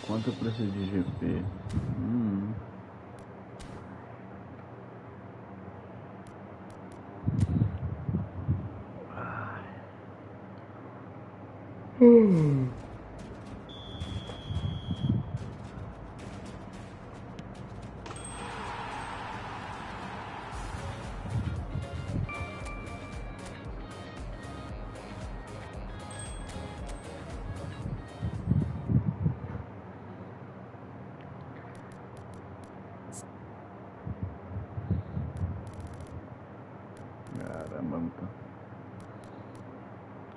Quanto eu preciso de GP? Caramba,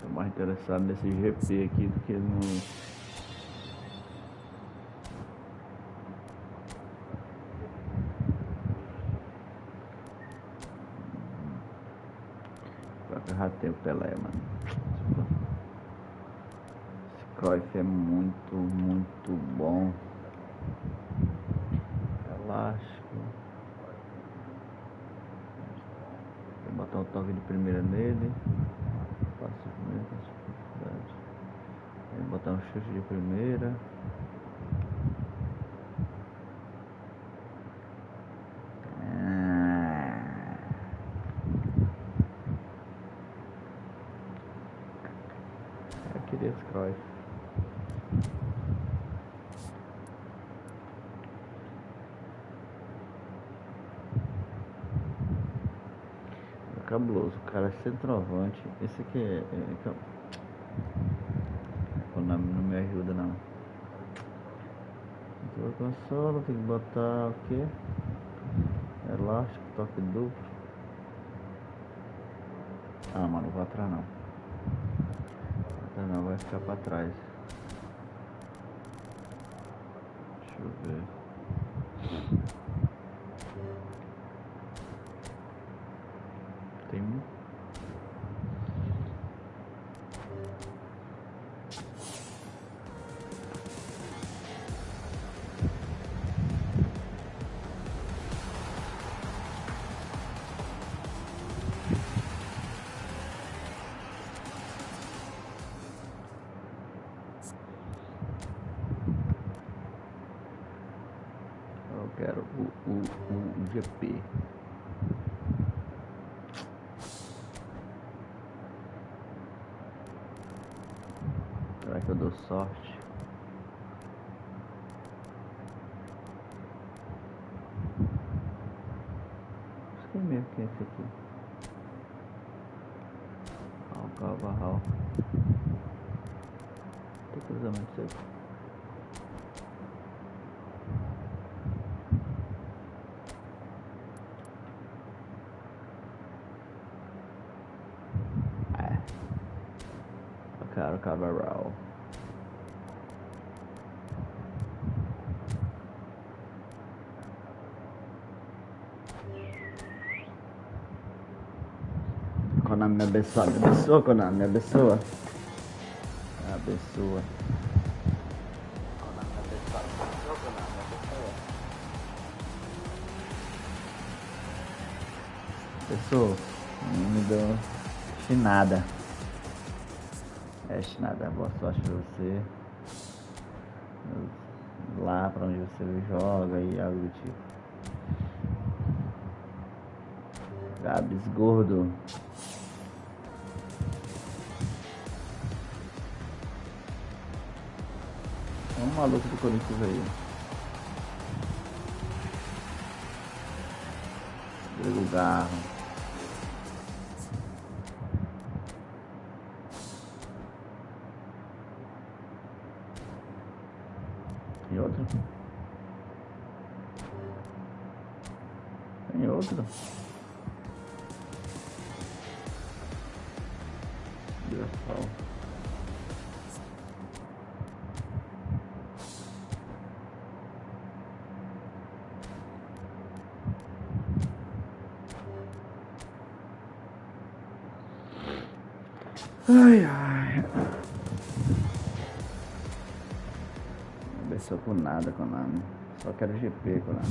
tô mais interessado nesse GP aqui do que no... Já tem o Pelé, mano. Esse Cruyff é muito bom. Elástico. Vou botar um toque de primeira nele. Passo primeiro, vou botar um chute de primeira. Eu queria esse Cruyff. Cabuloso, o cara é centroavante. Esse aqui o nome não me ajuda não. Então, console, tem que botar o que? Elástico, toque duplo. Ah, mano, não vou atrás não. Não, vai ficar pra trás. Deixa eu ver. Tem um. Eu quero o GP. Será que eu dou sorte? Não sei mesmo quem é esse aqui. Carvalho. Tem cruzamento seco. Eu quero Carvalho. Canal me abençoa, Canal me abençoa. Abençoa. Canal me abençoa, Canal me abençoa. Pessoa, não me deu chinada. Chinada, boa sorte pra você. Lá pra onde você joga e algo do tipo. Gabs gordo. um maluco do Corinthians aí. Diego Garro. E outro? Tem outro? Divisão. Ai, ai. Não desceu com nada, Canal. Só quero GP, Canal.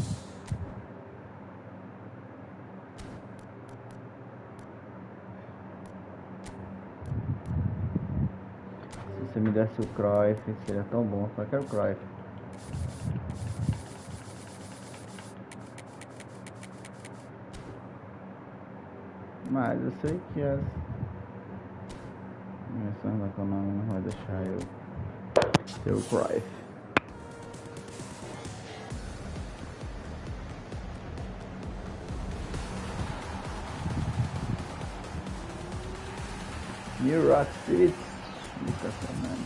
Se você me desse o Cruyff, seria tão bom. Só quero o Cruyff. Mas eu sei que as menções da Canal não vai deixar eu ter o Cruyff. New Rock City, Lucas Fernandes.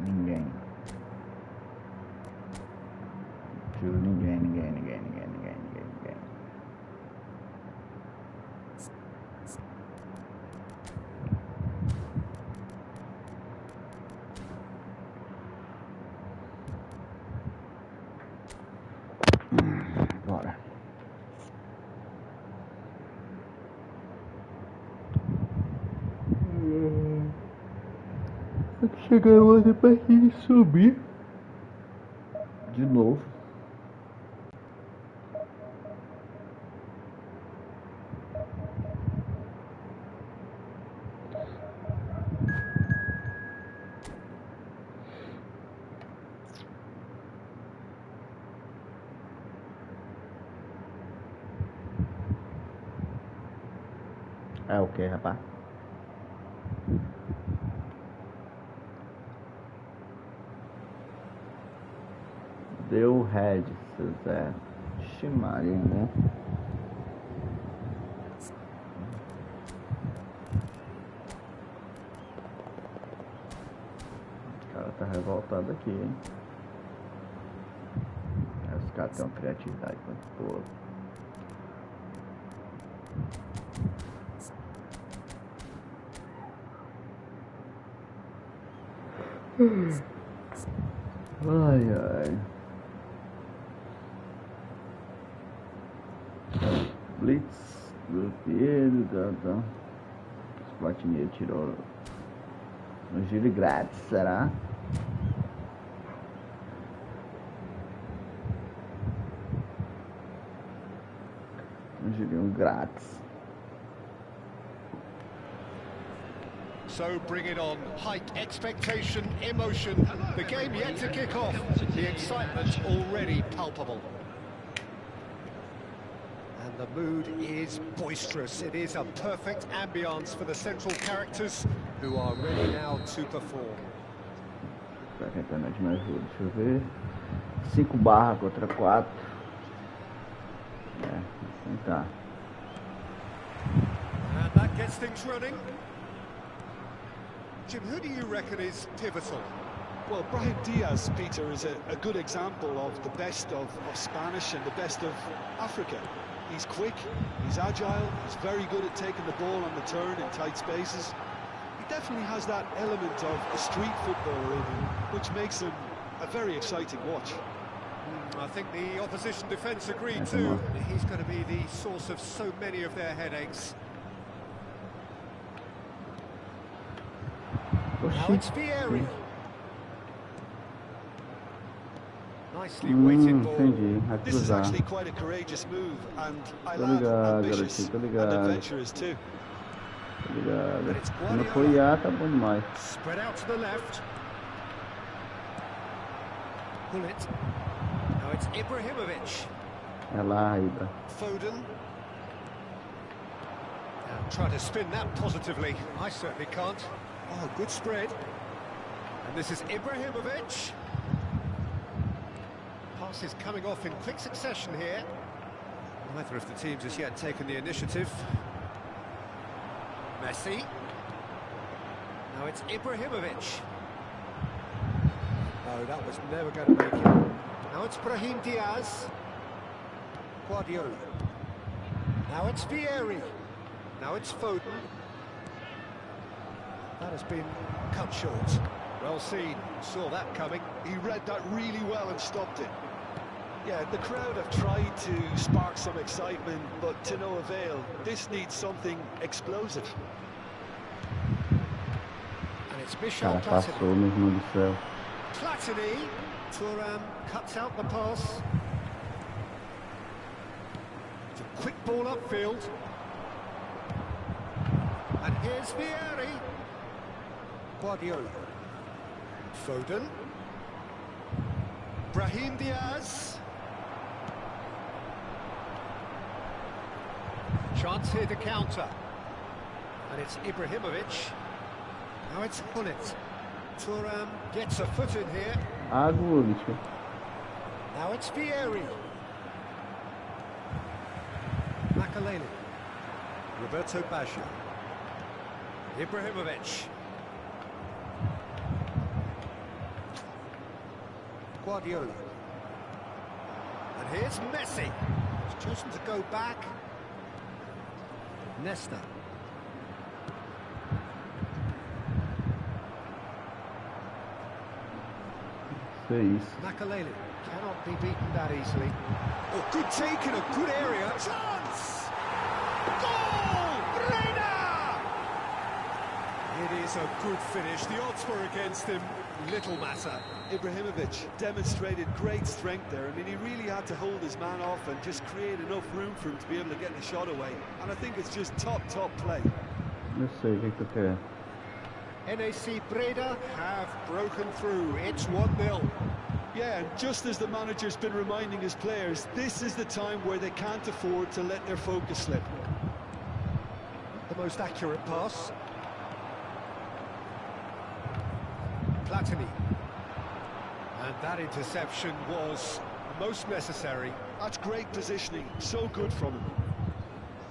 Ninguém. Juro, ninguém. Bora. Chegar hoje pra gente subir de novo. É o que, rapaz? Deu head, Zé. Chimaria, né? O cara tá revoltado aqui, hein? Os caras têm uma criatividade pra porra. Ai. Blitz, do Pedro, tá. Os Platinier tirou no giro grátis, será? Um girinho grátis. So bring it on. Height, expectation, emotion. The game yet to kick off. The excitement already palpable. And the mood is boisterous. It is a perfect ambience for the central characters who are ready now to perform. Será que a internet me ajuda? Deixa eu ver. 5 barra contra 4. Assim tá. And that gets things running. Jim, who do you reckon is pivotal? Well, Brahim Diaz, Peter, is a good example of the best of Spanish and the best of Africa. He's quick, he's agile, he's very good at taking the ball on the turn in tight spaces. He definitely has that element of a street footballer in him, which makes him a very exciting watch. I think the opposition defence agreed too. He's going to be the source of so many of their headaches. Now it's Vieri. Nicely weighted ball. Entendi. This is actually quite a courageous move, and I love ambitious and adventurous too. Obrigado. Se não for IA, tá bom demais. Spread out to the left. Pull it. Now it's Ibrahimovic. É lá, Ibra. Foden. Now try to spin that positively. I certainly can't. Oh, good spread. And this is Ibrahimovic. Pass is coming off in quick succession here. Neither of the teams has yet taken the initiative. Messi. Now it's Ibrahimovic. No, that was never going to make it. Now it's Brahim Diaz. Guardiola. Now it's Vieri. Now it's Foden. That has been cut short. Well seen. Saw that coming. He read that really well and stopped it. Yeah, the crowd have tried to spark some excitement, but to no avail. This needs something explosive. And it's Michel Cara, passou, meu irmão do céu. Platini. Thuram cuts out the pass. It's a quick ball upfield. And here's Vieri. Guardiola. Foden. Brahim Diaz. Chance here to counter. And it's Ibrahimovic. Now it's Hullet. Thuram gets a foot in here. Agulho. Now it's Vieri. Makaleli. Roberto Baggio. Ibrahimovic. Guardiola. And here's Messi. He's chosen to go back. Nesta. Makaleli cannot be beaten that easily. Oh, good take in a good area. Chance! Goal! Resenha! It is a good finish. The odds were against him. Little matter. Ibrahimovic demonstrated great strength there. I mean, he really had to hold his man off and just create enough room for him to be able to get the shot away. And I think it's just top play. Não sei o que tu quer. NAC Breda have broken through. It's 1-0. Yeah, and just as the manager's been reminding his players, this is the time where they can't afford to let their focus slip. The most accurate pass. Platini. And that interception was most necessary. That's great positioning, so good from him.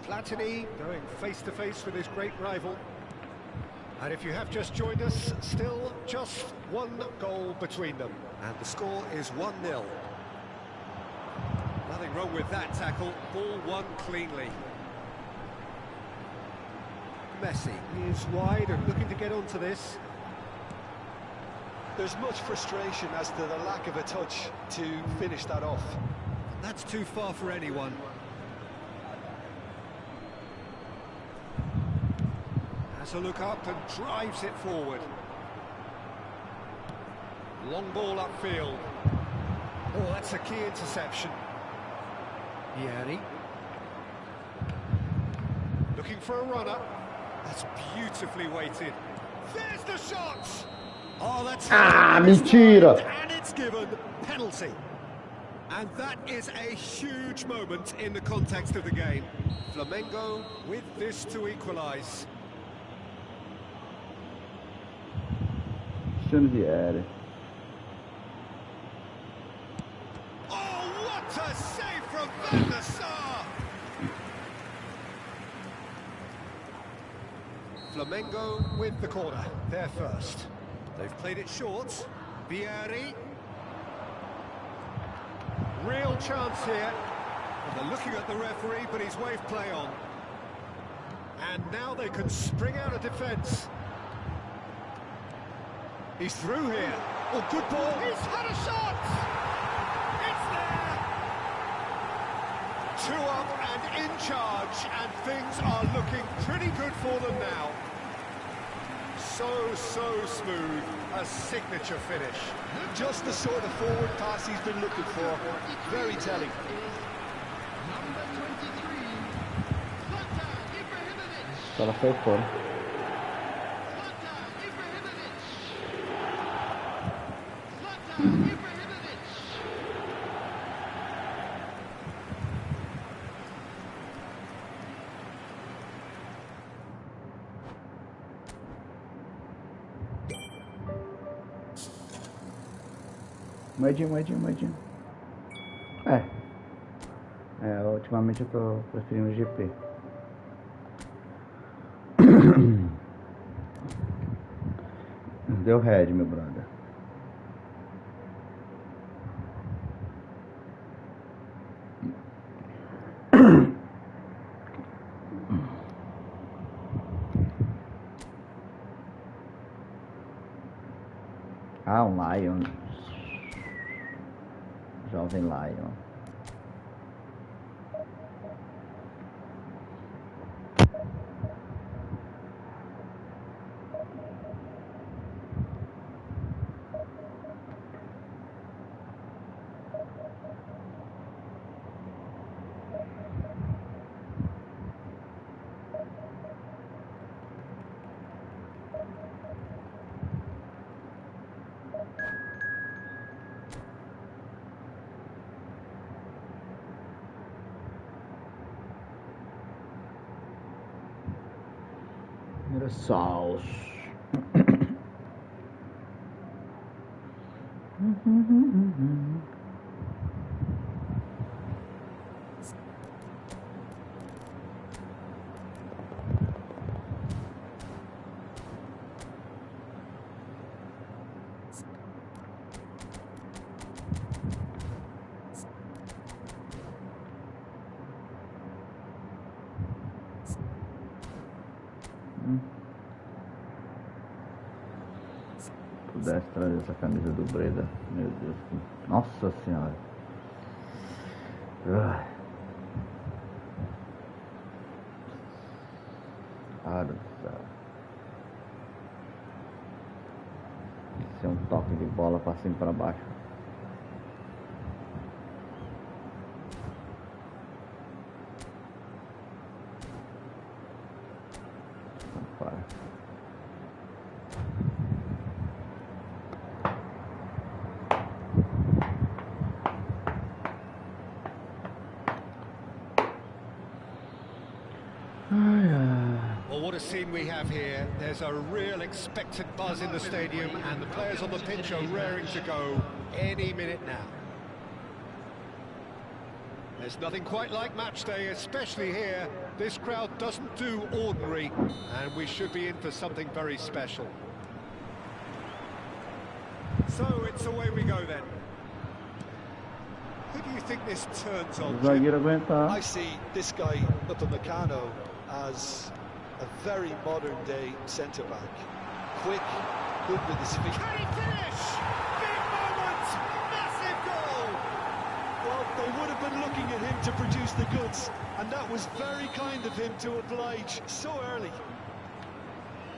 Platini going face-to-face with his great rival. And if you have just joined us, still just one goal between them. And the score is 1-0. Nothing wrong with that tackle. Ball won cleanly. Messi is wide and looking to get onto this. There's much frustration as to the lack of a touch to finish that off. That's too far for anyone. Has a look up and drives it forward. Long ball upfield. Oh, that's a key interception. Vieri. Looking for a runner. That's beautifully weighted. There's the shot! Oh, that's... mentira! And it's given penalty. And that is a huge moment in the context of the game. Flamengo with this to equalise. Vieri. Oh, what a save from Van der Sar! Flamengo with the corner, they're first. They've played it short. Vieri. Real chance here. And they're looking at the referee, but he's waved play on. And now they can spring out of defence. He's through here. Oh, good ball. He's had a shot! It's there! 2 up and in charge, and things are looking pretty good for them now. So smooth, a signature finish. Just the sort of forward pass he's been looking for. Very telling. Ela foi fora. Moedinho. Ultimamente eu tô preferindo o GP. Deu red, meu brother. Ah, um Lion. Jovem Lion. Sauce. Pudesse trazer essa camisa do Breda, meu Deus, nossa senhora. Cara do céu. Isso é um toque de bola pra cima e pra baixo. Não para. Well, what a scene we have here. There's a real expectant buzz in the stadium, and the players on the pitch are raring to go any minute now. There's nothing quite like match day, especially here. This crowd doesn't do ordinary, and we should be in for something very special. So it's away we go then. Who do you think this turns on? I see this guy, Upamecano, as a very modern-day centre-back. Quick, good with his feet. Can he finish? Big moment! Massive goal! Well, they would have been looking at him to produce the goods, and that was very kind of him to oblige so early.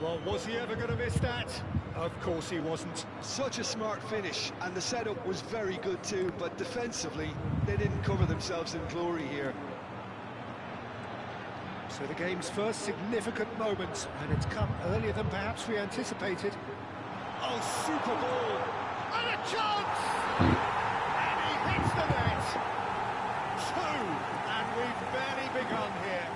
Well, was he ever going to miss that? Of course he wasn't. Such a smart finish, and the setup was very good too, but defensively, they didn't cover themselves in glory here. So the game's first significant moment, and it's come earlier than perhaps we anticipated. Oh, super ball! And a chance! And he hits the net! Two! And we've barely begun here.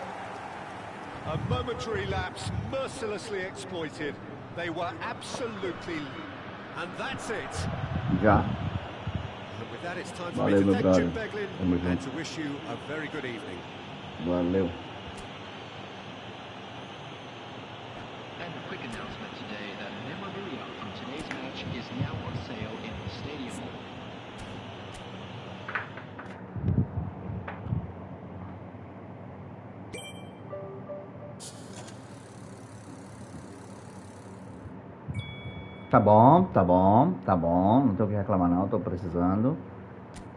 A momentary lapse, mercilessly exploited. They were absolutely... And that's it! Já. And with that, it's time for me to thank Jim Beglin and to wish you a very good evening. Valeu. And a quick announcement today that memorabilia from today's match is now on sale in the stadium. Tá bom. Não tenho o que reclamar não, tô precisando.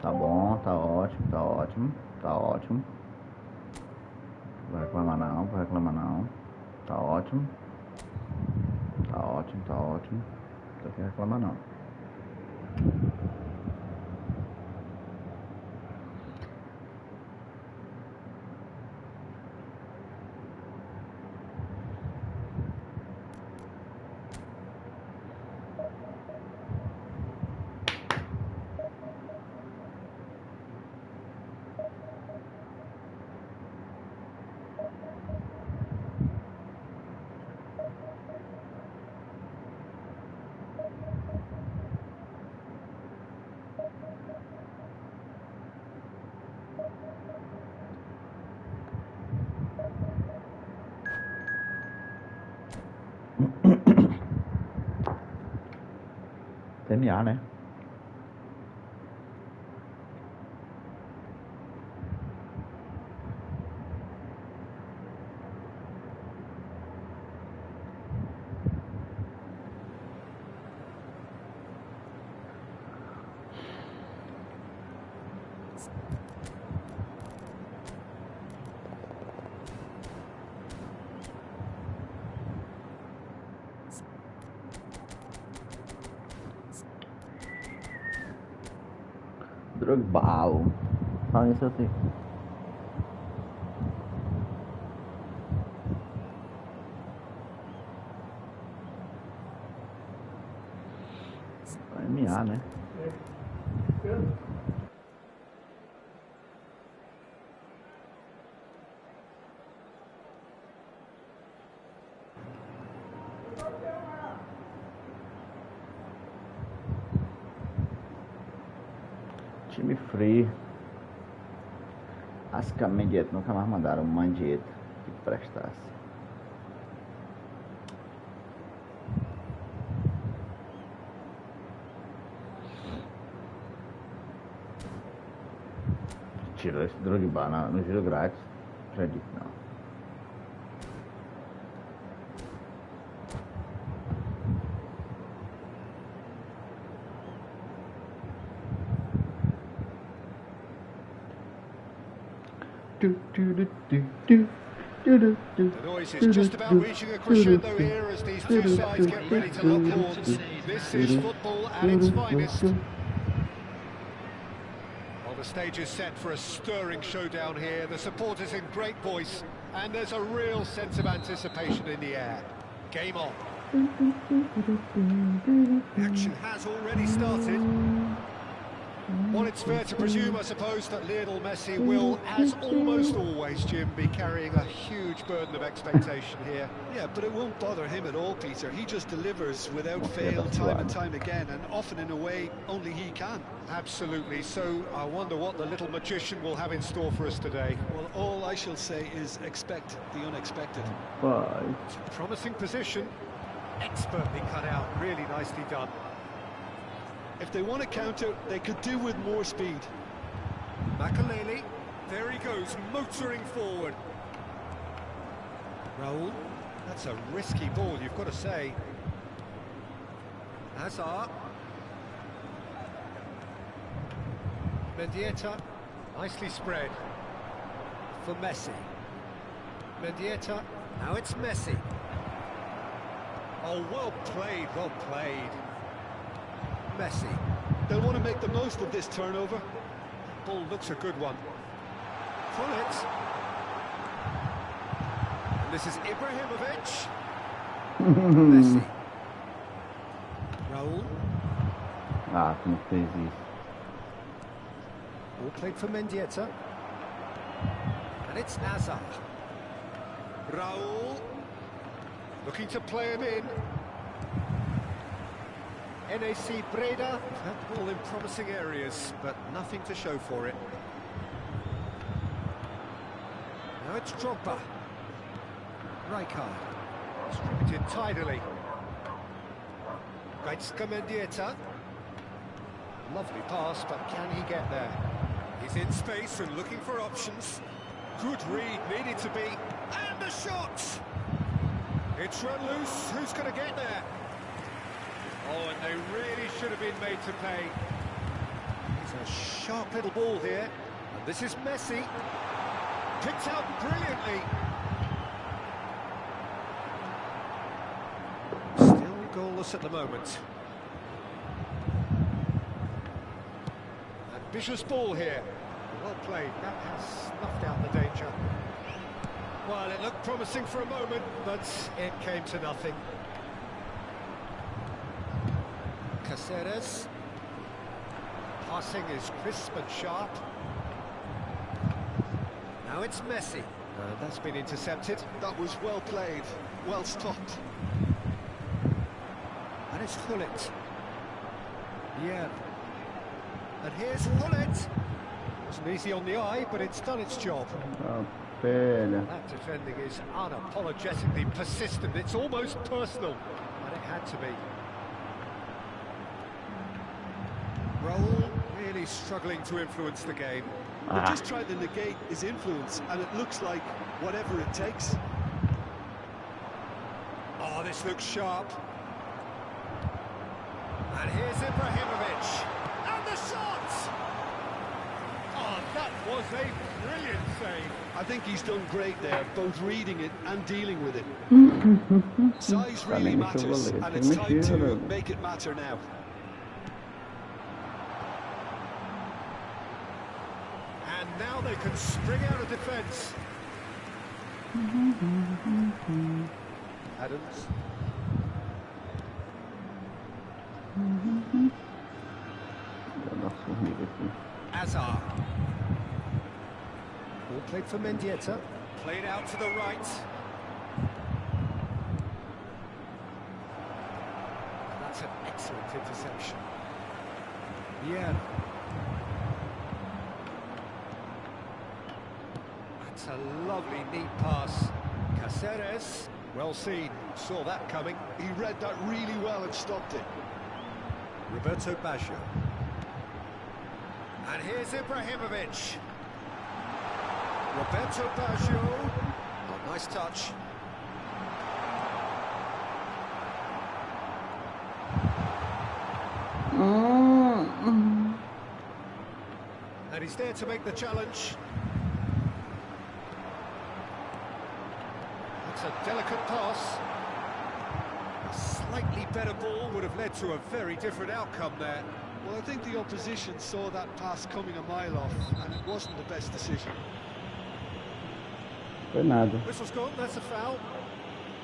Tá bom, tá ótimo. Não vai reclamar não. Tá ótimo. Não tenho o que reclamar não. MA, né? Drogbal. Fala isso assim. MA, né? Time free. Acho que a Mendieta nunca mais mandaram uma dieta que prestasse. Tirou esse Drogba no giro grátis. Acredito não. The noise is just about reaching a crescendo here as these two sides get ready to lock horns. This is football at its finest. Well, the stage is set for a stirring showdown here. The supporters in great voice, and there's a real sense of anticipation in the air. Game on. Action has already started. Well, it's fair to presume, I suppose, that Lionel Messi will, as almost always, Jim, be carrying a huge burden of expectation here. Yeah, but it won't bother him at all, Peter. He just delivers without fail time and time again, and often in a way only he can. Absolutely. So I wonder what the little magician will have in store for us today. Well, all I shall say is expect the unexpected. Promising position. Expertly cut out. Really nicely done. If they want to counter, they could do with more speed. Makalele, there he goes, motoring forward. Raul, that's a risky ball, you've got to say. Hazard. Mendieta, nicely spread. For Messi. Mendieta, now it's Messi. Oh, well played, well played. Messi. They'll want to make the most of this turnover. Ball looks a good one. Pull it. And this is Ibrahimovic. Messi. Raul. Ah, como fez isso? Ball played for Mendieta. And it's Hazard. Raul. Looking to play him in. NAC Breda had ball in promising areas, but nothing to show for it. Now it's Drogba. Rijkaard. Distributed tidily. Greitska Mendieta. Lovely pass, but can he get there? He's in space and looking for options. Good read, needed to be. And the shot! It's run loose. Who's going to get there? Oh, and they really should have been made to pay. It's a sharp little ball here. And this is Messi. Picked out brilliantly. Still goalless at the moment. Ambitious ball here. Well played. That has snuffed out the danger. Well, it looked promising for a moment, but it came to nothing. Caceres. Passing is crisp and sharp. Now it's Messi. That's been intercepted. That was well played, well stopped. And it's Hullet. Yeah. And here's Hullet. Wasn't easy on the eye, but it's done its job. Oh, velho. That defending is unapologetically persistent. It's almost personal, and it had to be. really struggling to influence the game. They're just trying to negate his influence, and it looks like whatever it takes. Oh, this looks sharp. And here's Ibrahimovic. And the shot! Oh, that was a brilliant save. I think he's done great there, both reading it and dealing with it. Size really matters, and it's time to make it matter now. And now they can spring out of defence. Adams. Azar. Ball played for Mendieta. Played out to the right. That's an excellent interception. Yeah. That's a lovely, neat pass. Cáceres. Well seen. Saw that coming. He read that really well and stopped it. Roberto Baggio. And here's Ibrahimovic. Roberto Baggio. Oh, nice touch. And he's there to make the challenge. That's a delicate pass. A slightly better ball would have led to a very different outcome there. Well, I think the opposition saw that pass coming a mile off, and it wasn't the best decision. Foi nada. Whistle's gone, that's a foul.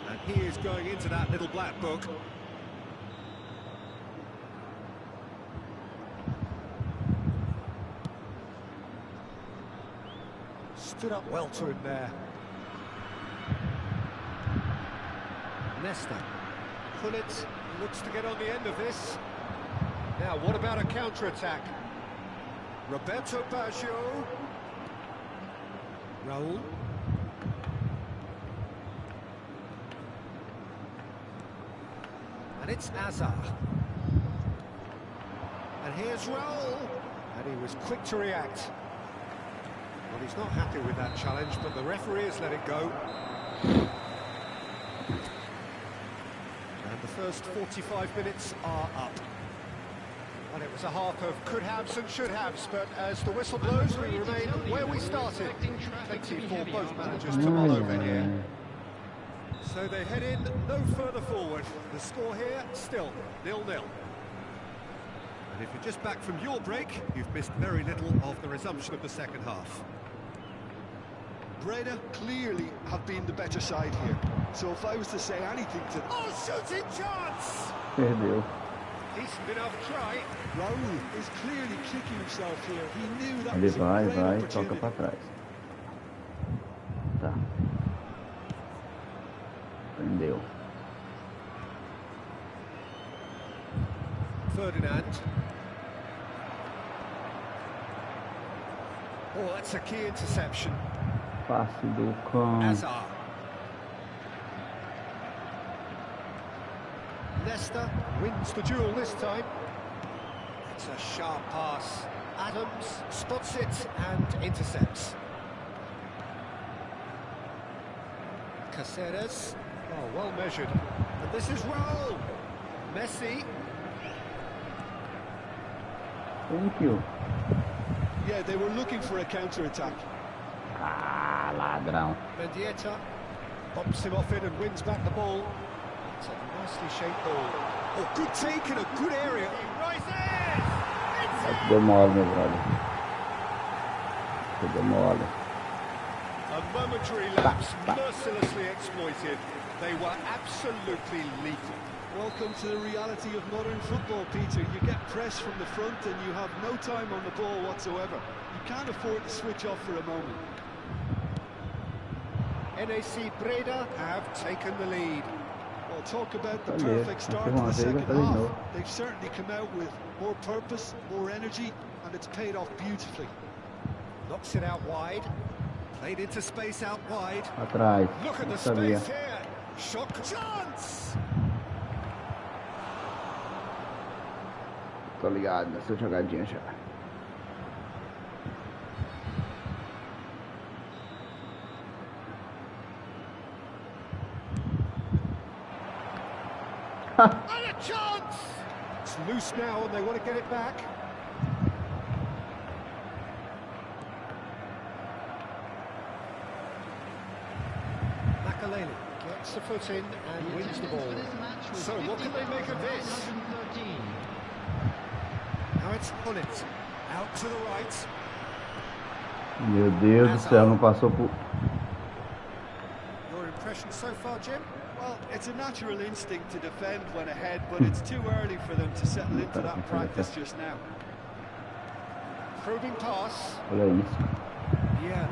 And he is going into that little black book. Stood up well to him there. Nesta. Gullit looks to get on the end of this. Now, what about a counter-attack? Roberto Baggio. Raul. And it's Azar. And here's Raul. And he was quick to react. Well, he's not happy with that challenge, but the referee has let it go. And the first 45 minutes are up. And it was a half of could-haves and should-haves, but as the whistle blows, we remain where we started. Plenty for both managers to mull over here. So they head in no further forward. The score here, still 0-0. And if you're just back from your break, you've missed very little of the resumption of the second half. Breda clearly have been the better side here. So if I was to say anything to... Oh, shooting chance! Perdeu. Decent enough try. Raul is clearly kicking himself here. He knew that Ele was a vai, great toca opportunity. pra trás. Tá. Prendeu. Ferdinand. Oh, that's a key interception. Passe do cão. Azar. Nesta wins the duel this time. It's a sharp pass. Adams spots it and intercepts. Cáceres. Oh, well measured. And this is Raul. Messi. Thank you. Yeah, they were looking for a counter-attack. Ah, ladrão. Mendieta bumps him off it and wins back the ball. It's a nicely shaped ball. Oh, good take in a good area. He rises! It's Deu mole, meu brother. Deu mole. a momentary lapse, mercilessly exploited. They were absolutely lethal. Welcome to the reality of modern football, Peter. You get pressed from the front and you have no time on the ball whatsoever. You can't afford to switch off for a moment. NAC Breda have taken the lead. Well, talk about the Olha, perfect start to the uma vez second vai fazer de half. novo. They've certainly come out with more purpose, more energy, and it's paid off beautifully. Knocks it out wide. Played into space out wide. Atrás. Look at Não the sabia. space here. Shot chance. Tô ligado nessa jogadinha já. And a chance! It's loose now and they want to get it back. Makaleli gets the foot in and wins the ball. So what can they make of this? Now it's Hullet. Out to the right. Meu Deus do céu, não passou por... Your impression so far, Jim? Well, it's a natural instinct to defend when ahead, but it's too early for them to settle into that practice just now. Probing pass. Olha isso. Yeah.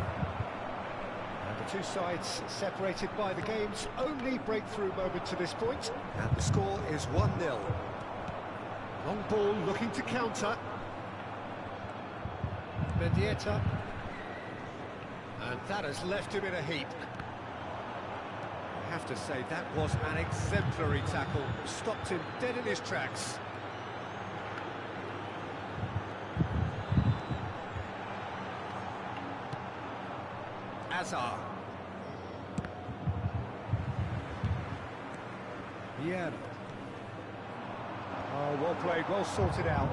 And the two sides separated by the game's only breakthrough moment to this point. And the score is 1-0. Long ball looking to counter. Mendieta. And that has left him in a heap. I have to say, that was an exemplary tackle. Stopped him dead in his tracks. Azar. Yeah. Oh, well played, well sorted out.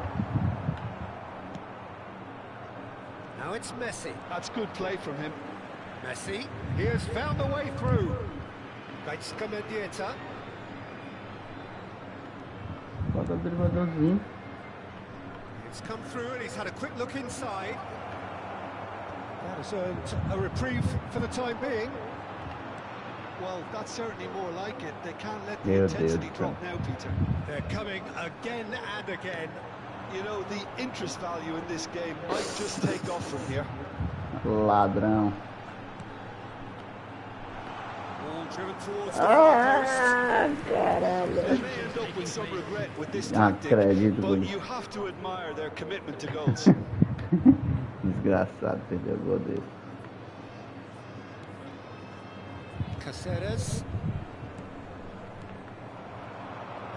Now it's Messi. That's good play from him. Messi, he has found the way through. Gaitska Mendieta. Bota o dribladorzinho. It's come through and he's had a quick look inside. That has earned a reprieve for the time being. Well, that's certainly more like it. They can't let the Yeah, intensity dude. drop now, Peter. They're coming again and again. You know, the interest value in this game might just take off from here. Ladrão. Ball driven towards the far post. Caralho. They may end up with some regret with this Ah, tactic, acredito, but Bruno. you have to admire their commitment to goals. Desgraçado perder o gol dele. Caceres.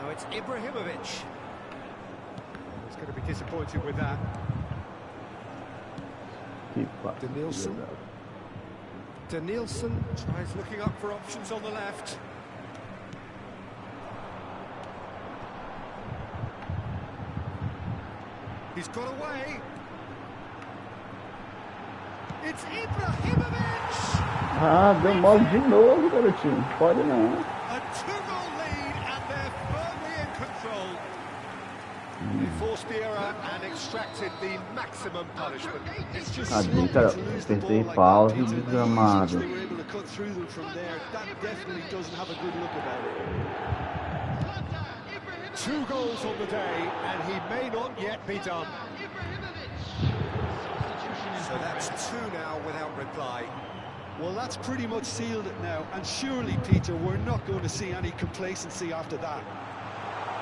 Now it's Ibrahimovic. He's going to be disappointed with that. Que pá. Denilson. Denilson tries looking up for options on the left. He's got away. It's Ibrahimovic! Ah, deu mole de novo, garotinho. Pode não. A two-goal lead and they're firmly in control. They forced the error and extracted the maximum punishment. It's just Tadinho, sloppy cara. to lose the ball Apertei like pause that, e Peter. desgramado. They were able to cut through them from there. That definitely doesn't have a good look about it. 2 goals on the day and he may not yet be done. So that's 2 now without reply. Well, that's pretty much sealed it now. And surely, Peter, we're not going to see any complacency after that.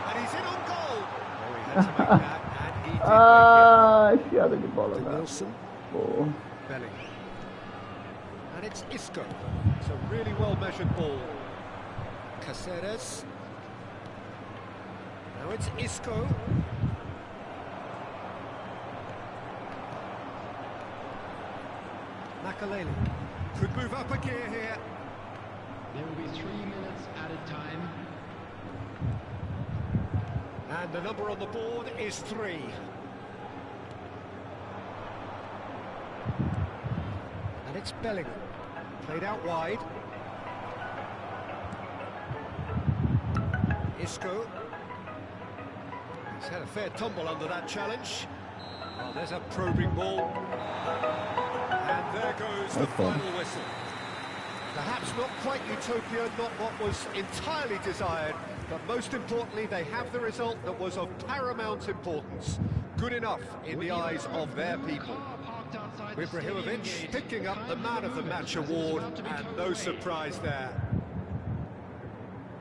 And he's in on goal. Oh, he had to make that, and he did Ah, enfiada de bola. make it. Cara. Denilson, Pô. Belling. And it's Isco. It's a really well-measured ball. Caceres. Now it's Isco. Makaleli could move up a gear here. There will be 3 minutes added time. And the number on the board is 3. And it's Bellingham. Played out wide. Isco. He's had a fair tumble under that challenge. Oh, there's a probing ball. And there goes the Okay. final whistle. Perhaps not quite utopia, not what was entirely desired, but most importantly, they have the result that was of paramount importance. Good enough in the eyes of their people. Ibrahimovic picking up the Man of the Match award, and no surprise there.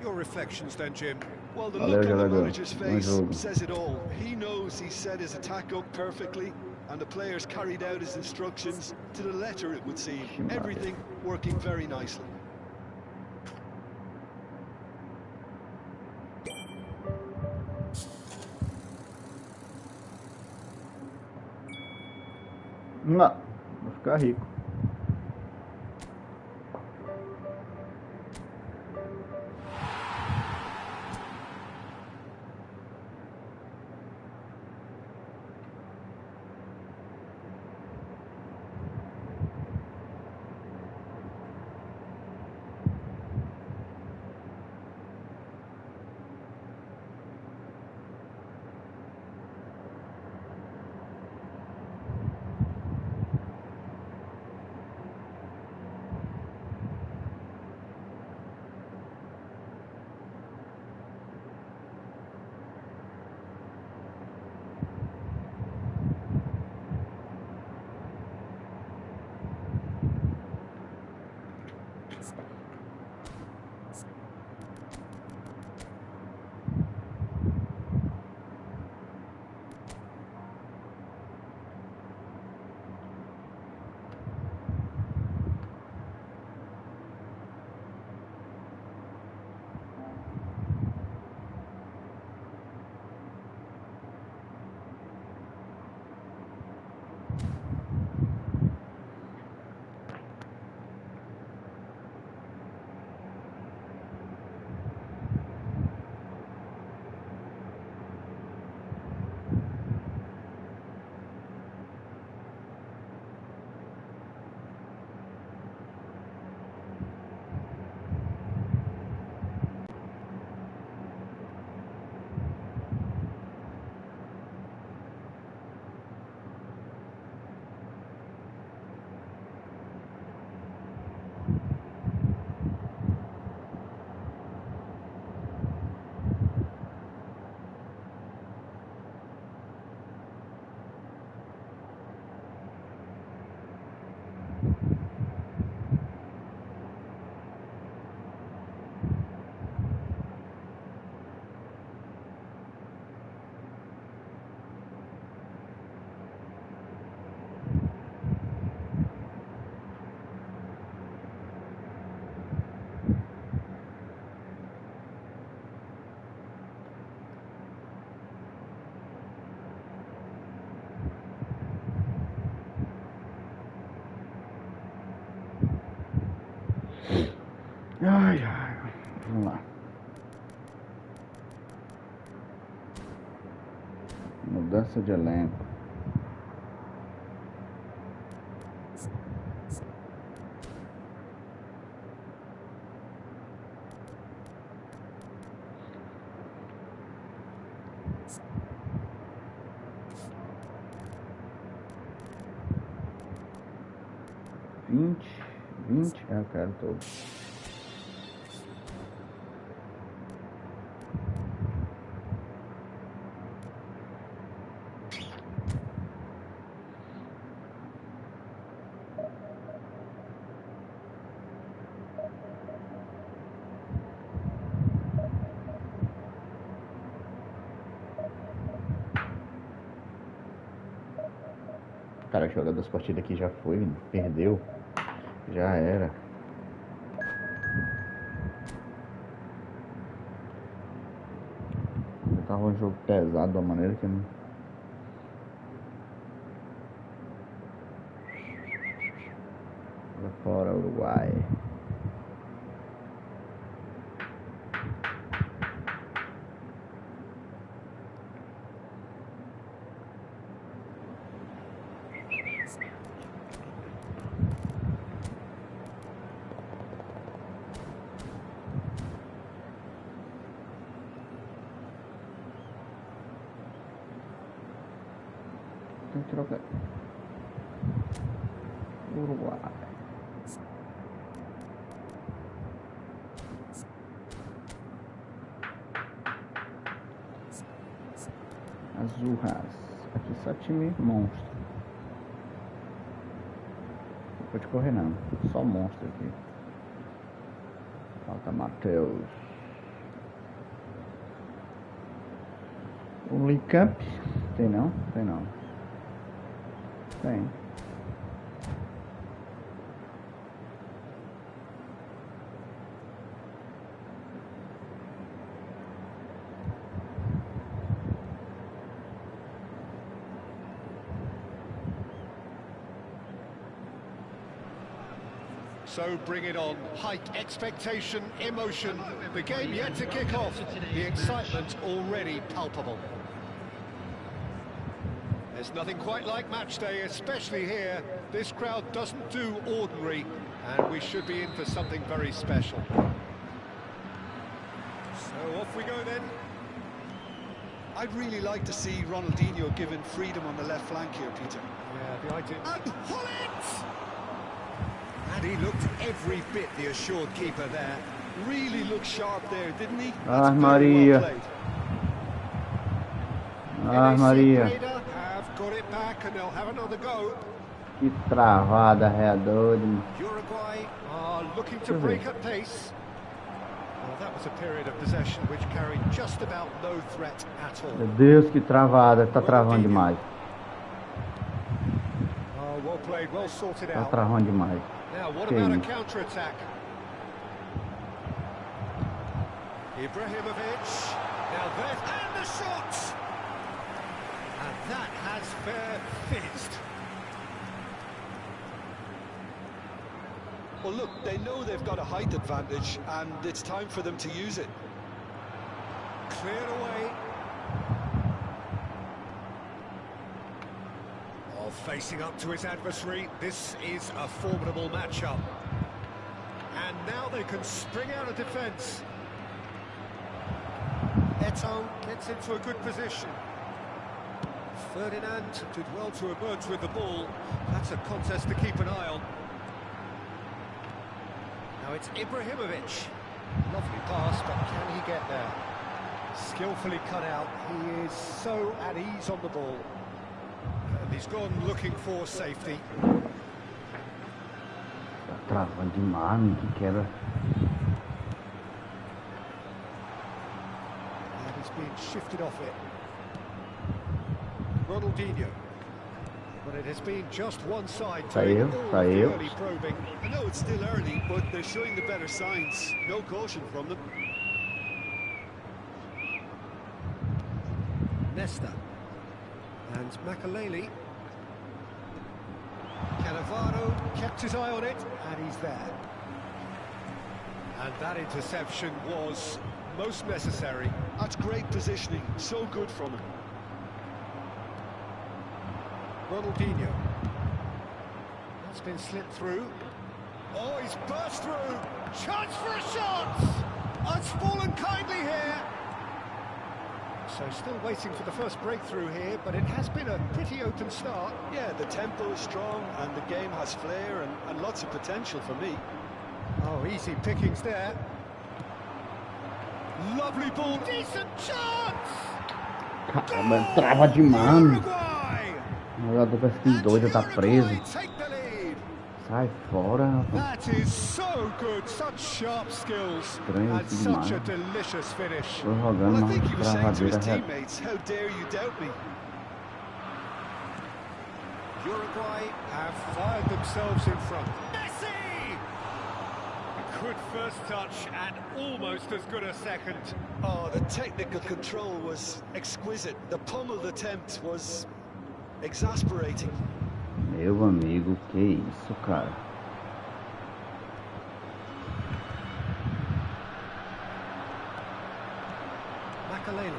Your reflections then, Jim? Well, the Valeu, look on the jogador. manager's Bom face jogo. says it all. He knows he set his attack up perfectly, and the players carried out his instructions to the letter, it would seem. Everything working very nicely. Não, vou ficar rico. Mudança de elenco. Vinte, eu quero todos. Cara, o jogador das partidas aqui já foi, perdeu, já era. Tava um jogo pesado da maneira que não. Fora Uruguai. Tem que trocar. Uruguai. Azurras. Aqui só time monstro. Não pode correr não. Só monstro aqui. Falta Matheus. O link up. Tem não? Tem não. Tem. So bring it on. Height, expectation, emotion. The game yet to kick off. The excitement already palpable. There's nothing quite like match day, especially here. This crowd doesn't do ordinary, and we should be in for something very special. So off we go then. I'd really like to see Ronaldinho given freedom on the left flank here, Peter. Yeah, the idea. And Hullet! And he looked every bit the assured keeper there. Really looked sharp there, didn't he? Ah, Maria. Ah, Maria. Have got it back and they'll have another go. Que travada, reador. Uruguay are looking to break at pace. Well, that was a period of possession which carried just about no threat at all. Meu Deus, que travada. Tá travando demais. Oh, well played, well sorted Tá out. travando demais. Now, what Que about a isso? counter-attack? Ibrahimovic. Now that, and the shot! And that has fair fizzed. Well, look, they know they've got a height advantage, and it's time for them to use it. Cleared away. Oh, facing up to his adversary. This is a formidable matchup. And now they can spring out of defence. Eto gets into a good position. Ferdinand did well to emerge with the ball. That's a contest to keep an eye on. Now it's Ibrahimovic. Lovely pass, but can he get there? Skillfully cut out. He is so at ease on the ball. And he's gone looking for safety. Tá travando demais, que quebra. And he's being shifted off it. Ronaldinho. But it has been just one side doing all of the early probing. I know it's still early, but they're showing the better signs. No caution from them. Nesta. And Makaleli. Cannavaro kept his eye on it, and he's there. And that interception was most necessary. That's great positioning. So good from him. Ronaldinho. That's been slipped through. Oh, he's burst through. Chance for a shot. Oh, it's fallen kindly here. So still waiting for the first breakthrough here, but it has been a pretty open start. Yeah, the tempo is strong and the game has flair and lots of potential for me. Oh, easy pickings there. Lovely ball. Decent chance. Caramba, trava demais. Uruguay. O jogador parece que doido, tá preso. Take the lead. Sai fora, rapaz. That is so good. Such sharp skills. Estranho And isso such a demais. delicious finish. Tô jogando Well, I uma think he was saying to his travadeira reta. teammates, how dare you doubt me? Uruguay have fired themselves in front. Messi! A good first touch and almost as good a second. Oh, the technical control was exquisite. The pummeled attempt was exasperating. Meu amigo, que isso, cara? Makalele.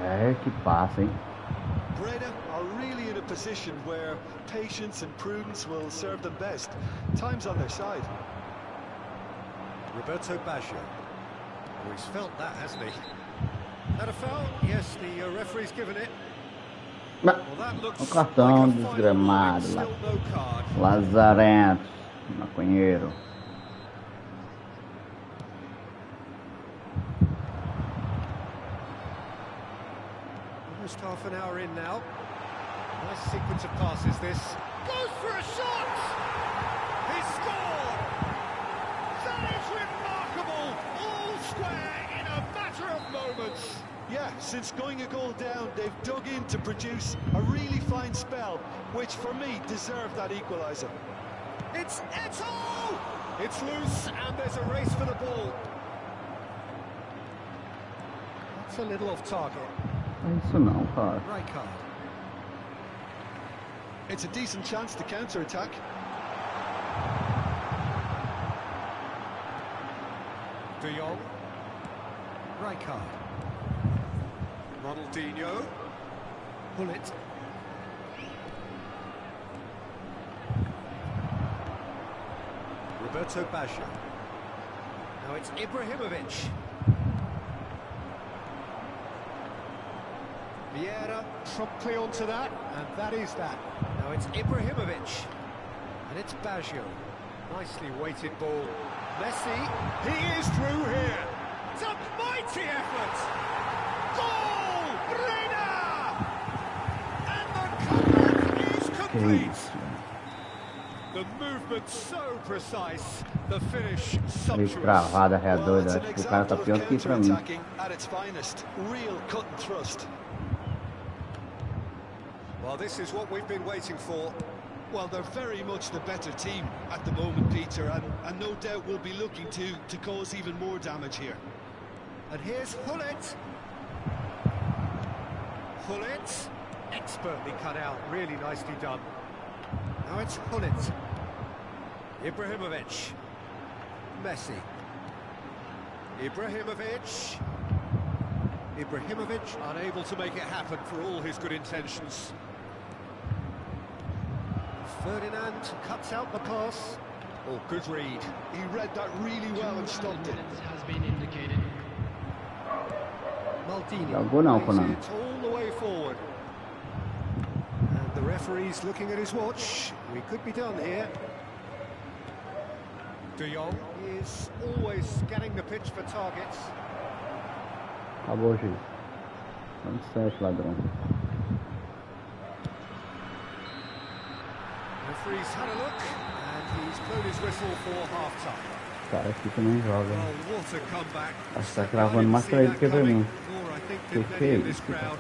É, que passa, hein? Breda are really in a position where patience and prudence will serve them best. Time's on their side. Roberto Baggio. Oh, he's felt that, hasn't he? That a foul? Yes, the referee's given it. Não. Well, that looks O cartão like a final line, desgramado lá. still no card. Lazarento, maconheiro. Almost half an hour in now. Nice sequence of passes this. Goes for a shot! He scored! That is remarkable! All square in a matter of moments. Yeah, since going a goal down, they've dug in to produce a really fine spell, which for me deserved that equaliser. It's Eto'o! It's loose and there's a race for the ball. That's a little off target. Não é isso não, cara. Right card. It's a decent chance to counter-attack. De Jong. Right card. Ronaldinho. Bullet. Roberto Baggio. Now it's Ibrahimovic. Vieira promptly onto that, and that is that. Now it's Ibrahimovic. And it's Baggio. Nicely weighted ball. Messi, he is through here. It's a mighty effort. Goal! Reina! And the comeback is Que complete. isso, velho. The movement so precise, the finish Meio sumptuous. travada, é Well, doida. it's an Acho que o cara tá example of pior do que pra mim. counter-attacking at its finest. Real cut and thrust. Well, this is what we've been waiting for. Well, they're very much the better team at the moment, Peter, and no doubt will be looking to cause even more damage here. And here's Hullet. Hullet, expertly cut out, really nicely done. Now it's Hullet. Ibrahimovic. Messi. Ibrahimovic. Ibrahimovic unable to make it happen for all his good intentions. Ferdinand cuts out the pass. Oh, good read. He read that really well and 2 stopped it. minutes has been indicated. Maldini Jogou não, plays Conan. it all the way forward. And the referee's looking at his watch. We could be done here. De Jong is always scanning the pitch for targets. Acabou, juiz. 27, ladrão. Referee's had a look, and he's blown his whistle for half-time. O cara aqui também joga. Well, what a comeback. Acho que tá cravando mais pra ele do que pra mim. Nor, I think, Que did que é many in this isso, crowd.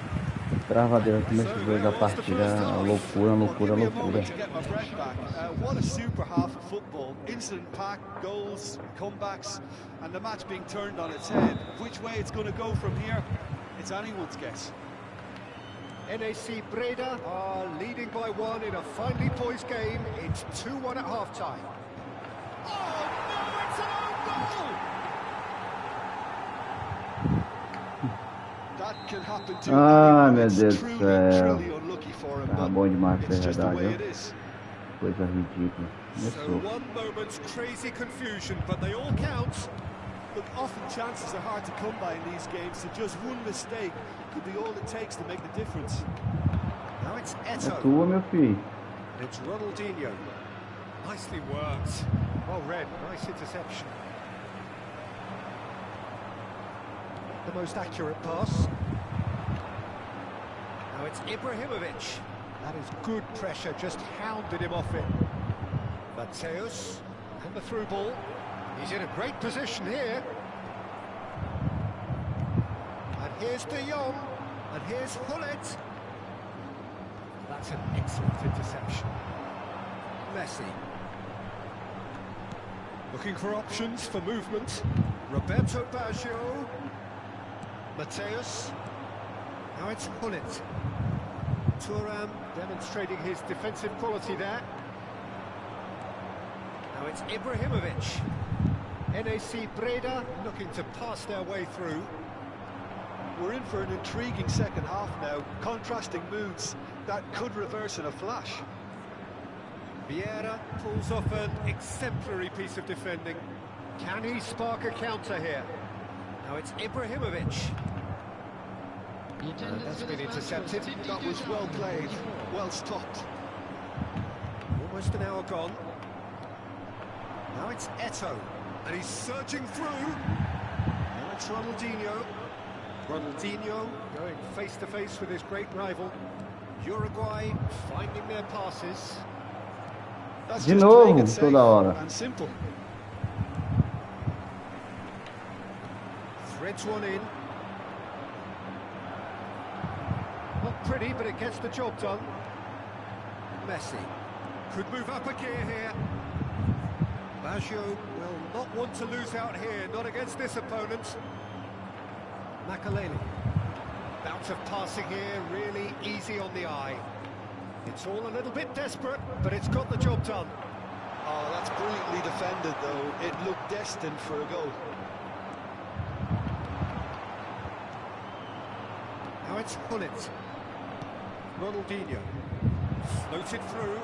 Travadeira no começo do jogo da partida. Loucura, loucura, Give me a loucura. moment to get my breath back. What a super half of football. Instant pack, goals, comebacks, and the match being turned on its head. Which way it's going to go from here, it's anyone's guess. NAC Breda are leading by 1 in a finely poised game. It's 2-1 at half-time. Oh, no, it's an own goal! That can happen to Ah, anyone. meu It's Deus do truly, céu. truly unlucky for for him, Tá bom demais but pra it's just the way verdade, it ó. is. Coisa ridícula. So Começou. one moment's crazy confusion, but they all count. Look, often chances are hard to come by in these games, so just one mistake could be all it takes to make the difference. Now it's É Eto. tua, meu filho. It's Ronaldinho. Nicely worked. Well read, nice interception. The most accurate pass. Now it's Ibrahimovic. That is good pressure, just hounded him off it. Mateus, and the through ball. He's in a great position here. And here's De Jong, and here's Hullet. That's an excellent interception. Messi. Looking for options for movement. Roberto Baggio. Mateus. Now it's Hullet. Thuram demonstrating his defensive quality there. Now it's Ibrahimovic. NAC Breda looking to pass their way through. We're in for an intriguing second half now. Contrasting moods that could reverse in a flash. Vieira pulls off an exemplary piece of defending. Can he spark a counter here? Now it's Ibrahimovic. And that's been intercepted. That was well played, well stopped. Almost an hour gone. Now it's Eto. And he's surging through. Now it's Ronaldinho. Ronaldinho going face-to-face with his great rival. Uruguay finding their passes. That's De just novo, playing it safe toda hora. and simple. Threads one in. Not pretty, but it gets the job done. Messi could move up a gear here. Baggio will not want to lose out here, not against this opponent. Makaleli. Bout of passing here, really easy on the eye. It's all a little bit desperate, but it's got the job done. Oh, that's brilliantly defended, though. It looked destined for a goal. Now it's Hullet. Ronaldinho. Floated through.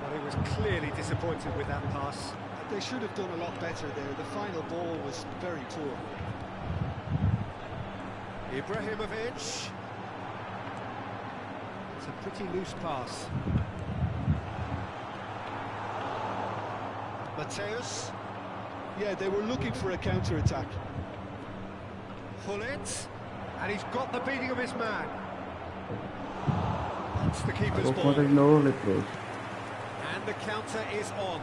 Well, he was clearly disappointed with that pass. They should have done a lot better there. The final ball was very poor. Ibrahimovic. It's a pretty loose pass. Mateus. Yeah, they were looking for a counter-attack. Hullet. And he's got the beating of his man. That's the keeper's Vou ball. contra de novo, leproso. And the counter is on.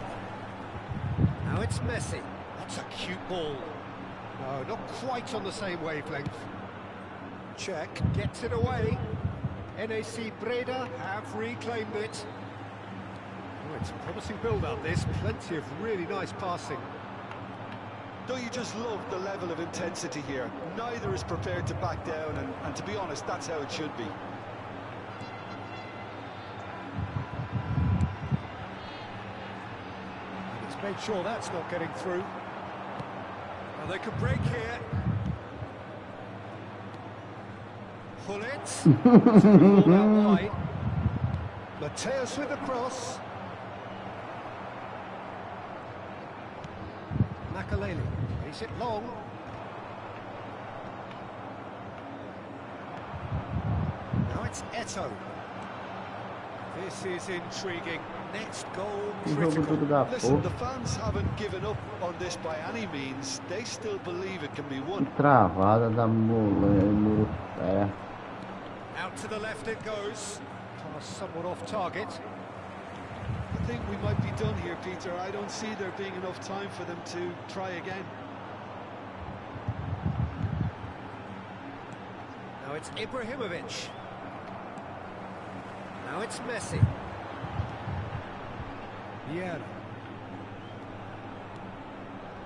Now it's Messi. That's a cute ball. No, not quite on the same wavelength. Check, gets it away. NAC Breda have reclaimed it. Oh, it's a promising build-up, this. Plenty of really nice passing. Don't you just love the level of intensity here? Neither is prepared to back down, and to be honest, that's how it should be. And it's made sure that's not getting through. Well, they could break here. Hullet. Ball out wide. Mateus with the cross. Makaleli. Is it long? Now it's Eto. This is intriguing. Next goal Que jogo critical. tudo da Listen, porra. the fans haven't given up on this by any means. They still believe it can be won. Travada da muro certo. Out to the left it goes. Pass somewhat off target. I think we might be done here, Peter. I don't see there being enough time for them to try again. Now it's Ibrahimovic. Now it's Messi. Vieira.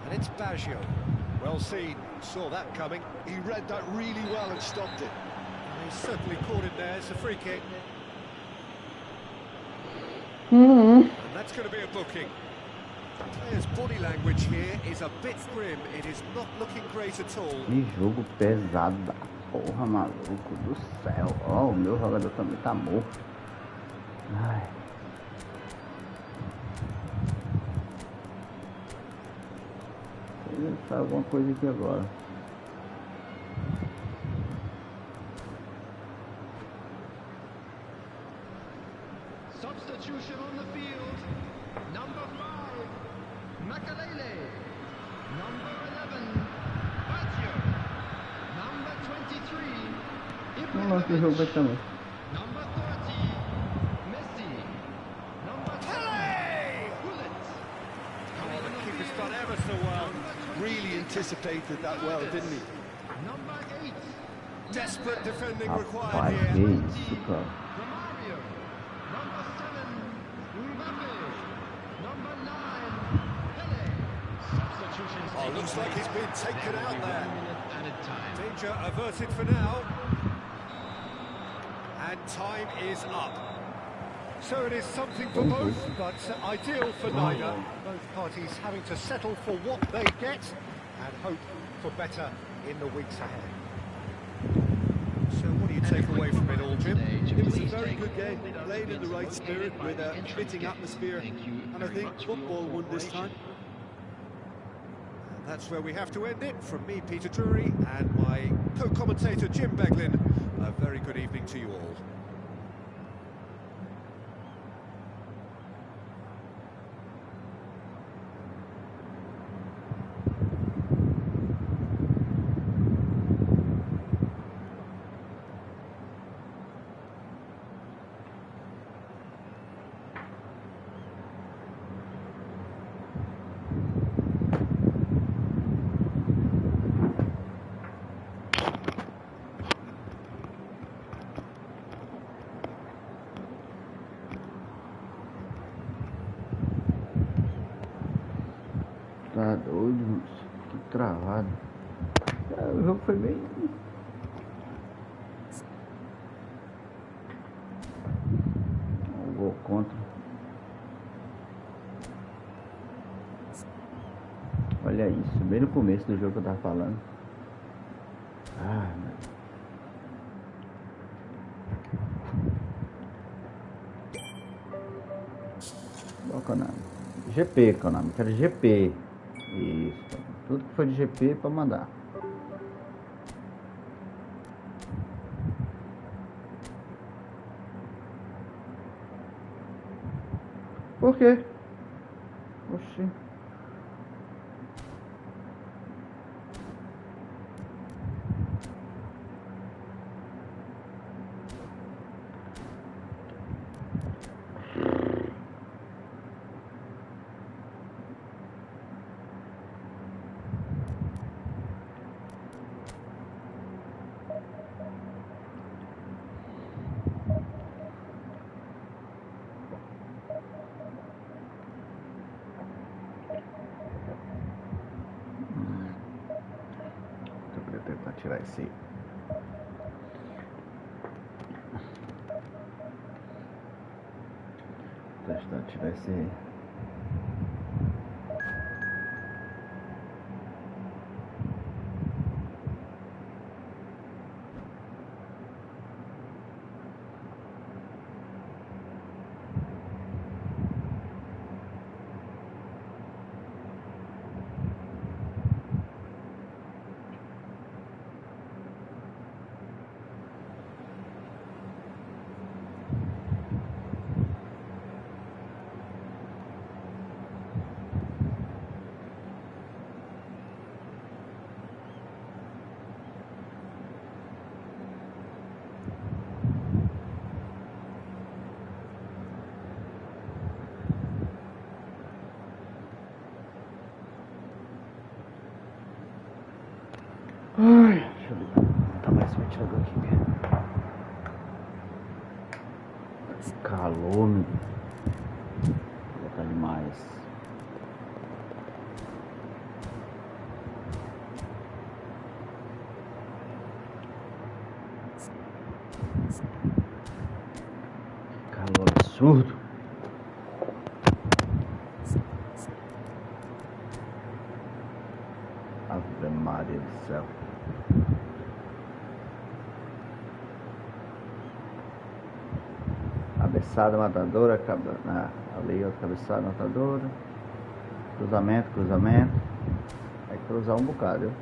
And it's Baggio. Well seen. Saw that coming. He read that really well and stopped it. And he's certainly caught it there. It's a free kick. Uhum. And that's going to be a booking. The player's body language here is a bit grim. It is not looking great at all. Que jogo pesado. Porra, maluco do céu. Ó, o meu jogador também tá morto. Ai. Vou pensar alguma coisa aqui agora. Substitution on the field. Number 5, Makalele. Number 11, Baggio. Number 23, Vamos lá que o jogo vai também. Number 30, Messi. Number 10, Bullet. Oh, the keeper's done ever so well. Really anticipated that well, didn't he? Number 8, Desperate defending required Rapaz, que here. isso, cara. Romario. Number 7, Mbappe. Number 9, Pele. Substitutions. Oh, looks like he's been taken out there. 1 minute added time. Danger averted for now. And time is up. So it is something for both, but ideal for neither. Both parties having to settle for what they get and hope for better in the weeks ahead. So what do you take away from it all, Jim? It was a very good game, played in the right spirit with a fitting atmosphere, and I think football won this time. And that's where we have to end it. From me, Peter Drury, and my co-commentator, Jim Beglin, a very good evening to you all. Tá doido, moço. Que travado. O jogo foi bem. Um gol contra. Olha isso, bem no começo do jogo que eu tava falando. Ah, meu. Qual que é o nome? GP, que é o nome. Quero GP. Isso. Tudo que for de GP para mandar. Por quê? Oxi. Vou tentar tirar esse aí. Testar tirar esse aí. Ai, deixa eu ver. Tá mais ventilador aqui mesmo. Que calor, meu. Já tá demais. Calor absurdo. Ave Maria do céu. Cabeçada matadora, ali, ó, cabeçada matadora. Cruzamento, cruzamento. Vai cruzar um bocado, viu?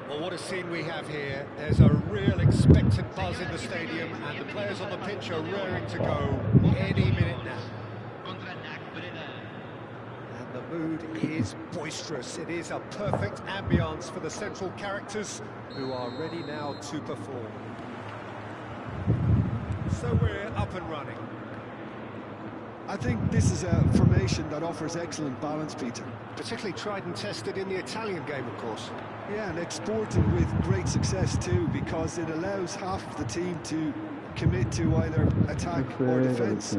Well, what a scene we have here. There's a real expectant buzz in the stadium, and the players on the pitch are raring to go any minute now. And the mood is boisterous. It is a perfect ambience for the central characters who are ready now to perform. So we're up and running. I think this is a formation that offers excellent balance, Peter. Particularly tried and tested in the Italian game, of course. Yeah, and exported with great success too, because it allows half of the team to commit to either attack or defence.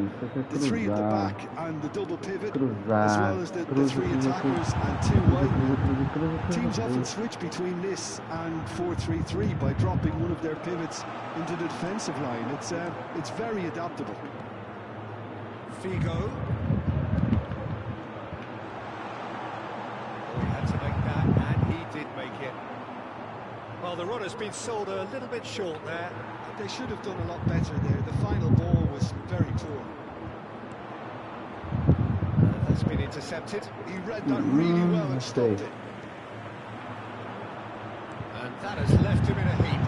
The three at the back and the double pivot, as well as the three attackers and two wide. Teams often switch between this and 4-3-3 by dropping one of their pivots into the defensive line. It's very adaptable. Figo. Oh, he had to make that, and he did make it. Well, the runner's been sold a little bit short there. They should have done a lot better there. The final ball was very poor. That's been intercepted. He read that really well and stopped it. And that has left him in a heap.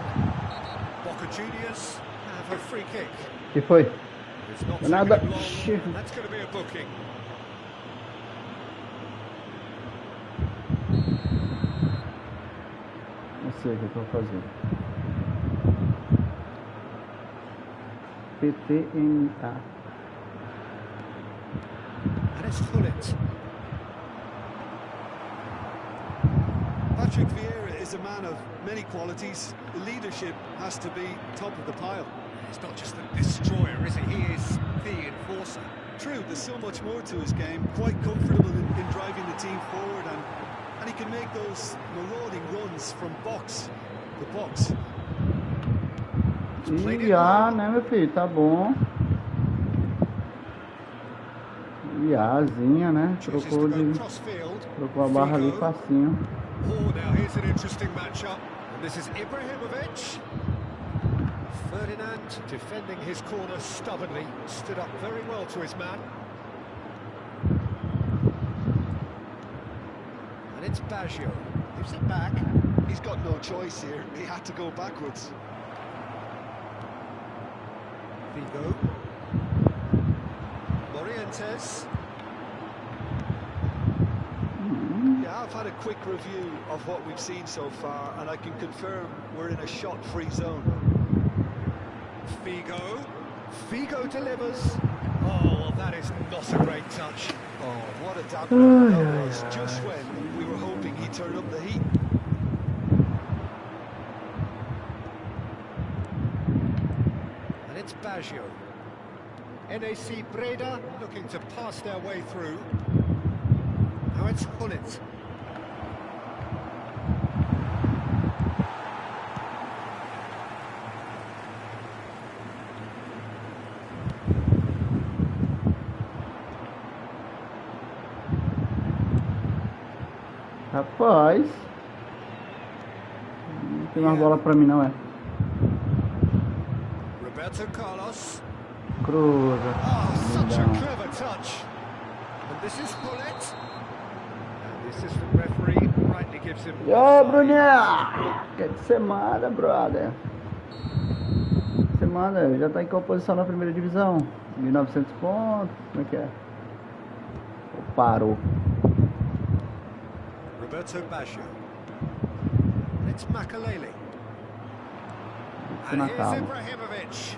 Boca Juniors have a free kick. Que foi? It's not Nada. taken long. That's going to be a booking. Não sei o que eu vou fazer. PTNA. And it's Hullet. Patrick Vieira is a man of many qualities. The leadership has to be top of the pile. He's not just a destroyer, is he? He is the enforcer. True, there's so much more to his game. Quite comfortable in driving the team forward, and he can make those marauding runs from box to box. IA, né, meu filho? Tá bom. IAzinha, né? Trocou a barra ali facinho. Oh, now here's an interesting matchup. And this is Ibrahimovic. Ferdinand defending his corner stubbornly, stood up very well to his man. And it's Baggio, gives it back. He's got no choice here, he had to go backwards. Figo. Morientes. Yeah, I've had a quick review of what we've seen so far, and I can confirm we're in a shot-free zone. Figo. Figo delivers. Oh, well, that is not a great touch. Oh, what a damper that was, just when we were hoping he'd turn up the heat. And it's Baggio. NAC Breda looking to pass their way through. Now it's Hullet. Rapaz, não tem mais bola pra mim, não é? Roberto Carlos. Cruza. Oh, such a clever touch. And this is Hullet. And the assistant referee rightly gives him. Ô, Bruninha! Que semana, brother. Semana, já tá em qual posição na primeira divisão? 1.900 pontos? Como é que é? Parou. Roberto Baggio. It's Makalele. Isso And na here's calma. Ibrahimovic.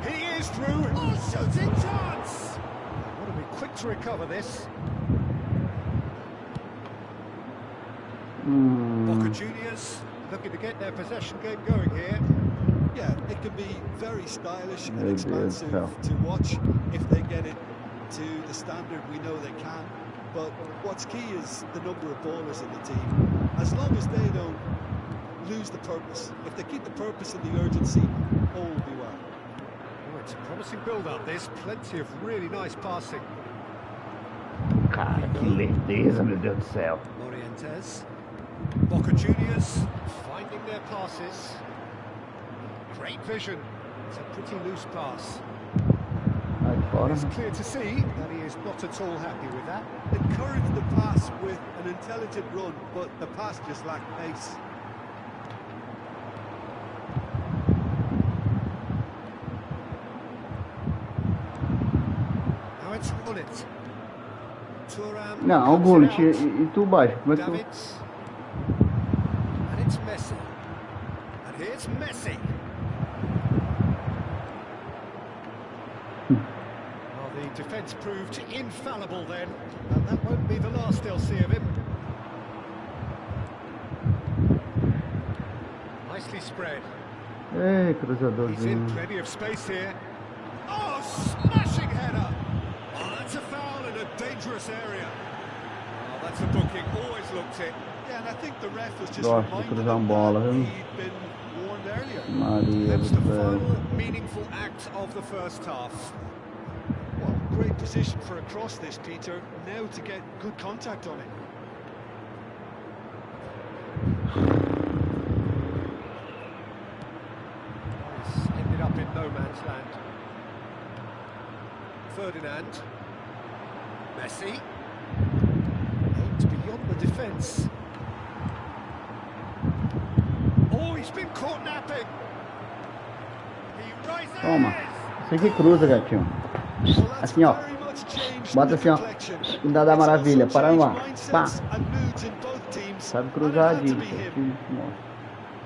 He is through. Oh, shooting chance! Want to be quick to recover this. Boca Juniors looking to get their possession game going here. Yeah, it can be very stylish and Very expansive good, to watch if they get it to the standard we know they can. But what's key is the number of ballers in the team. As long as they don't lose the purpose, if they keep the purpose and the urgency, all will be well. Oh, it's a promising build-up, this. Plenty of really nice passing. Cara, que lerdeza, meu Deus do céu. Boca Juniors finding their passes. Great vision. It's a pretty loose pass. Vai fora. It's clear to see that he is not at all happy with that. Encouraged the pass with an intelligent run, but the pass just lacked pace. Now it's Bullet. Não, Bullet, e tu baixo? Como é que tu... And it's Messi. And here's Messi. Well, the defence proved infallible then, and that won't be the last they'll see of him. Nicely spread. Ei, He's in cruzadorzinho. plenty of space here. Oh, smashing header! Oh, that's a foul in a dangerous area. Oh, that's a booking, always looked it. Yeah, and I think the ref was just Gosto de reminded cruzar him bola, that viu? he'd been warned earlier. Maria That's do the céu. final meaningful act of the first half. Well, great position for a cross this, Peter. Now to get good contact on it. It's ended up in no man's land. Ferdinand. Messi. Aimed beyond the defence. Oh, he's been caught napping. He rises. Toma. Você que cruza, gatinho. Well, that's Assim, ó. very much changed Bota the assim, ó. complexion. Cuidado da maravilha. Para lá. Pá. And moods in both teams. Sabe And cruzar it had de... to be him.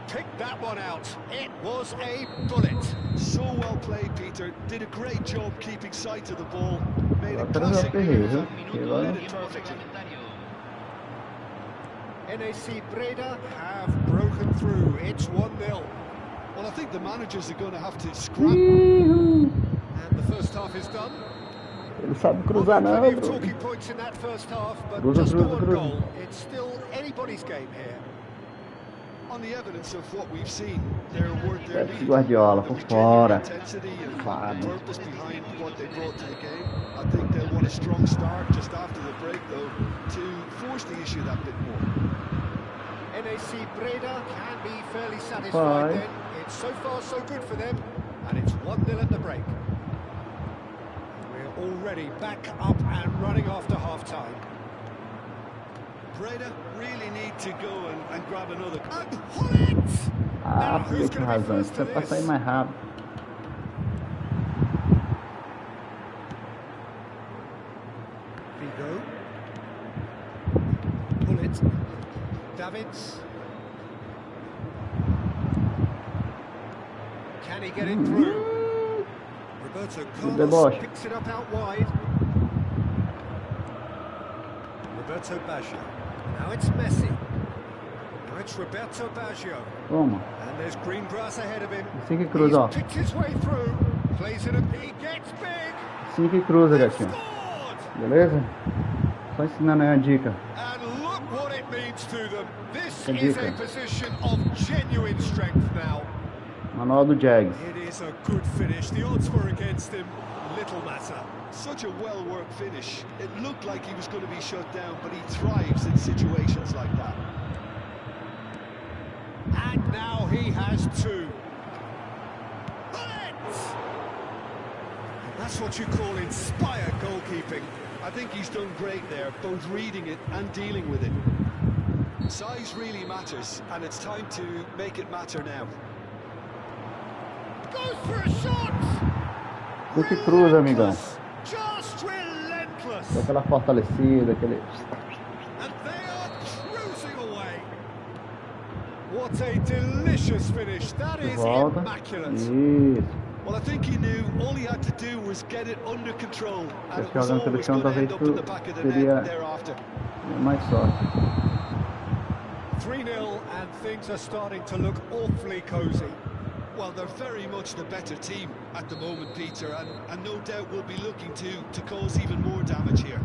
Picked that one out. It was a bullet. So well played, Peter. Did a great job keeping sight of the ball. Made a Agora já classic ferrei, viu? move Que and agora... led it perfectly. NAC Breda have broken through. It's 1-0. Well, I think the managers are going to have to scrap. Ih, And the first half is done. ele sabe cruzar não, Plenty of bro. talking points in that first half, but Cruza, just the cruza, one cruza. goal. It's still anybody's game here. On the evidence of what we've seen, they're worth their Pepsi lead. Guardiola, There por was genuine fora. intensity and Claro. purpose behind what they brought to the game. I think they'll want a strong start just after the break, though, to force the issue that bit more. NAC Breda can be fairly satisfied then. It's so far so good for them, and it's 1-0 at the break. We're already back up and running after half-time. Breda really need to go and grab another. And Hullet! Ah, Now, porque who's tinha going to be razão. first Precisa to passar aí this? mais rápido. Vigo. Hullet. Davids. Can he get it through? Roberto deboche. Carlos picks it up out wide. Roberto Baggio. Now it's Messi. Now it's Roberto Baggio. Toma. And there's green grass ahead of him. Assim que cruza, ó. He's picked his way through. Plays it up. He gets big. Assim que cruza, gatinho. Scored! Beleza? Só ensinando aí uma dica. And look what it means to them. This Que is a dica. position of genuine strength now. Manual do Jags. It is a good finish. The odds were against him. Little matter. Such a well-worked finish. It looked like he was going to be shut down, but he thrives in situations like that. And now he has two. Bullet! And that's what you call inspired goalkeeping. I think he's done great there, both reading it and dealing with it. Size really matters, and it's time to make it matter now. Goes for a shot! Assim que cruza, amigão. Just relentless! Dá aquela fortalecida, aquele... And they are cruising away. What a delicious finish. That De is volta. immaculate. Isso. Well, I think he knew all he had to do was get it under control, and it was jogando always seleção, going to end talvez up in the back of the teria net thereafter. mais sorte. 3-0 and things are starting to look awfully cosy. Well, they're very much the better team at the moment, Peter, and no doubt will be looking to cause even more damage here.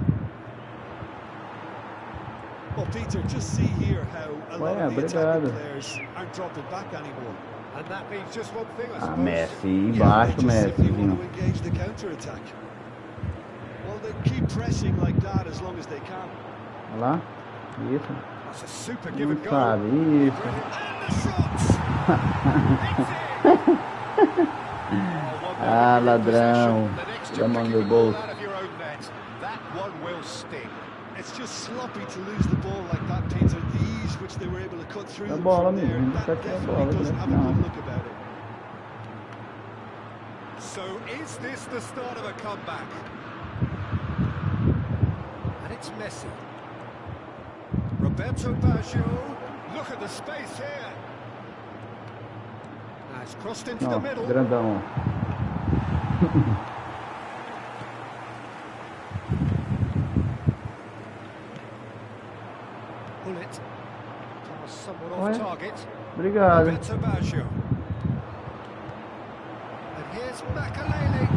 Well, Peter, just see here how a lot of the attacking players aren't dropping back anymore. And that means just one thing, I Ah, suppose. Messi, Yeah, embaixo, they just simply Messi. want to engage the counter-attack. Well, they keep pressing like that as long as they can. Olha lá. Isso. That's a super give Não and go. sabe. Isso. And the shots. It's in. Ah, ladrão. Tira a mão do bolso. Out of your own net. That one will sting. It's just sloppy to lose the ball like that, Peter. The ease which they were able to cut through A them bola, from there, amigo. that Tá aqui a definitely bola, doesn't have a não. good look about it. So is this the start of a comeback? And it's Messi. Roberto Baggio. Look at the space here. Now it's crossed into the Ó, middle. grandão. Pull it. Pass somewhat Oi. off target. Obrigado. Roberto Baggio. And here's Makalele.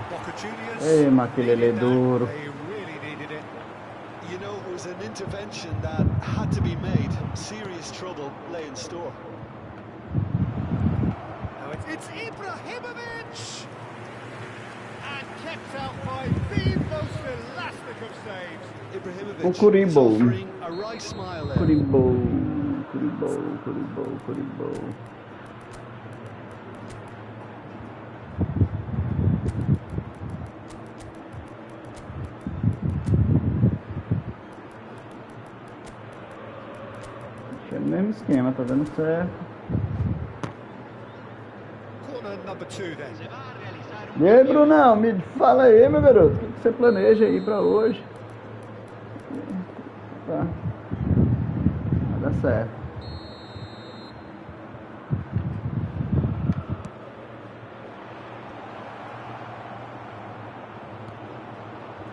Boca Juniors. Ei, Makelele needed that. duro. They really needed it. You know, it was an intervention that had to be made. Serious trouble lay in store. Now it's Ibrahimovic. And kept out by the most elastic of saves. Ibrahimovic is Kuribo. offering a wry smile there. Curibou. Curibou, curibou, curibou. Deixa no mesmo esquema, tá dando certo. Corner number 2 then. E aí, Brunão, me fala aí, meu garoto, o que você planeja aí pra hoje? Tá. Vai dar certo.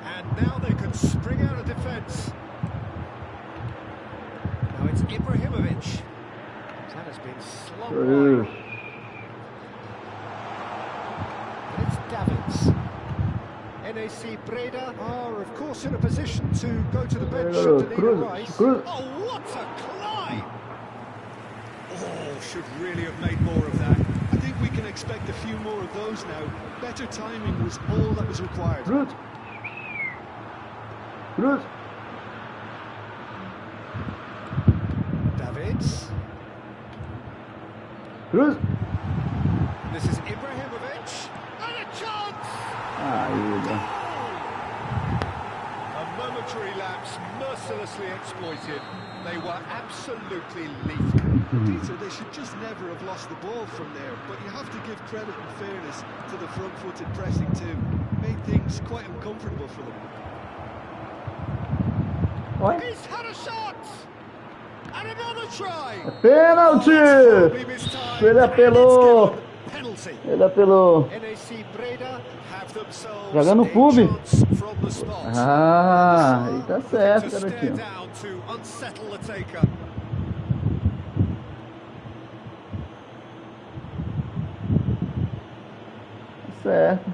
And now they can spring out of defence. Now it's Ibrahimovic. That has been slung wide. Cruz. And it's Davids. NAC Breda are, of course, in a position to go to the bench should the need Cruz, arise. Cruz. Oh, what a climb! Oh, should really have made more of that. I think we can expect a few more of those now. Better timing was all that was required. Cruz. Cruz. Davids. Cruz. This is Ibrahimovic. And a chance! Aí, A momentary lapse mercilessly exploited. They were absolutely lethal. Peter, they should just never have lost the ball from there, but you have to give credit and fairness to the front-footed pressing too. Made things quite uncomfortable for them. Oi. He's had a shot! And another try! Pênalti! Probably mistimed, Ele and apelou. it's given. Penalty. Ele apelou. NAC Breda have themselves Jogando a pub. chance from the spot. Ah, aí tá Looking certo, to stare garotinho. down to unsettle the taker. Tá certo.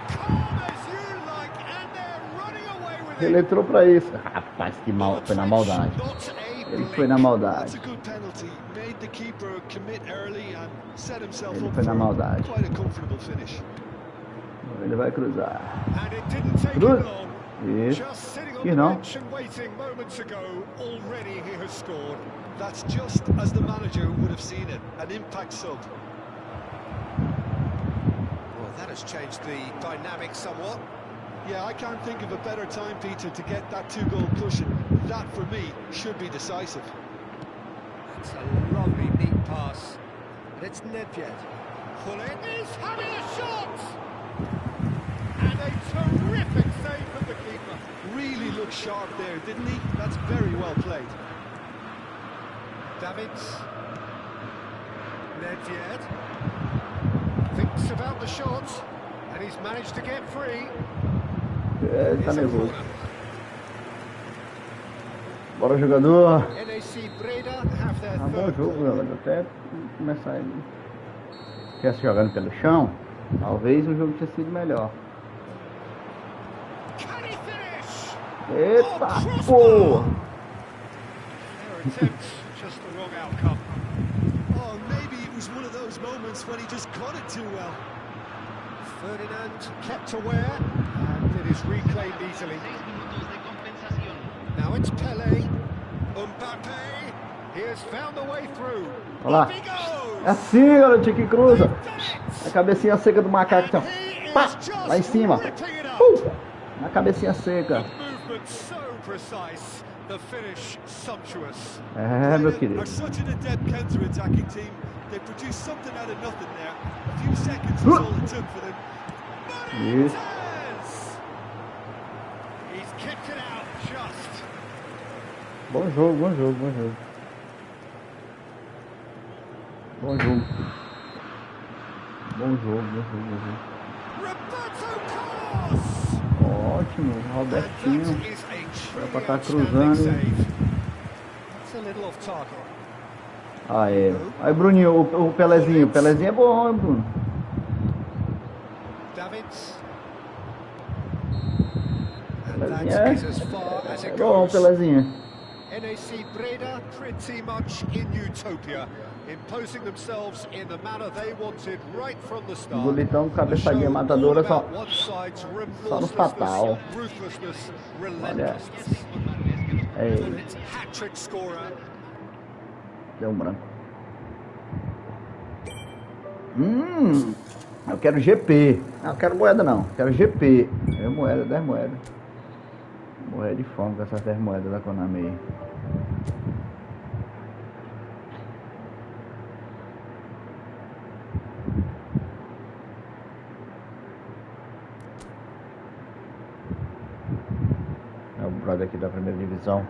Calm as you like, and they're running away with Ele it. entrou pra isso. Rapaz, que mal. Foi na maldade. Not a Ele foi na blink. That's maldade. a good penalty. Made the keeper commit early and set himself Ele up foi na for maldade. quite a comfortable finish. Ele vai cruzar. And it didn't take Cruz. him long. Isso. Just sitting on You the know. bench and waiting moments ago, already he has scored. That's just as the manager would have seen it. An impact sub. Well, that has changed the dynamic somewhat. Yeah, I can't think of a better time, Peter, to get that two-goal cushion. That, for me, should be decisive. It's a lovely, neat pass. And it's Nedved. Pulling. He's having a shot! And a terrific save from the keeper. Really looked sharp there, didn't he? That's very well played. Davids. Nedved. Thinks about the shot. And he's managed to get free. É, ele tá It's a nervoso. corner. Bora, jogador. NAC Breda have their Tá bom third jogo, goal. galera. Até começar ele. Tivesse jogando pelo chão, talvez o jogo tinha sido melhor. Can he finish? Eita, Oh, pô! Their attempt, just the wrong outcome. Oh, maybe it was one of those moments when he just caught it too well. Ferdinand kept aware, and it is reclaimed easily. Now it's Pelé. Mbappé, he has found the way through. Olha lá. É assim, garotinho, que cruza. A cabecinha seca do macaco, então. Pá, lá em cima. Na cabecinha seca. É, meu querido. Isso. Bom jogo, bom jogo, bom jogo. Bom jogo. Bom jogo, bom jogo, bom jogo. Ótimo, Robertinho. Era pra estar cruzando. Aí, aí Bruninho, o Pelezinho. O Pelezinho é bom, hein, Bruno? Pelezinho é bom, Pelezinho. NAC Breda pretty much in utopia, imposing themselves in the manner they wanted right from the start. Bonitão, cabeçadinha matadora só no fatal. Olha. Ei. Deu um branco. Eu quero GP. Não, eu quero moeda não. Eu quero GP. É moeda, 10 moedas. Morrer de fome com essas 10 moedas da Konami aí. É o brother aqui da primeira divisão.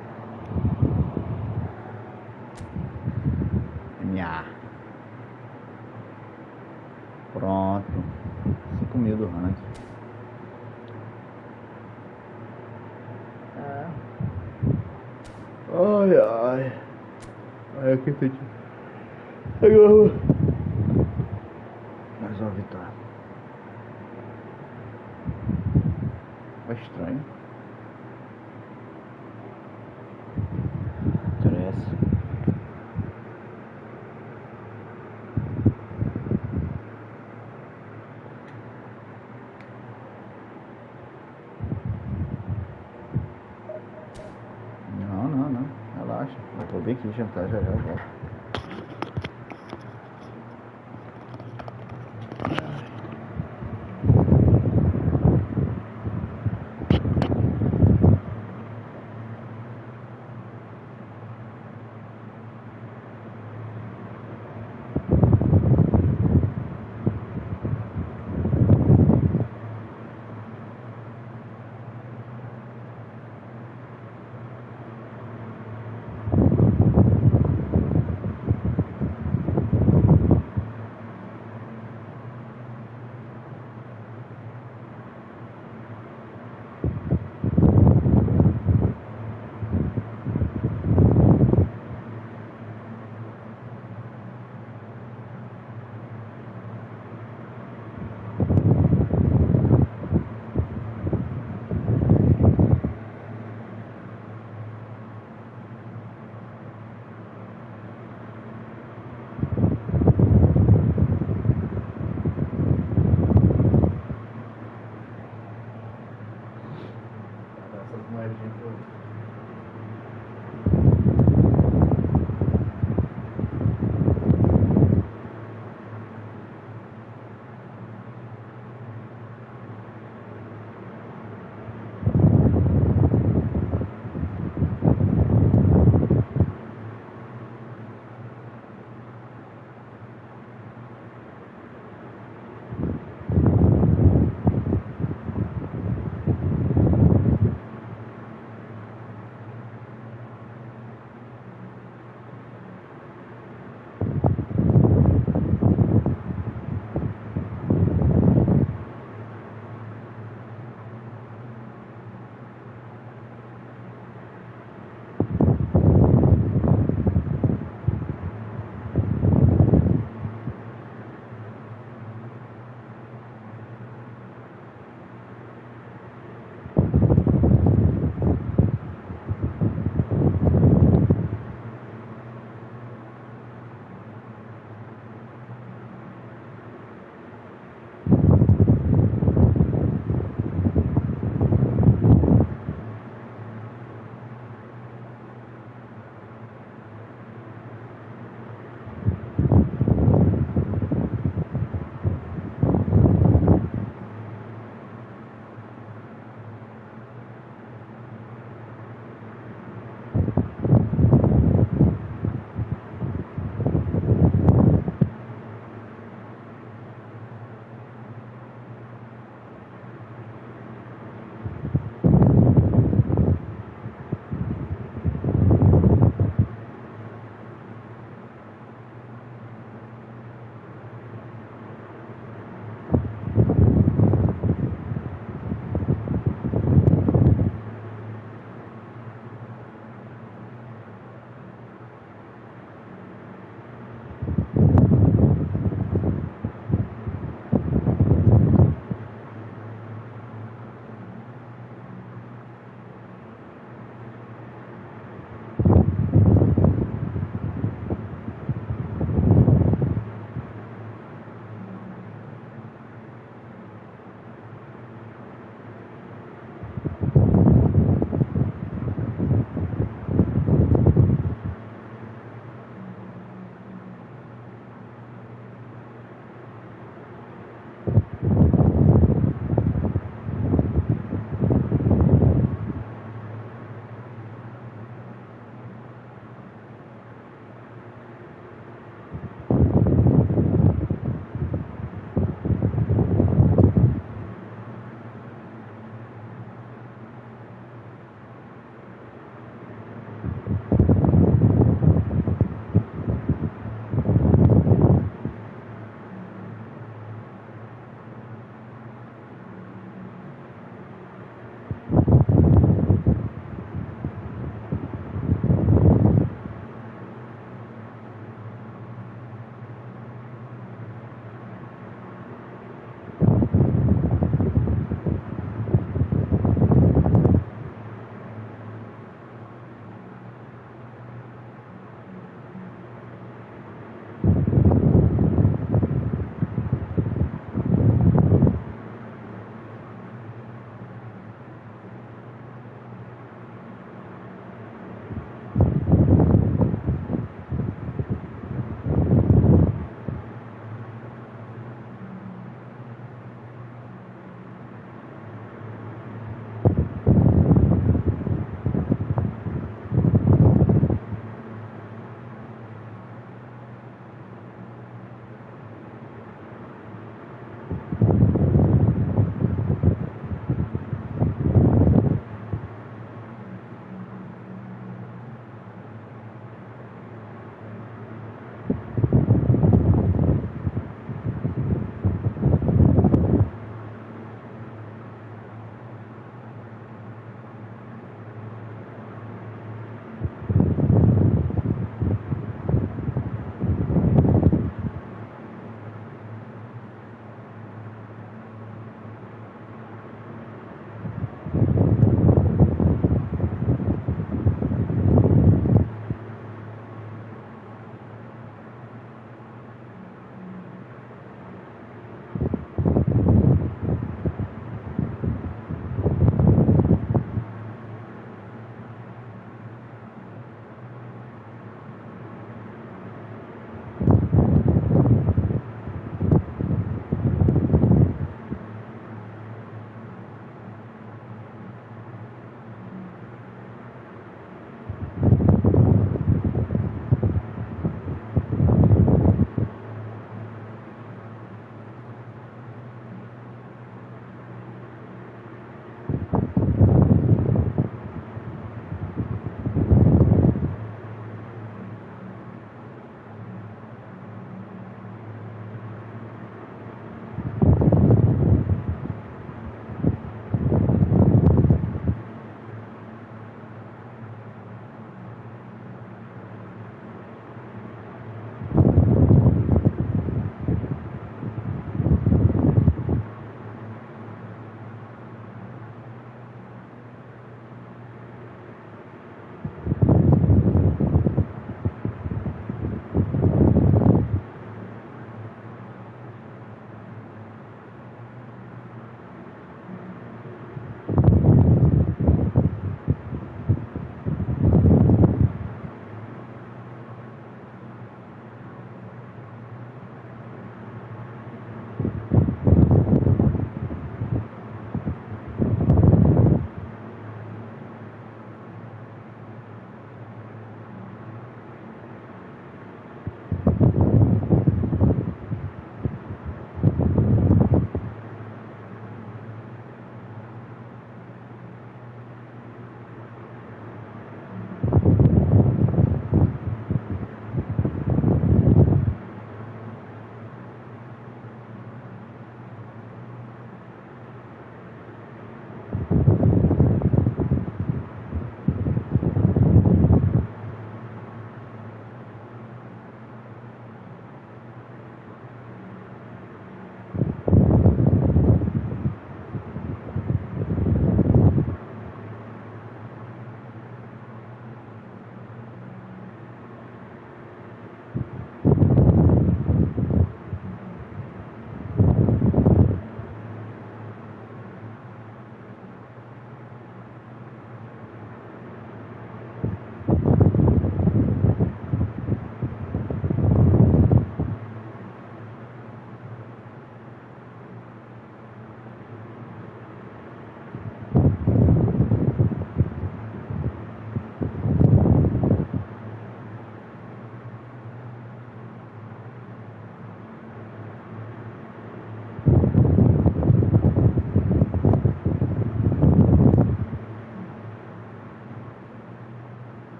MA. Pronto. 5.000 do ranking. Ai, ai. Ai, aqui tem. Agora. Mais uma vitória. Foi estranho. Estresse. Não. Relaxa. Eu vou bem aqui jantar já volto.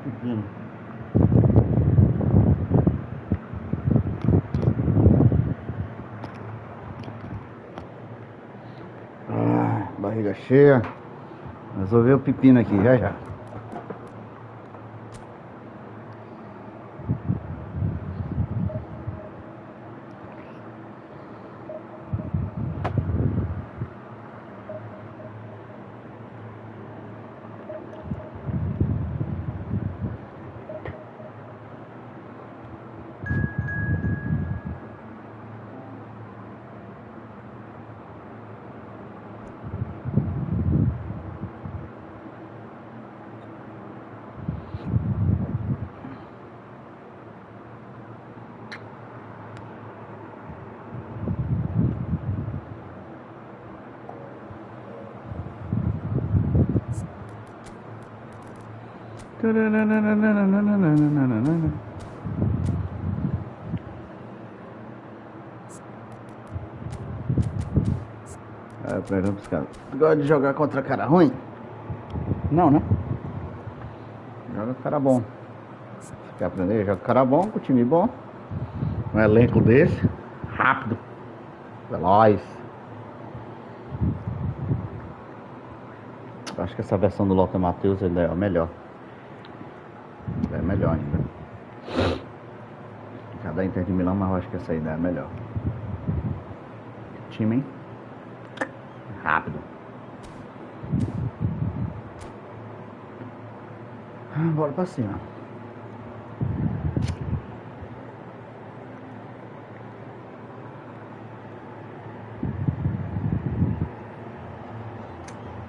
pepino. Barriga cheia. Resolveu o pepino aqui, já já. Pergunta pros caras. Gosta de jogar contra cara ruim? Não, né? Joga com cara bom. Quer aprender? Joga com cara bom, com time bom. Um elenco desse. Rápido. Veloz. Eu acho que essa versão do Lothar Matthäus é a melhor. É melhor ainda. Cada Inter de Milão, mas eu acho que essa ainda é melhor. Time, hein? Rápido. Bora pra cima.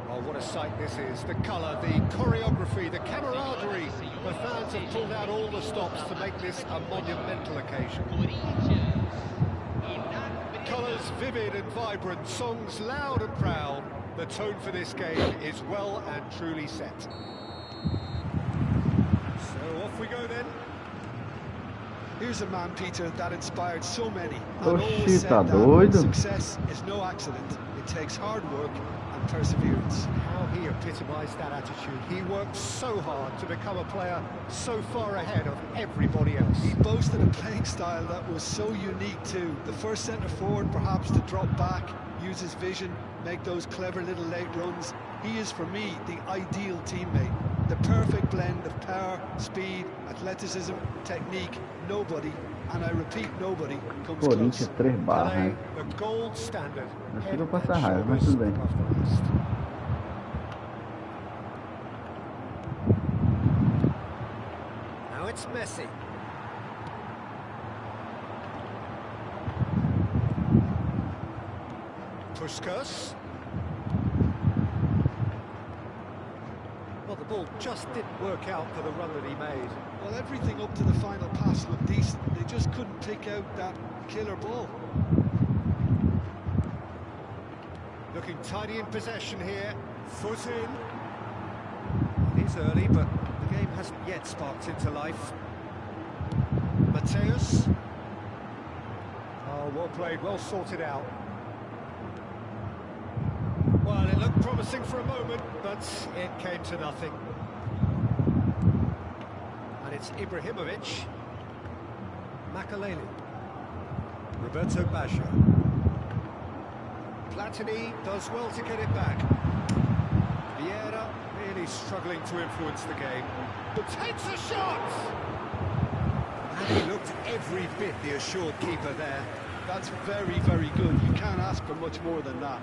Oh, what a sight this is. The colour, the choreography, the camaraderie. The fans have pulled out all the stops to make this a monumental occasion. Colours vivid and vibrant, songs loud and proud. The tone for this game is well and truly set. So off we go then. Here's a man, Peter, that inspired so many. Oxi, tá doido? Success is no accident. It takes hard work and perseverance. How he epitomised that attitude. He worked so hard to become a player so far ahead of everybody else. He boasted a playing style that was so unique too. The first centre-forward perhaps to drop back, use his vision, make those clever little late runs. He is, for me, the ideal teammate. The perfect blend of power, speed, athleticism, technique. Nobody, and I repeat, nobody comes Corinthians close. 3 barras, hein? The gold standard. Acho que eu vou passar raiva, mas tudo bem. Now it's Messi. Puskas. Well, the ball just didn't work out for the run that he made. Well, everything up to the final pass looked decent. They just couldn't pick out that killer ball. Looking tidy in possession here. Foot in. It is early, but the game hasn't yet sparked into life. Matthäus. Oh, well played, well sorted out. Well, it looked promising for a moment, but it came to nothing. And it's Ibrahimovic. Makaleli. Roberto Baggio. Platini does well to get it back. Vieira really struggling to influence the game. But takes a shot! And he looked every bit the assured keeper there. That's very, very good. You can't ask for much more than that.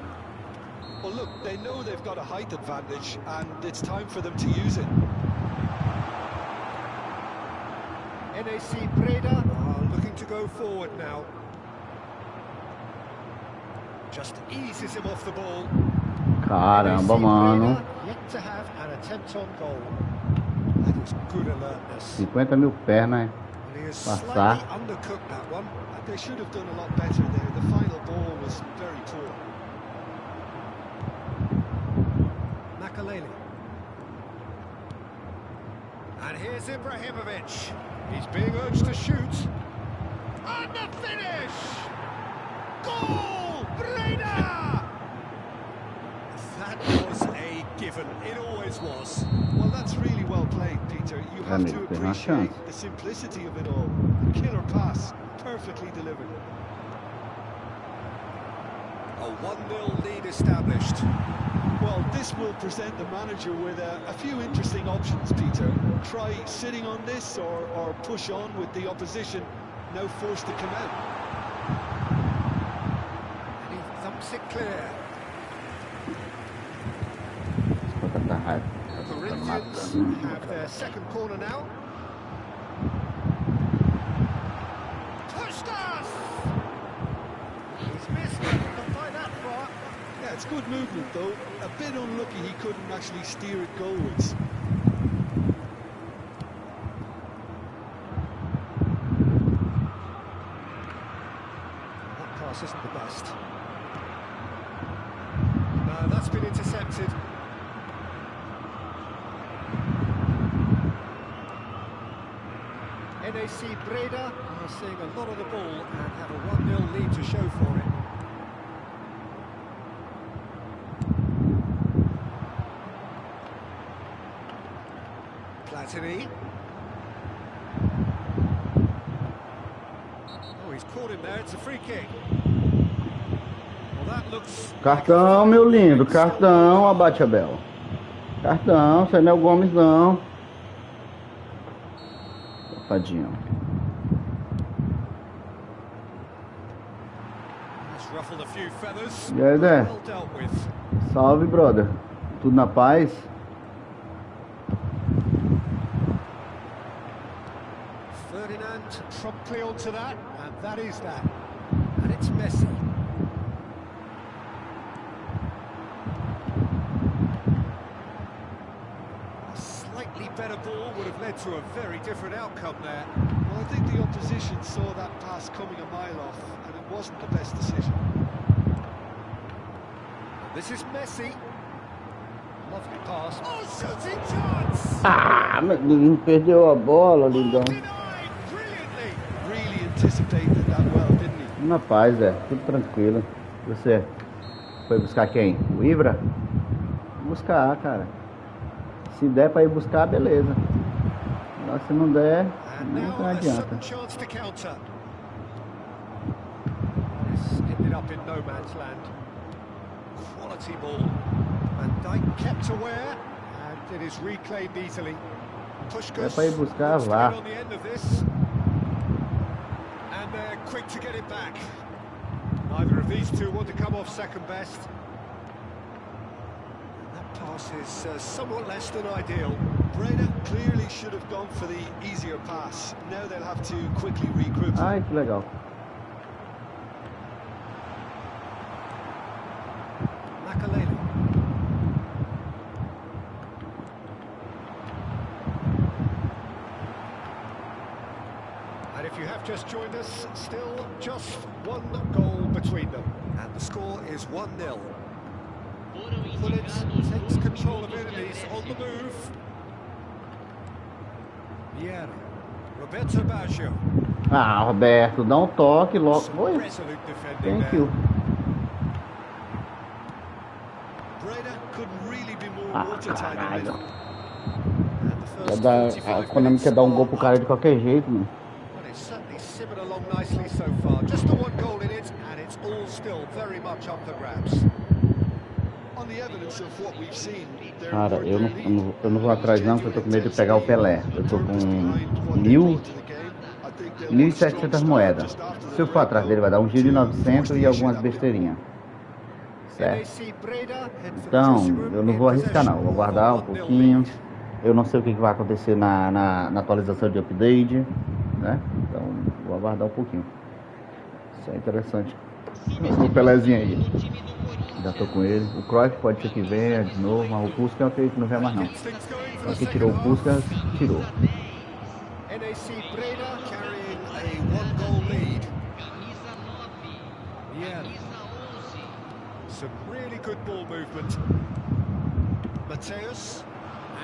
Well, look, they know they've got a height advantage, and it's time for them to use it. NAC Breda are looking to go forward now. Just eases him off the ball. Caramba, mano. Yet to have an attempt on goal. That is good alertness. 50 mil pernas, And he has Passar. slightly undercooked that one. They should have done a lot better there. The final ball was very poor. Makaleli. And here's Ibrahimovic. He's being urged to shoot. And the finish! Goal! Breda! That was a given. It always was. Well, that's really well played, Peter. You have to appreciate the simplicity of it all. Killer pass, perfectly delivered. A 1-0 lead established. Well, this will present the manager with a few interesting options, Peter. Try sitting on this or push on with the opposition. No force to come out. And he thumps it clear. Corinthians have their second corner now. Puskas! He's missed it, not by that far. Yeah, it's good movement, though. A bit unlucky he couldn't actually steer it goalwards. That pass isn't the best. No, that's been intercepted. NAC Breda are seeing a lot of the ball and have a 1-0 lead to show for it. Platini. Oh, he's caught him there, it's a free kick. Well, that looks... Cartão, meu lindo, cartão, Abate Abel. Cartão, isso aí não é o Gomes não. Tadinho. E aí, Zé? Salve, brother. Tudo na paz? Ferdinand promptly onto that, and that is that. And it's Messi. A slightly better ball would have led to a very different outcome there. Well, I think the opposition saw that pass coming a mile off, and it wasn't the best decision. This is Messi. Lovely pass. Oh, shooting chance! Ah, meu menino perdeu a bola, lindão. Brilliantly. Really anticipated that well, didn't he? Na paz, tudo tranquilo. Você foi buscar quem? O Ibra? Buscar, cara. Se der pra ir buscar, beleza. Mas se não der, não adianta. Chance to counter. This ended up in no man's land. Quality ball. Van Dijk kept aware, and it is reclaimed easily. Puskas pra ir buscar, vá. on the end of this, and they're quick to get it back. Neither of these two want to come off second best. That pass is somewhat less than ideal. Breda clearly should have gone for the easier pass. Now they'll have to quickly regroup. Ai, que legal. Makalele. And if you have just joined us, still just one goal between them. And the score is 1-0. Bullet takes control of it and he's on the move. Vieira. Roberto Baggio. Ah, Roberto, dá um toque logo. Oi. Thank you. Caralho. A Konami quer dar um gol pro cara de qualquer jeito, mano. Cara, eu não vou atrás não, porque eu tô com medo de pegar o Pelé. Eu tô com 1.700 moedas. Se eu for atrás dele, vai dar um giro de 900 e algumas besteirinhas. Certo? Então, eu não vou arriscar não, vou aguardar um pouquinho. Eu não sei o que vai acontecer na atualização de update, né? Então, vou aguardar um pouquinho. Isso é interessante. O Pelézinho aí. Já tô com ele. O Cruyff pode ser que venha de novo, mas o Puskas eu acredito que não vem mais não. Só que tirou o Puskas, tirou. NAC Breda carrying a 1-goal lead. Yeah. Some really good ball movement. Mateus,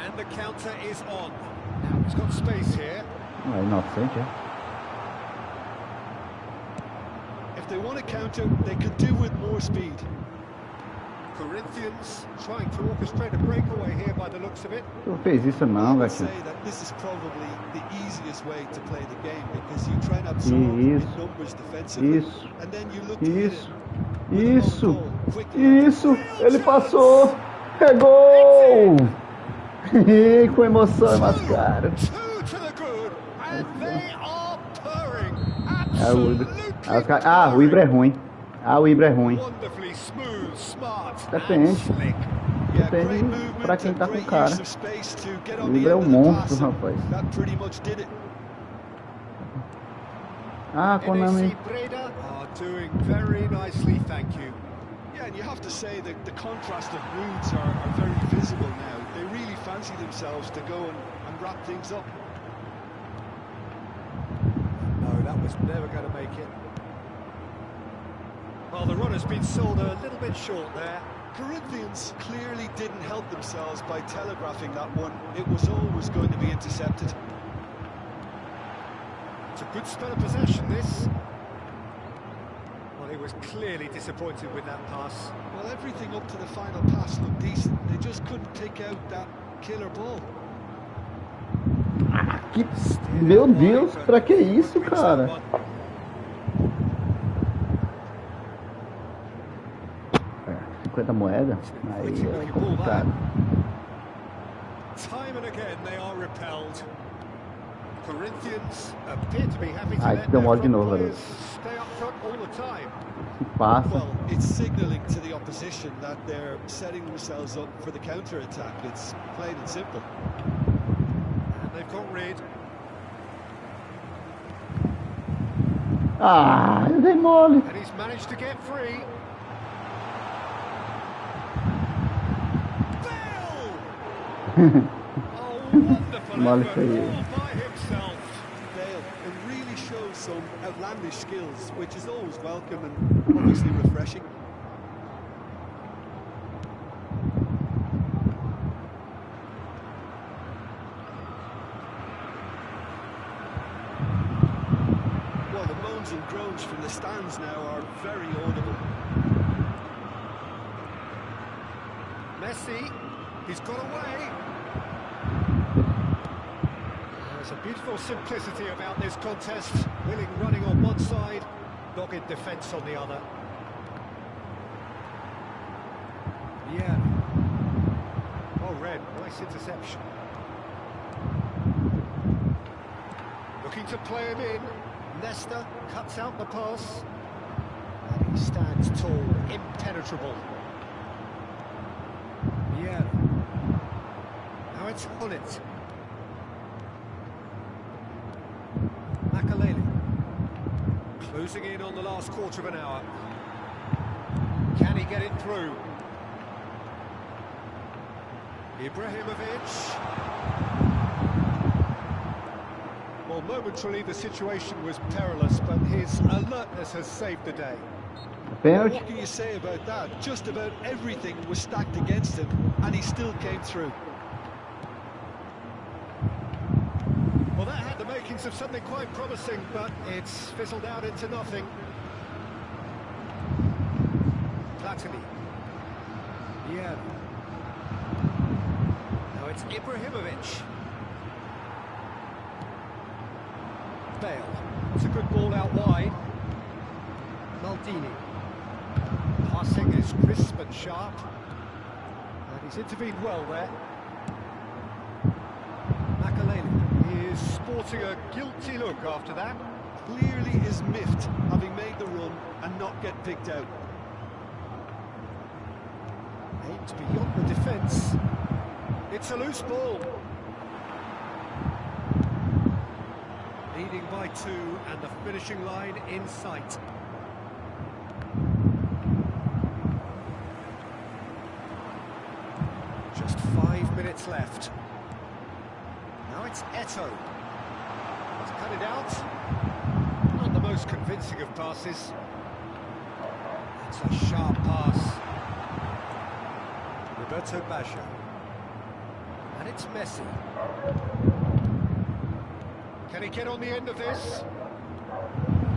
and the counter is on. Now he's got space here. Ah, inocente, é? If they want to counter, they could do with more speed. Corinthians trying to orchestrate a breakaway here by the looks of it. Tu fez isso não, gatinho. Say that this is probably the easiest way to play the game because you try and absorb in numbers defensively Isso. and then you look to hit Isso. it with a long Isso. goal quickly. Isso. Ele passou. É gol! Com emoção é mais caro. Two to the good, and they are purring. O Ibra é ruim. O Ibra é ruim. Wonderfully smooth, smart, Depende. and slick. Depende pra quem tá com o cara. O Ibra é um monstro, rapaz. That pretty much did it. Konami. NAC Breda are doing very nicely, thank you. Yeah, and you have to say that the contrast of moods are very visible now. They really fancy themselves to go and wrap things up. No, that was never going to make it. Well, the run has been sold a little bit short there. Corinthians clearly didn't help themselves by telegraphing that one. It was always going to be intercepted. It's a good spell of possession, this. Well, he was clearly disappointed with that pass. Well, everything up to the final pass looked decent. They just couldn't pick out that killer ball. Meu Deus, pra que isso, cara? 50 moedas? Aí é complicado. Time and again they are repelled. Corinthians appear to be happy to let deu mole de their novo, players garoto. stay up front all the time. Se passa. Well, it's signalling to the opposition that they're setting themselves up for the counter-attack. It's plain and simple. And they've got rid. Eu dei mole. And he's managed to get free. Oh, wonderful Mole effort, feio. all by himself. Dale, it really shows some outlandish skills, which is always welcome and obviously refreshing. Well, the moans and groans from the stands now are very audible. Messi, he's got away. There's a beautiful simplicity about this contest. Willing running on one side, dogged defence on the other. Yeah. Oh, Red, nice interception. Looking to play him in. Nesta cuts out the pass. And he stands tall, impenetrable. Yeah. Now it's Hullet. Makalele. Closing in on the last quarter of an hour. Can he get it through? Ibrahimovic. Well, momentarily the situation was perilous, but his alertness has saved the day. Pênalti. What can you say about that? Just about everything was stacked against him, and he still came through. Well, that had the makings of something quite promising, but it's fizzled out into nothing. Platini. Yeah. Now it's Ibrahimovic. Bale. It's a good ball out wide. Maldini. Passing is crisp and sharp. And he's intervened well there. Makalele. He is sporting a guilty look after that. Clearly is miffed, having made the run and not get picked out. Aimed beyond the defence. It's a loose ball. Leading by 2 and the finishing line in sight. Just 5 minutes left. Now it's Eto'o. He's cut it out. Not the most convincing of passes. It's a sharp pass. Roberto Baggio. And it's Messi. Can he get on the end of this?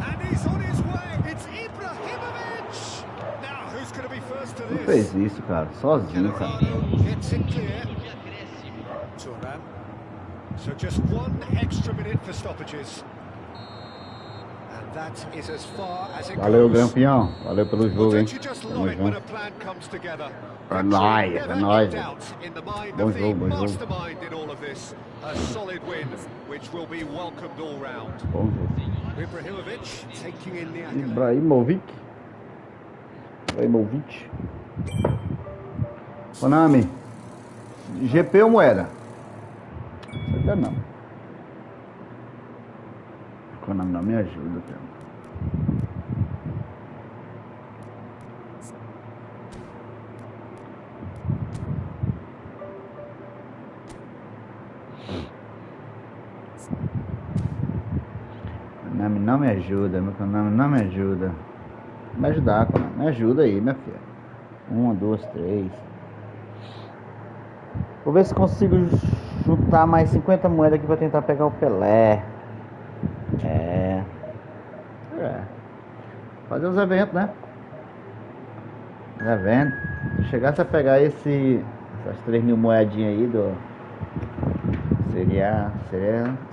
And he's on his way. It's Ibrahimovic. Now, who's going to be first to Não this. fez isso, cara. Sozinho, cara. Gets it clear. Turan. So just 1 extra minute for stoppages. And that is as far as it Valeu, goes. campeão. Valeu pelo Well, jogo, hein? don't you just Tamo love it when a junto. plan comes together? É nóis, Never é nóis. in doubt in the mind Bom of the jogo, bom jogo. mastermind in all of this. A solid win, which will be welcomed all round. Bom jogo. Ibrahimovic taking in the accolade. Ibrahimovic. Konami. GP ou moeda? Ainda não. Konami não me ajuda, cara. Konami não me ajuda, meu Konami não me ajuda. Me ajudar, Konami. Me ajuda aí, minha filha. 1, 2, 3. Vou ver se consigo juntar mais 50 moedas aqui pra tentar pegar o Pelé. Fazer os eventos, né? Os eventos. Se chegasse a pegar essas 3.000 moedinhas aí seria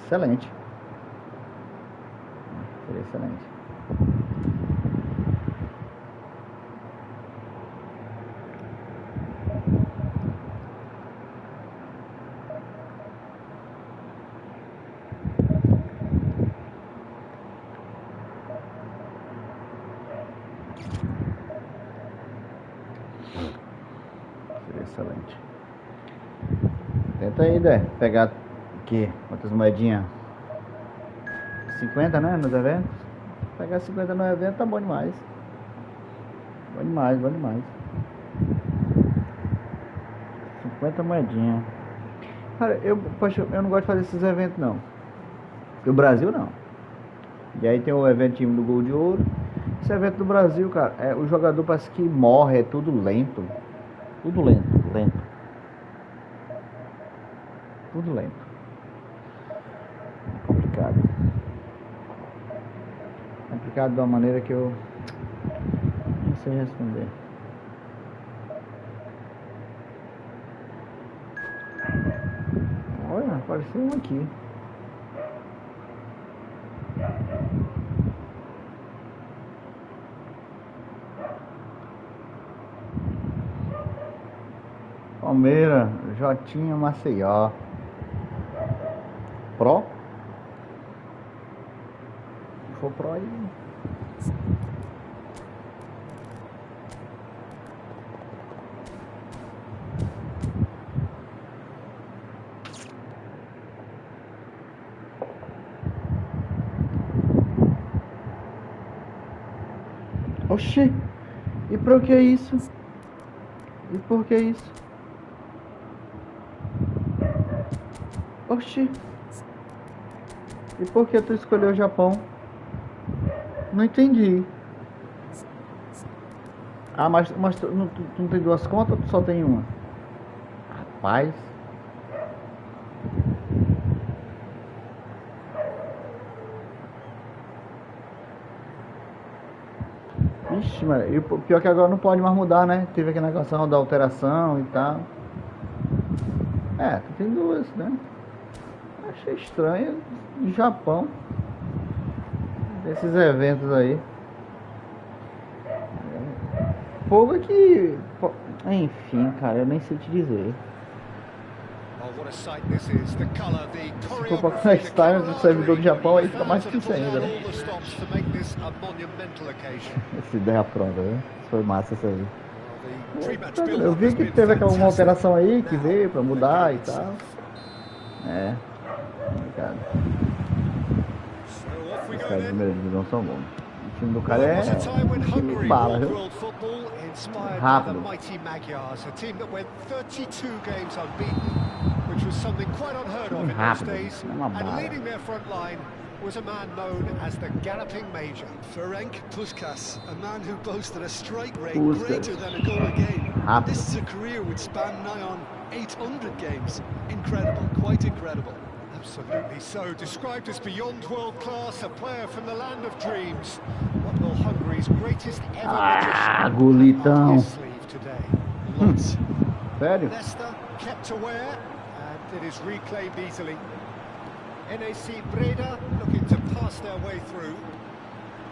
excelente. Seria excelente. Excelente. Tenta ainda pegar aqui quantas moedinhas? 50, né? Nos eventos. Pegar 50 no evento tá bom demais. Bom demais, bom demais. 50 moedinhas. Cara, poxa, eu não gosto de fazer esses eventos não. Do Brasil não. E aí tem o evento time do Gol de Ouro. Esse evento do Brasil, cara, o jogador parece que morre, é tudo lento. Tudo lento. Tudo lento. Complicado. Complicado de uma maneira que eu não sei responder. Olha, apareceu um aqui. Palmeiras, Jotinha, Maceió. Pro? Se for pro aí. Oxi! E por que isso? E por que isso? Oxi! E por que tu escolheu o Japão? Não entendi. Ah, mas tu não tem duas contas ou tu só tem uma? Rapaz. Ixi, mano, e o pior que agora não pode mais mudar, né? Teve aquele negócio da alteração e tal. Tu tem duas, né? Achei estranho no Japão. Esses eventos aí. Fogo que... Enfim, cara, eu nem sei te dizer. Se for pra conectar no servidor do Japão, aí fica mais difícil ainda, né? Essa ideia pronta, né? Foi massa isso aí. Eu vi que teve uma alteração aí que veio pra mudar e tal. Complicado. Os caras de primeira divisão são bons. O time do cara é um time bala, viu? Rápido. Which was something quite unheard of in those days, and leading their front line was a man known as the Galloping Major. Ferenc Puskas, a man who boasted a strike rate greater than a goal a game. This is a career which spanned nigh on 800 games. Incredible, quite incredible. Absolutely so. Described as beyond world class, a player from the land of dreams. What will Hungary's his greatest ever Ah, magician golitão. up his sleeve today. Lots. Sério? Leicester kept aware, and it is reclaimed easily. NAC Breda looking to pass their way through.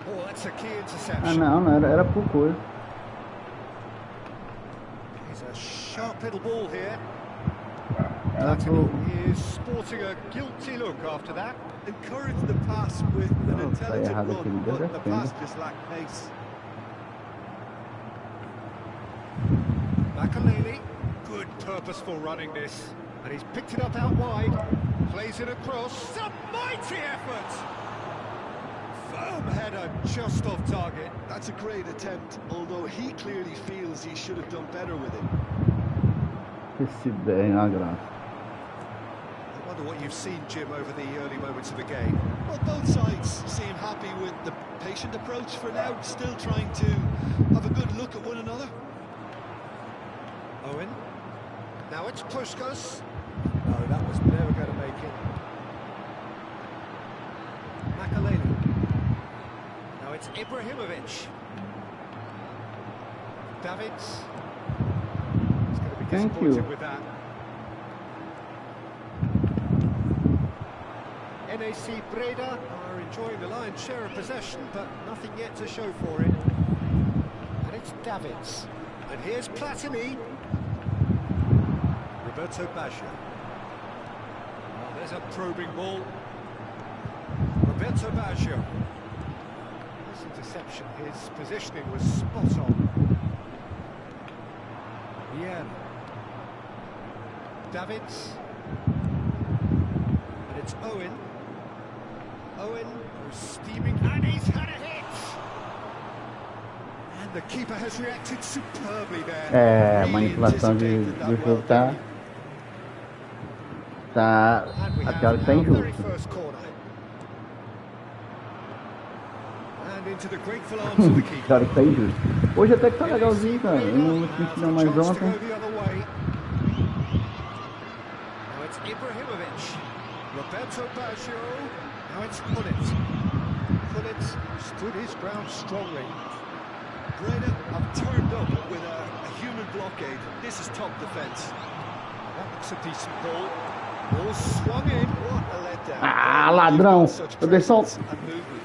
Oh, that's a key Ah, interception. não, era por coisa. He's a sharp little ball here. Era Latino pro... is sporting a guilty look after that. Encouraged the pass with an Oh, intelligent errado aqui, run, ele deu but the defesa. pass just lacked pace. Makaleli, good purposeful running this. And he's picked it up out wide. Plays it across. Some mighty effort! Firm header just off target. That's a great attempt, although he clearly feels he should have done better with it. Esse bem, a graça. I wonder what you've seen, Jim, over the early moments of the game. Well, both sides seem happy with the patient approach for now, still trying to have a good look at one another. Owen. Now it's Puskas. No, that was never going to make it. Makaleli. Now it's Ibrahimovic. Davids. He's going to be Thank disappointed you. with that. NAC Breda are enjoying the lion's share of possession, but nothing yet to show for it. And it's Davids. And here's Platini. Roberto Baggio. Oh, there's a probing ball. Roberto Baggio. This interception, his positioning was spot on. Yeah. Davids. And it's Owen. Owen, who's steaming, and he's had a hit! And the keeper has reacted superbly there. É, Really manipulação anticipated that do well, jogo tá... Tá... And we Aquela have que tá our very injusto. first corner. And into the grateful arms of the keeper. Cara, que tá injusto. Hoje até que tá legalzinho, cara. Eu não senti não mais Chance to ontem. go the other way. Now it's Ibrahimovic. Roberto Baggio. Now it's Gullit. Gullit stood his ground strongly. Breda have turned up with a human blockade. This is top defence. That looks a decent ball. Ball swung in. What a letdown. Ah, ladrão! Such Eu dei só... presence and movement.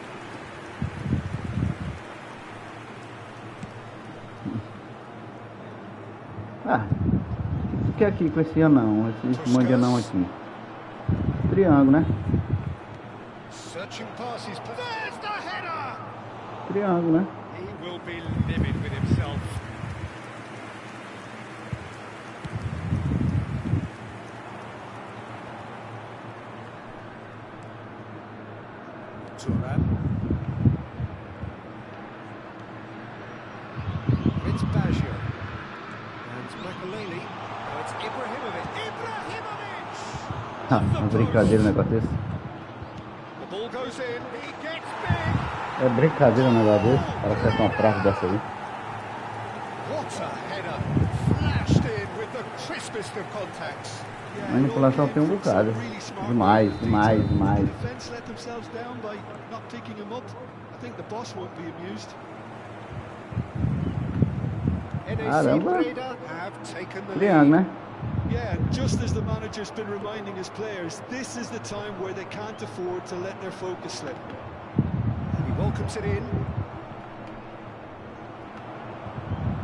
Ah, o que é aqui com esse anão? Esse monte de anão aqui. Triângulo, né? Searching passes. There's the header! Triângulo, né? He will be livid with himself. Turan. It's Baggio. And Makaleli. Now it's Ibrahimovic. Ibrahimovic! Ah, uma brincadeira um negócio desse. The ball goes in. He gets big. É brincadeira um negócio desse. O cara acerta uma frase dessa aí. What a header! Flashed in with the crispest of contacts. Manipulação tem um bocado. Demais, demais, demais. The defence let themselves down by not picking him up. I think the boss won't be amused. NAC Caramba. Breda have taken the Triângulo, lead. né? Yeah, just as the manager's been reminding his players, this is the time where they can't afford to let their focus slip. He welcomes it in.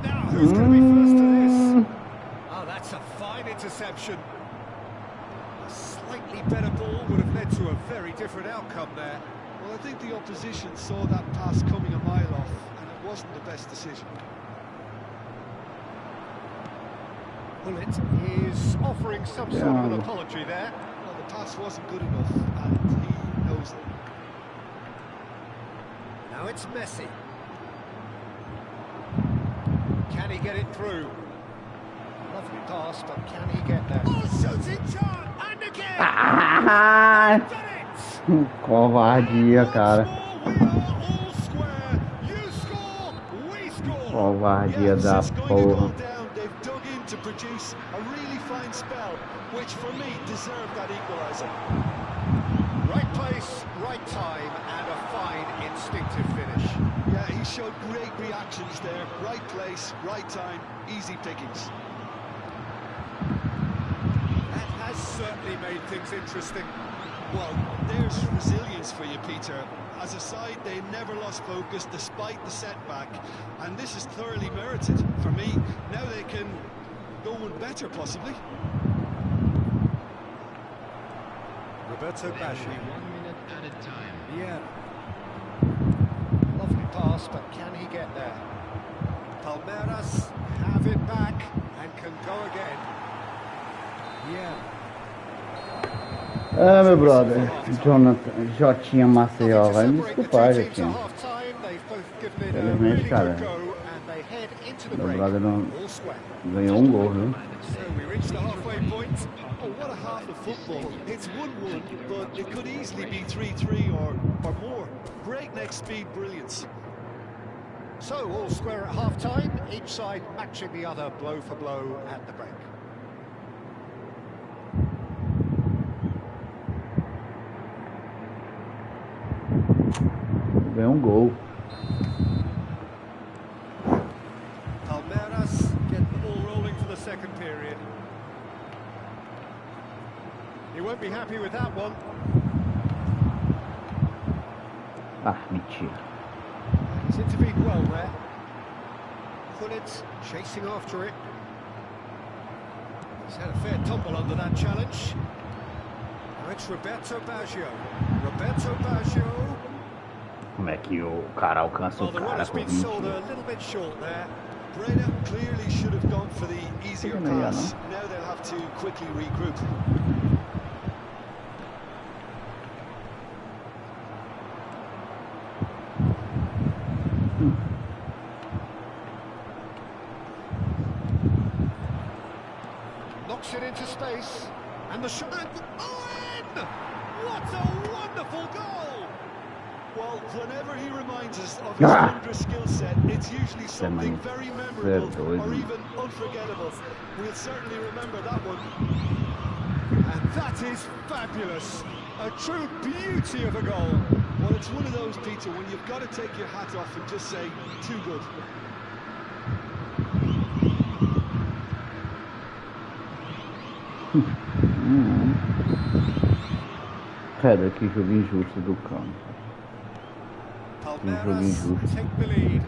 Now, who's going to be first to this? Oh, that's a fine interception. A slightly better ball would have led to a very different outcome there. Well, I think the opposition saw that pass coming a mile off, and it wasn't the best decision. Bullet is offering some sort of an apology there. Well, the pass wasn't good enough, and he knows it. Now it's Messi. Can he get it through? Lovely pass, but can he get there? Oh, shooting chance! And again! Ah, Done it! covardia, cara. We are all square. You score, we score. Covardia da Since going a goal porra. down, they've dug in to produce a really fine spell, which for me deserved that equaliser. Right place, right time, and a fine instinctive finish. Yeah, he he showed great reactions there. Right place, right time, easy pickings. That has certainly made things interesting. Well, there's resilience for you, Peter. As a side, they never lost focus despite the setback, and this is thoroughly merited for me. Now they can go one better, possibly. Roberto Baggio. 1 minute at a time. Yeah. Lovely pass, but can he get there? Palmeiras have it back and can go again. Yeah. Ah, meu brother, Jonathan, Jotinha Maceió, vai me desculpar, Jotinha. Infelizmente, cara, meu brother não ganhou um gol, viu? So we reach the halfway point. Oh, what a half of football. It's 1-1, but it could easily be 3-3 or more. Breakneck speed brilliance. So, all square at half-time, each side matching the other blow for blow at the break. Ganhou um gol. Palmeiras get the ball rolling for the second period. He won't be happy with that one. Ah, mentira. He's intervened well there. Gullit chasing after it. He's had a fair tumble under that challenge. Now it's Roberto Baggio. Roberto Baggio. Como é que o cara alcança Well, o the run cara has com been 20? sold a little bit short there. Breda clearly should have gone for the easier Taking a yellow. pass. Now they'll have to quickly regroup. Knocks it into space. And the shot. Oh, what a wonderful goal! Well, whenever he reminds us of his wondrous skill set, it's usually something very memorable or even unforgettable. We'll certainly remember that one. And that is fabulous. A true beauty of a goal. Well, it's one of those, Peter, when you've got to take your hat off and just say, too good. Pedra, que jogo injusto do campo. Palmeiras take the lead.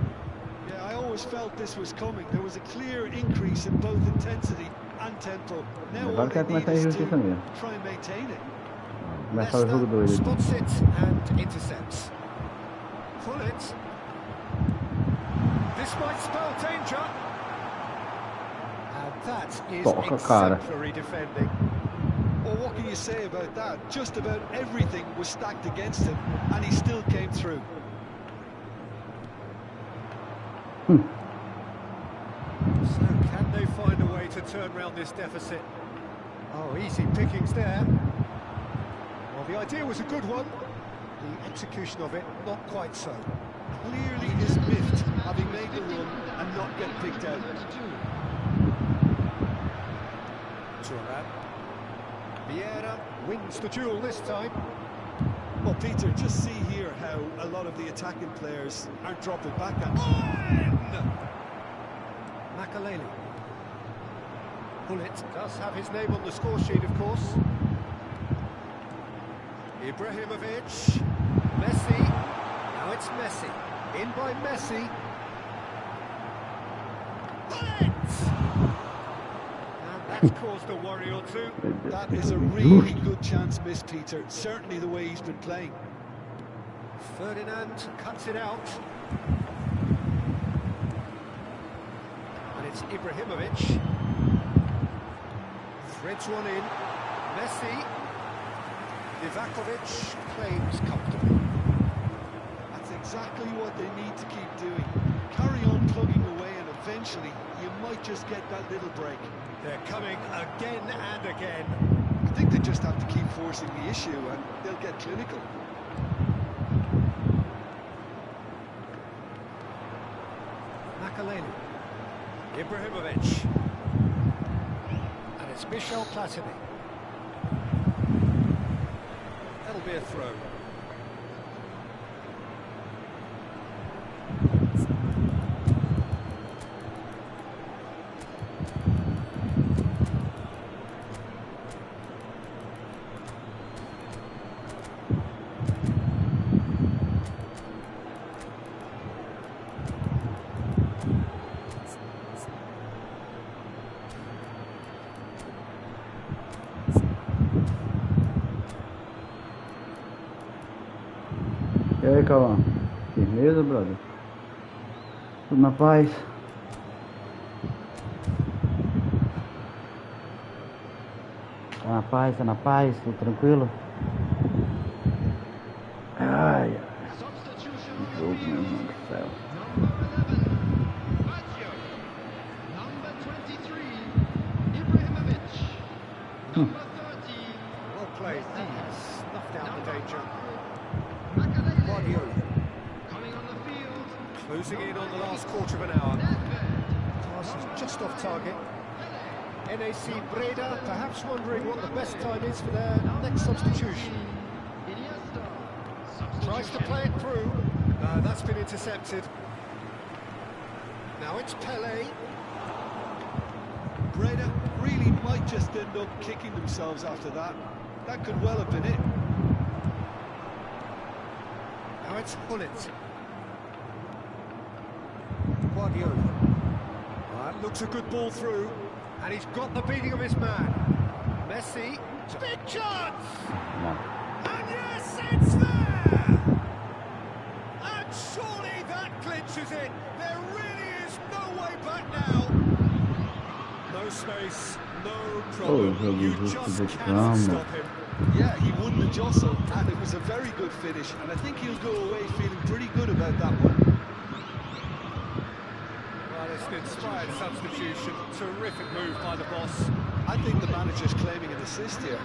Yeah, I always felt this was coming. There was a clear increase in both intensity and tempo. Now all Agora they quer need começar a is injustiça mesmo. to try and maintain it. Começar o jogo doido. Spots it and intercepts. Gullit. This might spell danger. And that is Toca, cara. exemplary defending. Well, what can you say about that? Just about everything was stacked against him, and he still came through. So can they find a way to turn around this deficit? Oh, easy pickings there. Well, the idea was a good one. The execution of it, not quite so. Clearly is miffed, having made the run and not get picked out. Turan. Vieira wins the duel this time. Well, Peter, just see here how a lot of the attacking players aren't dropping back at Makaleli. Gullit does have his name on the score sheet, of course. Ibrahimovic. Messi. Now it's Messi. In by Messi. Gullit! And that's caused a worry or two. That is a really good chance missed, Peter. Certainly the way he's been playing. Ferdinand cuts it out. And it's Ibrahimovic. Threads one in. Messi. Divakovic claims comfortably. That's exactly what they need to keep doing. Carry on plugging away and eventually you might just get that little break. They're coming again and again. I think they just have to keep forcing the issue and they'll get clinical. Makaleli. Ibrahimovic. And it's Michel Platini. That'll be a throw. E aí, Calma? Firmeza, brother? Tudo na paz? Tá na paz, tudo tranquilo? Ai, que jogo, meu irmão do céu. Well played. Snuffed out the danger. Closing in on the last quarter of an hour. Pass is just off target. NAC Breda perhaps wondering what the best time is for their next substitution. Tries to play it through. That's been intercepted. Now it's Pele. Breda really might just end up kicking themselves after that. That could well have been it. Now it's Hullet. Guardiola. That looks a good ball through. And he's got the beating of his man. Messi. Big chance! And yes, it's there! And surely that clinches it. There really is no way back now. No space, no problem. You just cannot stop him. Yeah, he won the jostle, and it was a very good finish, and I think he'll go away feeling pretty good about that one. Well, it's an inspired substitution. Terrific move by the boss. I think the manager's claiming an assist here.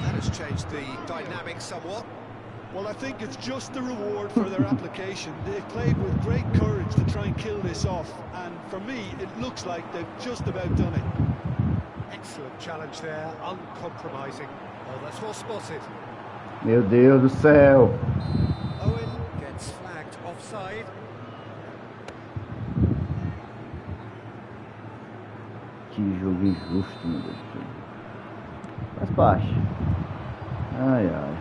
That has changed the dynamic somewhat. Well, I think it's just the reward for their application. They've played with great courage to try and kill this off, and for me, it looks like they've just about done it. Excellent challenge there, uncompromising. Oh, that's well spotted. Meu Deus do céu. Owen gets flagged offside. Que jogo injusto, meu Deus do céu. Faz parte. Ai, ai.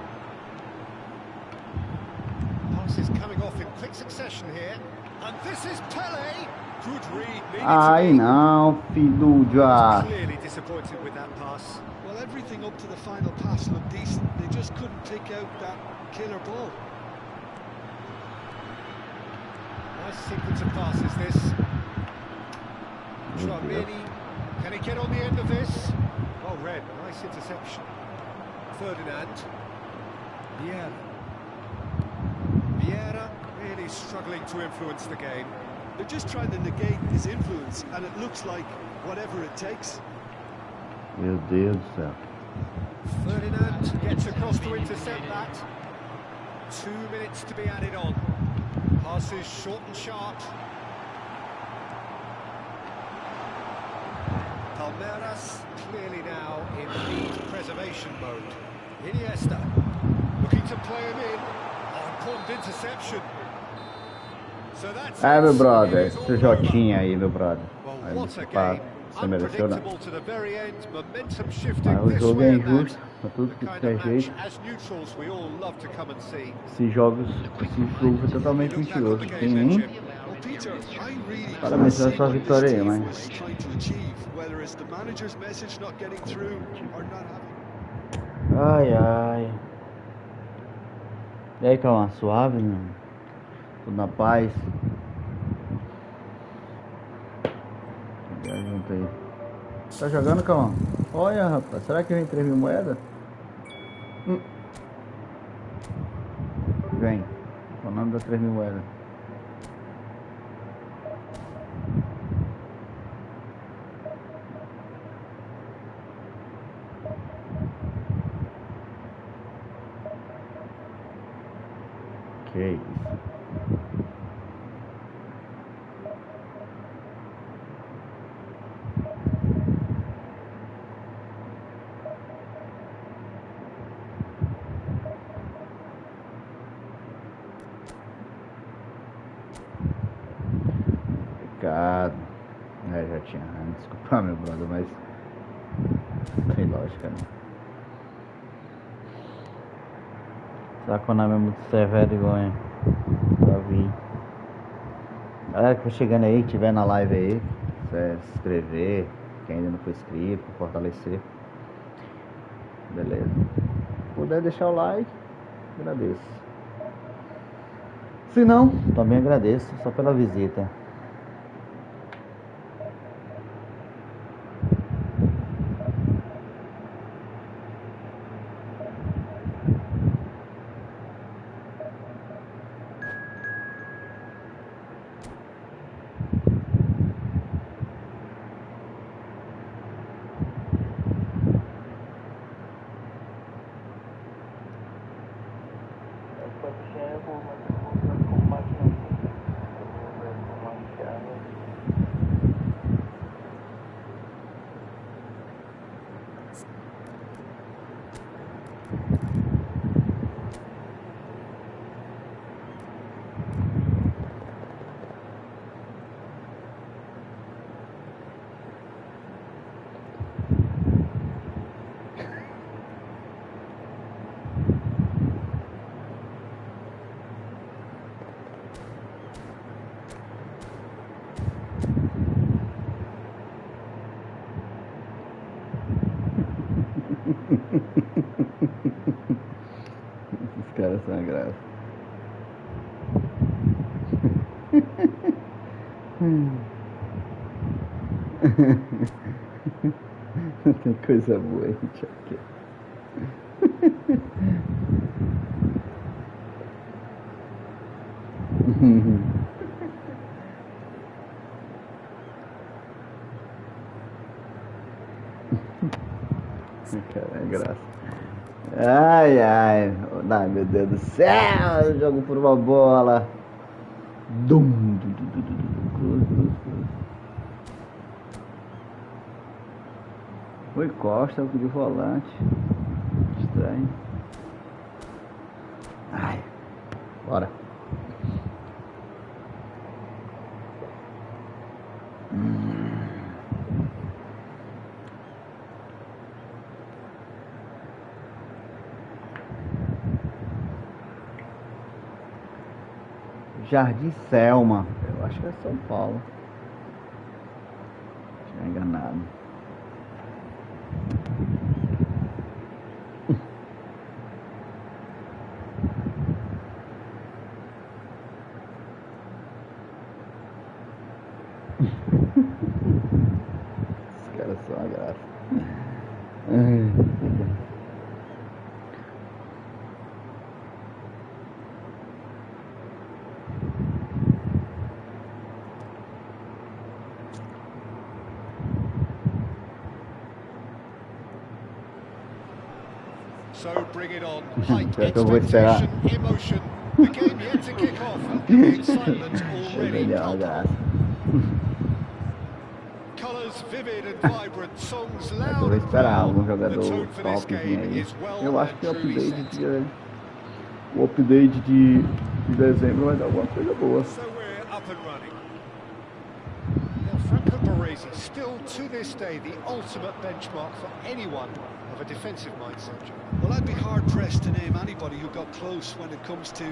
Passes coming off in quick succession here. And this is Pele. Good read. Ai, não, filho de Clearly disappointed with that pass. Well, everything up to the final pass looked decent. They just couldn't pick out that killer ball. Nice sequence of passes, this. Chouameni. Can he get on the end of this? Well read. Nice interception. Ferdinand. Vieira really struggling to influence the game. They're just trying to negate his influence, and it looks like whatever it takes. Meu Deus do céu. Ferdinand gets across to intercept that. 2 minutes to be added on. Passes short and sharp. Palmeiras clearly now in lead preservation mode. Iniesta looking to play him in. Oh, important interception. So that's Meu brother, esse Jotinha aí, meu brother. Aí, what a pá, game. você mereceu, né? Unpredictable to the very end, momentum shifting Mas o this jogo way é and that. injusto, pra tudo The que kind tem of match jeito. as neutrals we all love to come and see. Esse jogo foi totalmente mentiroso. Tem nem. Well, Peter, I really Parabéns pela can't sua see vitória aí, what this team mas. was trying to achieve, whether it's the manager's message not getting through or not having. Ai, ai. E aí, Calma, suave, meu? Tudo na paz? Já junto aí. Tá jogando, Calma? Olha, rapaz, será que vem 3.000 moedas? Vem. O nome da 3.000 moedas. Que isso? Obrigado. Já tinha. Desculpa, meu brother, mas não tem lógica, né? Sacanagem muito severo igual, hein? Já vi. Galera que for chegando aí, que tiver na live aí, se inscrever, quem ainda não foi inscrito, fortalecer. Beleza. Se puder deixar o like, agradeço. Se não, também agradeço, só pela visita. Esses caras são uma graça. Tem coisa boa aí, aqui. Cara, é graça. Ai, ai, meu Deus do céu, jogo por uma bola. Dum. Foi Costa, de volante. Estranho. Ai, bora. Jardim Selma, eu acho que é São Paulo. Tinha enganado. Os caras são uma graça. So bring it on. Height, Eu vou esperar. expectation, emotion. The game yet to kick off. The excitement already palpable. Colours vivid and vibrant, songs Eu loud vou and esperar proud. algum The jogador tone for this top game aí. is well Eu acho and que o truly set. update de dezembro vai dar alguma coisa boa. So we're up and running. Now, Franco Baresi, still to this day the ultimate benchmark for anyone of a defensive mindset. Well, I'd be hard-pressed to name anybody who got close when it comes to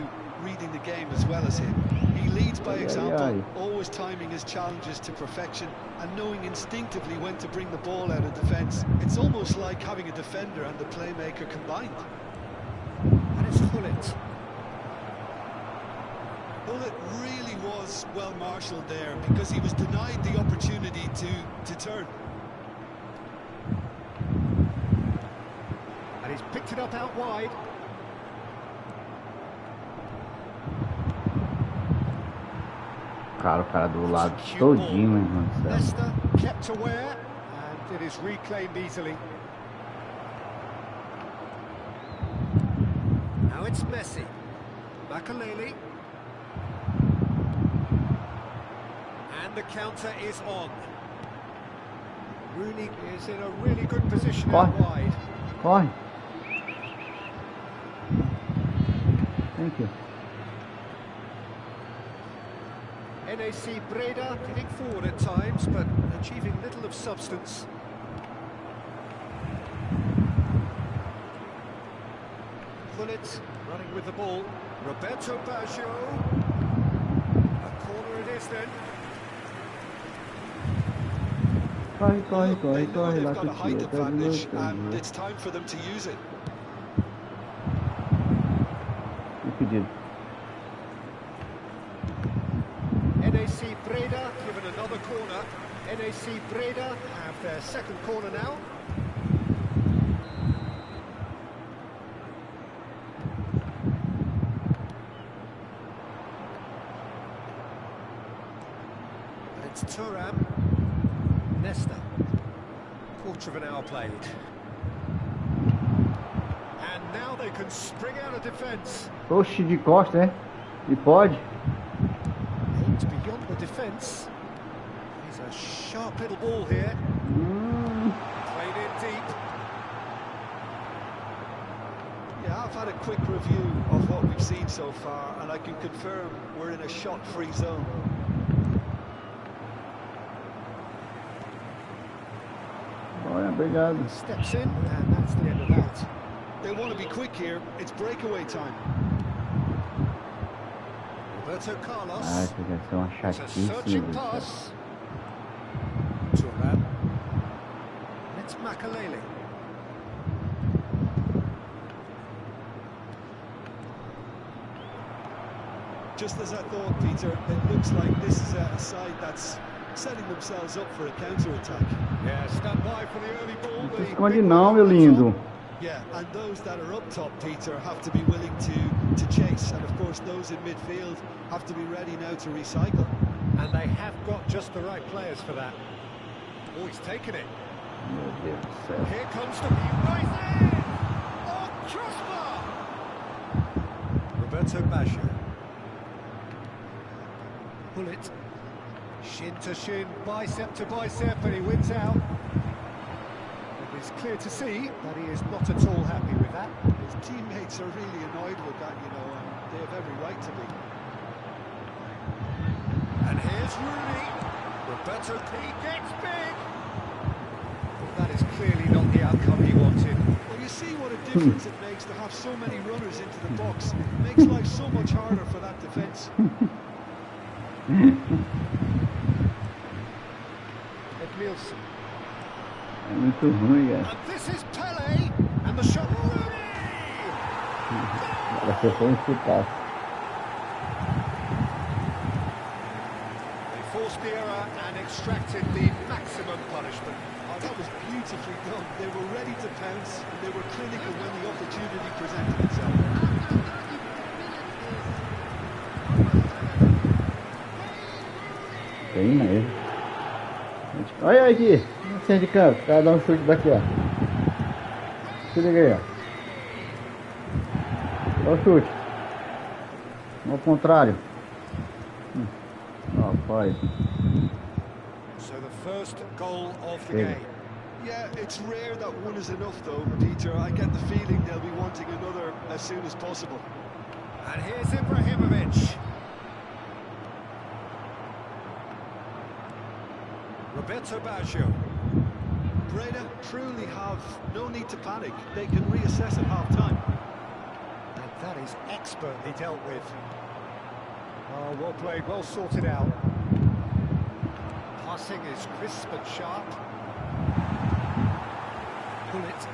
reading the game as well as him. He leads by example, always timing his challenges to perfection and knowing instinctively when to bring the ball out of defence. It's almost like having a defender and the playmaker combined. And it's Hullet. Hullet really was well marshalled there because he was denied the opportunity to turn. And he's picked it up out wide. Cara, o cara do lado todinho, meu irmão do céu. Leicester kept aware and it is reclaimed easily. Now it's Messi. Makaleli. And the counter is on. Rooney is in a really good position out wide. Corre. Thank you. NAC Breda getting forward at times, but achieving little of substance. Hullet running with the ball. Roberto Baggio. A corner it is then. Corre, They've lá got a height que advantage, and it's time for them to use it. despedido. NAC Breda given another corner. NAC Breda have their second corner now. And it's Thuram. Nesta. Quarter of an hour played. And now they can spring out of defence. Oxe, de costa, né? E pode. Aimed beyond the defence. He's a sharp little ball here. Played in deep. Yeah, I've had a quick review of what we've seen so far, and I can confirm we're in a shot-free zone. Olha, obrigado. Steps in, and that's the end of that. They want to be quick here. It's breakaway time. Roberto Carlos. Ah, isso vai ser uma It's a chatice, searching meu Deus. pass. Thuram. It's Makalele. Just as I thought, Peter, it looks like this is a side that's setting themselves up for a counter-attack. Yeah, stand by for the early ball. Não se esconde não, meu lindo. Yeah, and those that are up top, Peter, have to be willing to chase, and of course those in midfield have to be ready now to recycle. And they have got just the right players for that. Oh, he's taken it. Meu Deus do céu. Here comes the right in. Oh, crossbar. Roberto Baggio. Pull it. Shin to shin, bicep to bicep, and he wins out. It's clear to see that he is not at all happy with that. His teammates are really annoyed with that, you know, and they have every right to be. And here's Rooney. Roberto, he gets big. Well, that is clearly not the outcome he wanted. Well, you see what a difference it makes to have so many runners into the box. It makes life so much harder for that defence. Edmilson. É muito ruim, cara. And this is Pele. And the shot. Rooney! Ela foi um chutaço. They forced the error and extracted the maximum punishment. Oh, that was beautifully done. They were ready to pounce, and they were clinical when the opportunity presented itself. Tem mesmo. Olha aqui. Centro de campo. O cara dá um chute daqui, ó. Se liga aí, ó. Olha o chute. Ao contrário. Rapaz. So the first goal of the Big. game. Yeah, it's rare that one is enough, though, Peter. I get the feeling they'll be wanting another as soon as possible. And here's Ibrahimovic. Roberto Baggio. Breda truly have no need to panic. They can reassess at half-time. And that is expertly dealt with. Oh, well played, well sorted out. Passing is crisp and sharp. Pull it.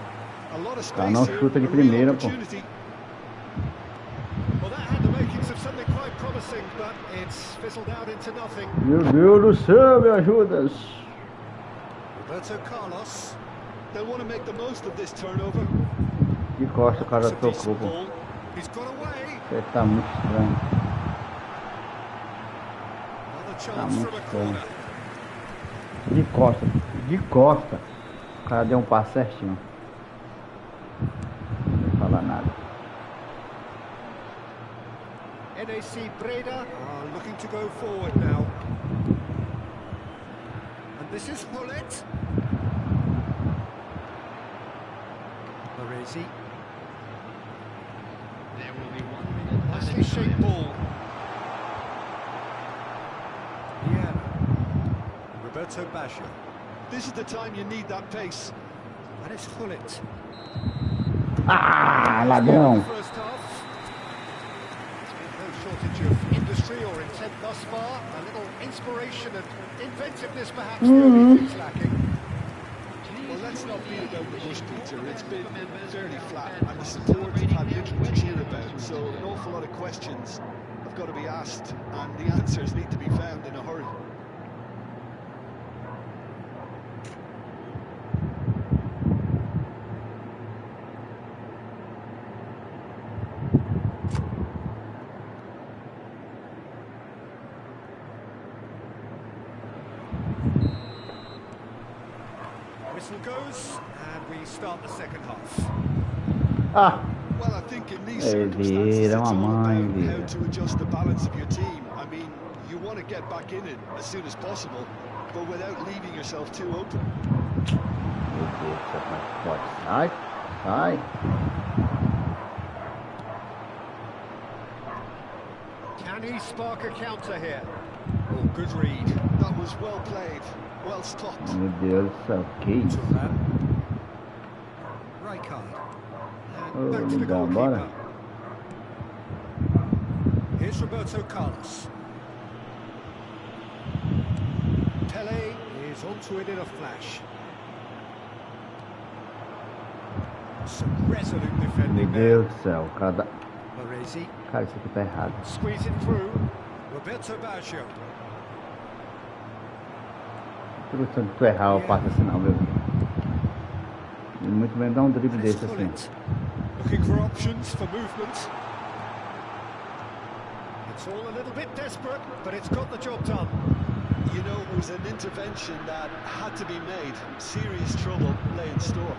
A lot of space Tá, não here, chuta de a real primeira, pô. opportunity. Well, that had the makings of something quite promising, but it's fizzled out into nothing. Meu Deus do céu, me ajudas. Roberto Carlos. They'll want to make the most of this turnover. De costa o cara It's a tocou, decent pô. ball. He's got away. Isso tá muito estranho. Another Tá chance muito from a estranho. corner. De costa. De costa. O cara deu um passo certinho. Não vou falar nada. NAC Breda are looking to go forward now. And this is Hullet. Baresi. There will be 1 minute Nicely added shaped time. ball. Yeah. Roberto Baggio. This is the time you need that pace. And it's Hullet. Ah, ladrão. First half. There's been no shortage of industry or intent thus far. A little inspiration and inventiveness perhaps the only things lacking. Well, let's not beat about the bush, Peter. It's been fairly flat, and the support have had little to cheer about. So an awful lot of questions have got to be asked, and the answers need to be found in a hurry. Whistle goes, and we start the second half. Ah, Well, I think in these circumstances, it's all about how to adjust the balance of your team. I mean, you want to get back in it as soon as possible, but without leaving yourself too open. meu Deus do céu, como é que pode? Sai, sai. Can he spark a counter here? Oh, good read. That was well played, well stopped. Meu Deus do céu, que isso? Rijkaard. Oh, And back to the legal, bora. goalkeeper. Here's Roberto Carlos. Pele is onto it in a flash. Some resolute Meu defending there. Deus do céu, cada... Baresi Cara, isso aqui tá errado. squeezing through. Roberto Baggio. Se tu errar, eu passo assim não, meu. E muito bem dar um drible desse assim. Looking for options for movement. It's all a little bit desperate, but it's got the job done. You know, it was an intervention that had to be made. Serious trouble lay in store.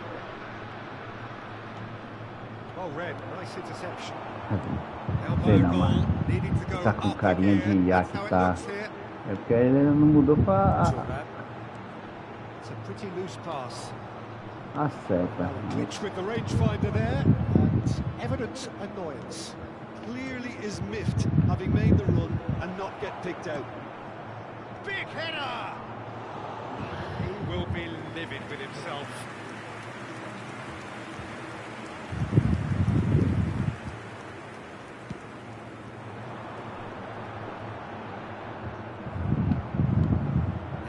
Oh, Red, nice interception. Sei Elbow não, goal, mano. needing to go Tá com up carinha again. de That's Iaque, how it tá? looks here. É porque ele não mudou pra Turan. It's a pretty loose pass. a seta. Glitch with the rangefinder there, and evident annoyance. Clearly is miffed, having made the run and not get picked out. Big header! He will be livid with himself.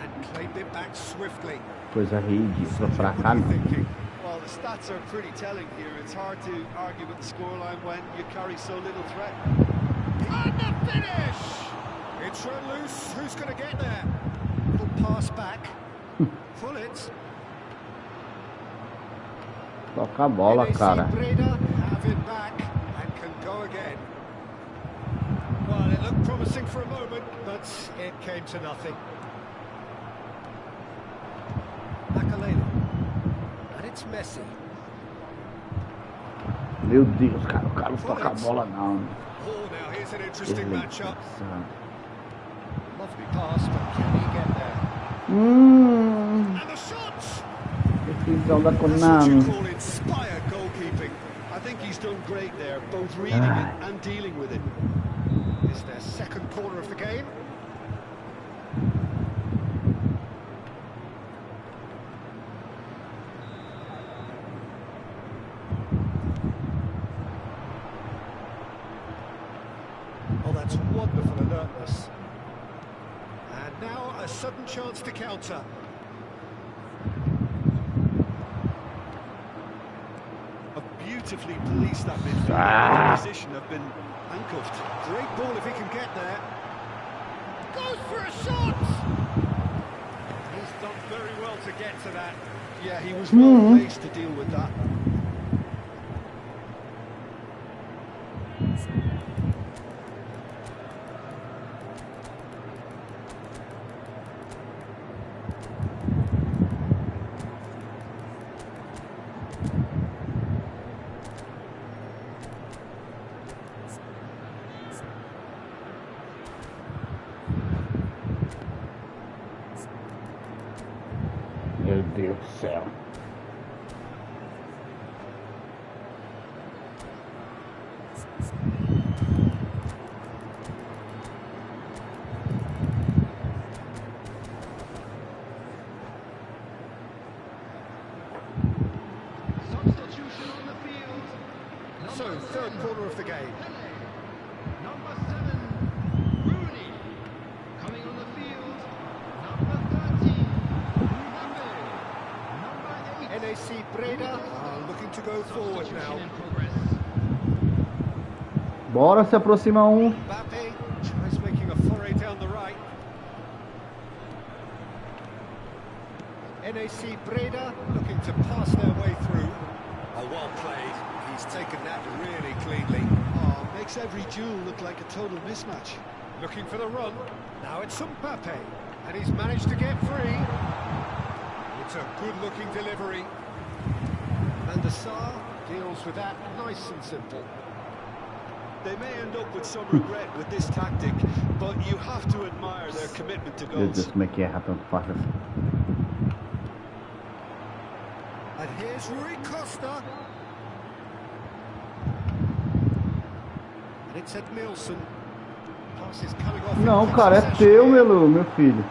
And claimed it back swiftly. Coisa ridícula pra cá não. Thinking. Well, the stats are pretty telling here. It's hard to argue with the scoreline when you carry so little threat. And the finish! It's run loose. Who's going to get there? Little pass back. Pull it. Toca a bola, They see cara. Breda have it back and can go again. Well, it looked promising for a moment, but it came to nothing. Makalele. And it's Messi. Meu Deus, cara, o cara não toca a bola não. Oh, now here's an interesting matchup. Desgraçado. Lovely pass, but can he get there? Hum, And the shots! decisão da That's what you Konami. call inspired goalkeeping. I think he's done great there, both reading it and dealing with it. Is their second corner of the game. Oh, that's wonderful alertness. And now a sudden chance to counter. Have beautifully policed that midfield. The position have been handcuffed. Great ball if he can get there. Goes for a shot! He's done very well to get to that. Yeah, he was well placed to deal with that. Meu Deus do céu. Substitution on the field. So, third corner of the game. Number 7, Rooney. Coming on the field, number 30, Mbappe. Number 18, Looking to go forward now. Bora, se aproxima um. Mbappe tries making a foray down the right. NAC Breda looking to pass their way through. Oh, well played. He's taken that really cleanly. Oh, makes every duel look like a total mismatch. Looking for the run. Now it's Mbappe, and he's managed to get free. It's a good-looking delivery. And the Sar deals with that nice and simple. They may end up with some regret with this tactic, but you have to admire their commitment to goals. Deus, como é que erra tanto fácil assim? And here's Rui Costa. And it's Edmilson. Pass is coming off. Não, cara, é teu, meu filho.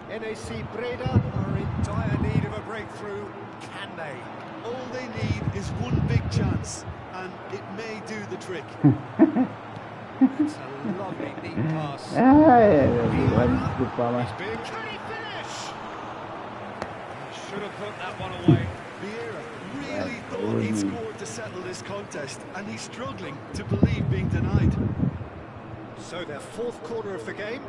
NAC Breda are in dire need of a breakthrough. Can they? All they need is one big chance, and it may do the trick. It's a lovely neat pass. Ai, meu Deus, vai me desculpar, mas... Can he finish? He should have put that one away. Vieira really thought he'd scored to settle this contest, and he's struggling to believe being denied. So their fourth quarter of the game.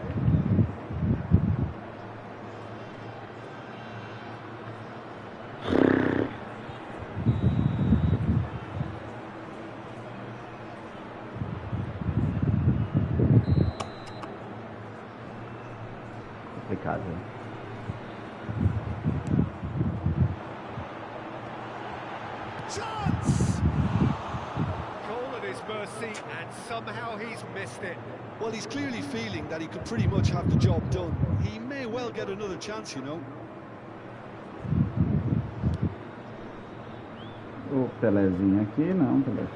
Complicado. Chance! Goal at his mercy, and somehow he's missed it. Well, he's clearly feeling that he could pretty much have the job done. He may well get another chance, you know. O Pelezinho aqui, não, Pelé.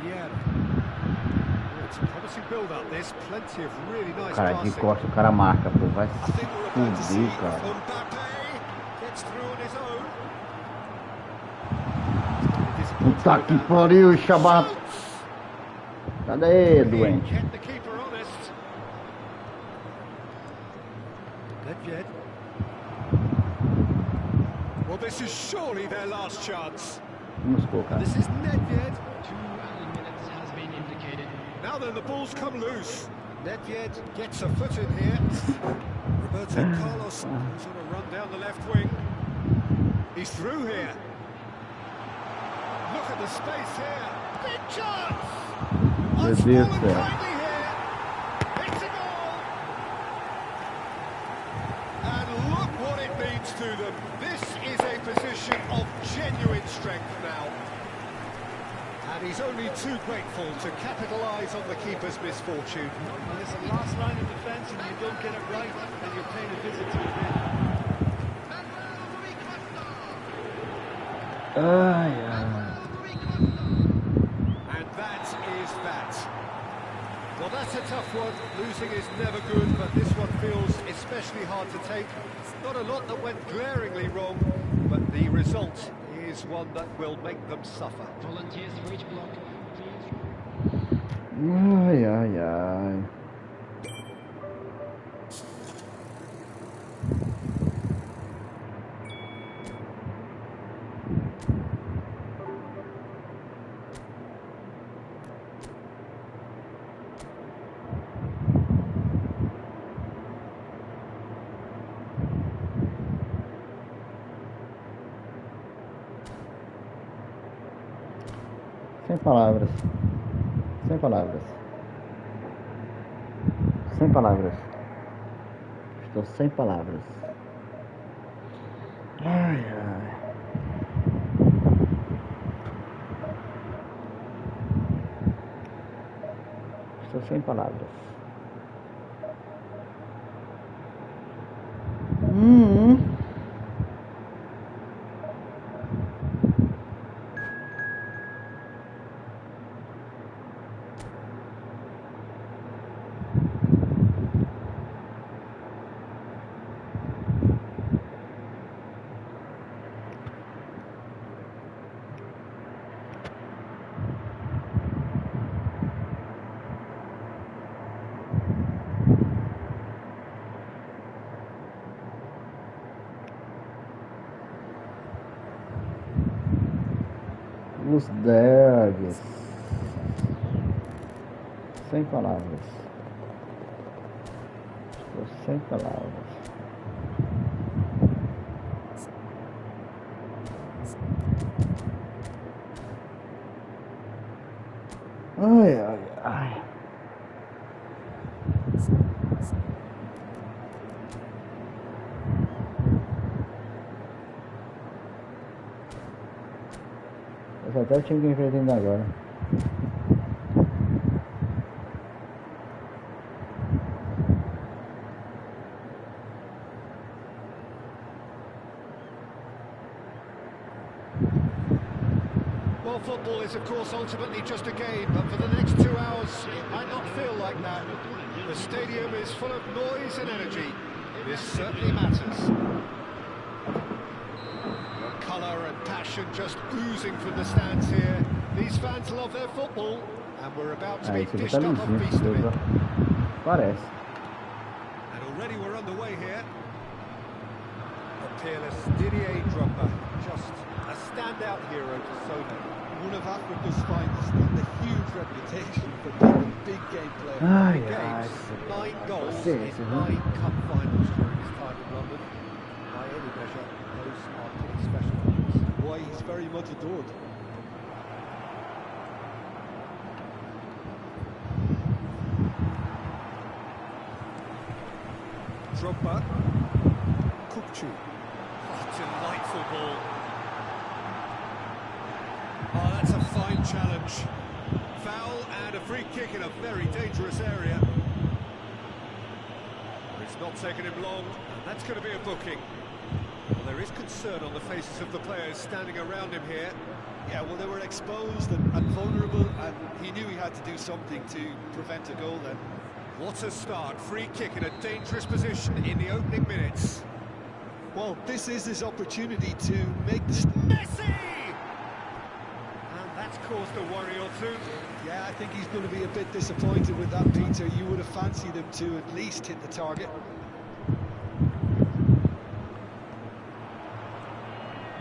Yeah. It's a promising build-up. There's plenty of really nice Cara, de passing. costa o cara marca, pô. Vai I se think we're about to see fuder, cara. Mbappe gets through on his own. Puta que pariu, Chabat. Cadê, doente? Kept the keeper honest. Nedved. Well, this is surely their last chance. Vamos colocar. This is Nedved. 2 added minutes has been indicated. Now then, the ball's come loose. Nedved gets a foot in here. Roberto Carlos goes on a run down the left wing. He's through here. Look at the space here. Big chance. Meu It's Deus do fallen céu. kindly here. It's a goal. And look what it means to them. This is a position of genuine strength now. And he's only too grateful to capitalise on the keeper's misfortune. Well, it's the last line of defence, and you don't get it right, and you're paying a visit to it then. Ai, ai. And that is that. Well, that's a tough one. Losing is never good, but this one feels especially hard to take. Not a lot that went glaringly wrong, but the result is one that will make them suffer. Volunteers for each block, please. Ai, ai, ai. Sem palavras. Sem palavras. Sem palavras. Estou sem palavras. Ai, ai. Estou sem palavras. Os Dogs. Sem palavras. Estou sem palavras. Ai, ai, ai. Esse até o time que enfrentando agora. Well, football is, of course, ultimately just a game, but for the next 2 hours, it might not feel like that. The stadium is full of noise and energy. This certainly matters. The colour and passion just oozing from the stands here. These fans love their football, and we're about to be dished up a feast of it. Parece. And already we're underway here. The peerless Didier Drogba, just a standout hero to so many. One of Africa's finest, and a huge reputation for being a big game player. Ai, Games, ai. 9 goals Paciência, in viu? 9 cup finals during his time in London. By any measure, those are pretty special things. Why he's very much adored. Drogba. Kupchu. Oh, delightful ball. Oh, that's a fine challenge. Foul and a free kick in a very dangerous area. It's not taken him long, and that's going to be a booking. Well, there is concern on the faces of the players standing around him here. Yeah, well, they were exposed and vulnerable, and he knew he had to do something to prevent a goal then. What a start. Free kick in a dangerous position in the opening minutes. Well, this is his opportunity to make the... Messi! And that's caused a worry or two. Yeah, I think he's going to be a bit disappointed with that, Peter. You would have fancied him to at least hit the target.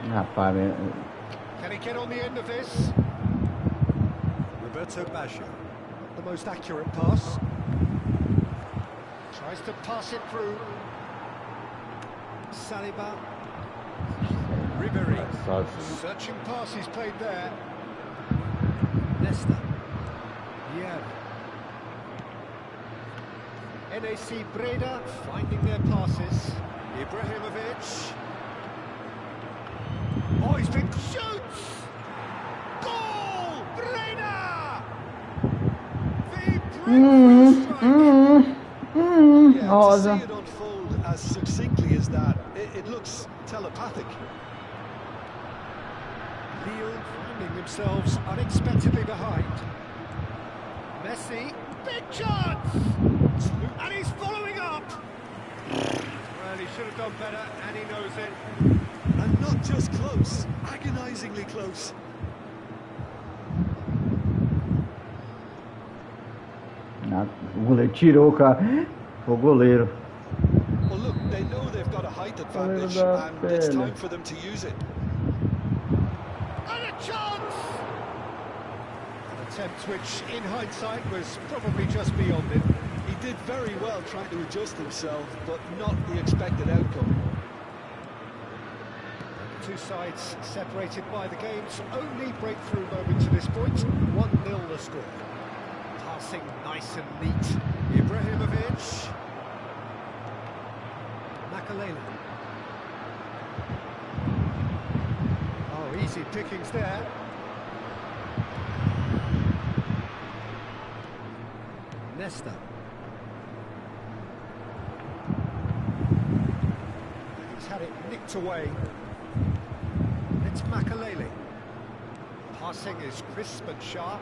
Rapaz, Can he get on the end of this? Roberto Baggio. The most accurate pass. Tries to pass it through. Saliba. Ribery. Searching pass he's played there. Nesta. Yeah. NAC Breda finding their passes. Ibrahimovic. Oh, he's been shoots! Goal! Breda! The breakthrough strike! Yeah, to Rosa. see it unfold as succinctly as that, it looks telepathic. Lille finding themselves unexpectedly behind. Messi, big chance! And he's following up! Well, he should have done better, and he knows it. And not just close, agonisingly close. O goleiro tirou, cara. O goleiro. Well, look, they know they've got a height advantage, da and it's pele. time for them to use it. And a chance! An attempt which, in hindsight, was probably just beyond him. He did very well trying to adjust himself, but not the expected outcome. Two sides separated by the game's only breakthrough moment to this point. 1-0 the score. Passing nice and neat. Ibrahimovic. Makalele. Oh, easy pickings there. Nesta. He's had it nicked away. It's Makalele. Passing is crisp and sharp.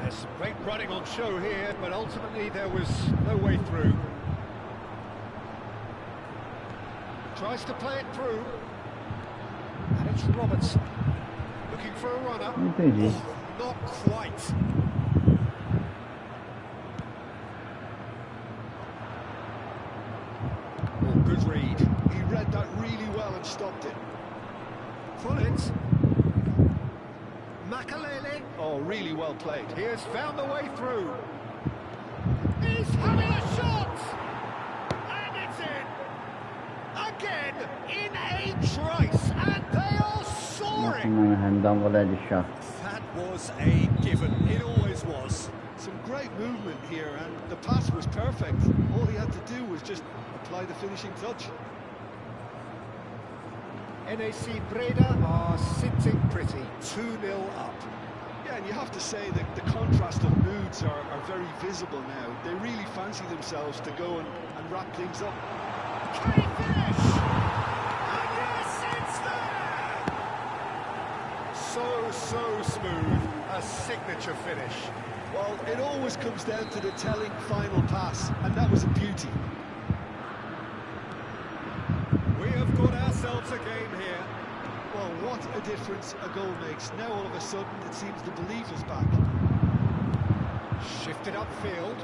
There's great running on show here, but ultimately there was no way through. Tries to play it through. And it's Robertson. Looking for a runner. Entendi. Oh, not quite. Oh, good read. He read that really well and stopped it. Pullet. Makalele. Oh, really well played. He has found the way through. He's having a shot! And it's in! Again, in a trice, and they are soaring! That was a given. It always was. Some great movement here, and the pass was perfect. All he had to do was just apply the finishing touch. NAC Breda are sitting pretty, 2-0 up. Yeah, and you have to say that the contrast of moods are very visible now. They really fancy themselves to go and wrap things up. Can he finish? And yes, it's there! So smooth. A signature finish. Well, it always comes down to the telling final pass, and that was a beauty. We have got ourselves a game here. Well, what a difference a goal makes. Now all of a sudden it seems the belief is back. Shifted upfield.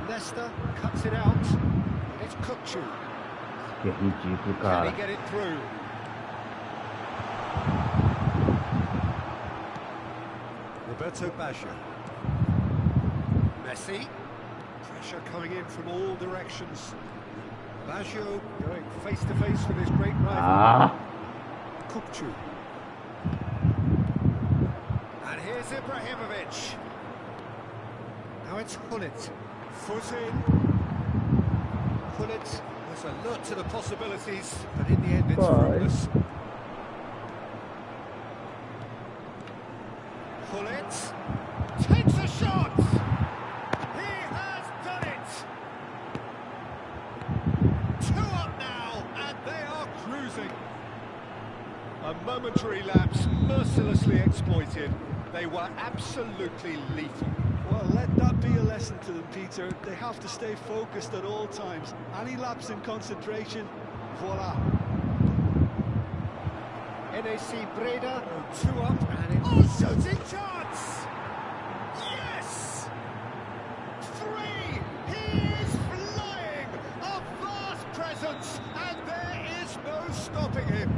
Leicester cuts it out. It's Kukchu. Can he get it through? Roberto Baggio. Messi. Pressure coming in from all directions. Baggio going face to face with his great rival. Kukchu. And here's Ibrahimovic. Now it's Hullet. Foot in. Hullet was alert to the possibilities, but in the end it's fruitless. Hullet takes a shot! He has done it! 2 up now, and they are cruising. A momentary lapse, mercilessly exploited. They were absolutely lethal. Well, let that be a lesson to them, Peter. They have to stay focused at all times. Any lapse in concentration, voila. NAC Breda, 2 up, and it's shooting chance! Yes! 3! He is flying! A vast presence, and there is no stopping him.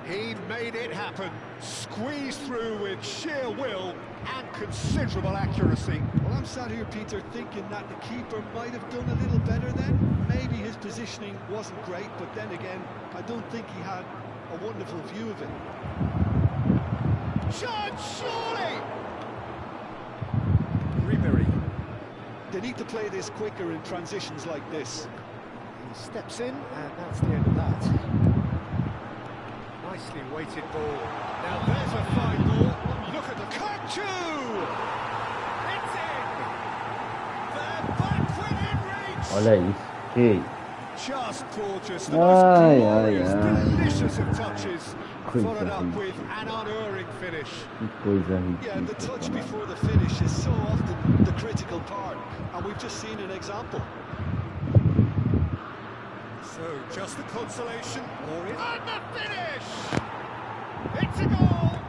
He made it happen, squeezed through with sheer will and considerable accuracy. Well, I'm sat here, Peter, thinking that the keeper might have done a little better then. Maybe his positioning wasn't great, but then again, I don't think he had a wonderful view of it. Chance, surely! Ribery. They need to play this quicker in transitions like this. He steps in, and that's the end of that. Nicely weighted ball. Now there's a fine ball. Look at the Kukchu! It's in! They're back within reach! Olha isso, que Just gorgeous. The most glorious, delicious of touches. Followed up with an unerring finish. Yeah, the touch before the finish is so often the critical part, and we've just seen an example. So, just the consolation, or is... And the finish! It's a goal!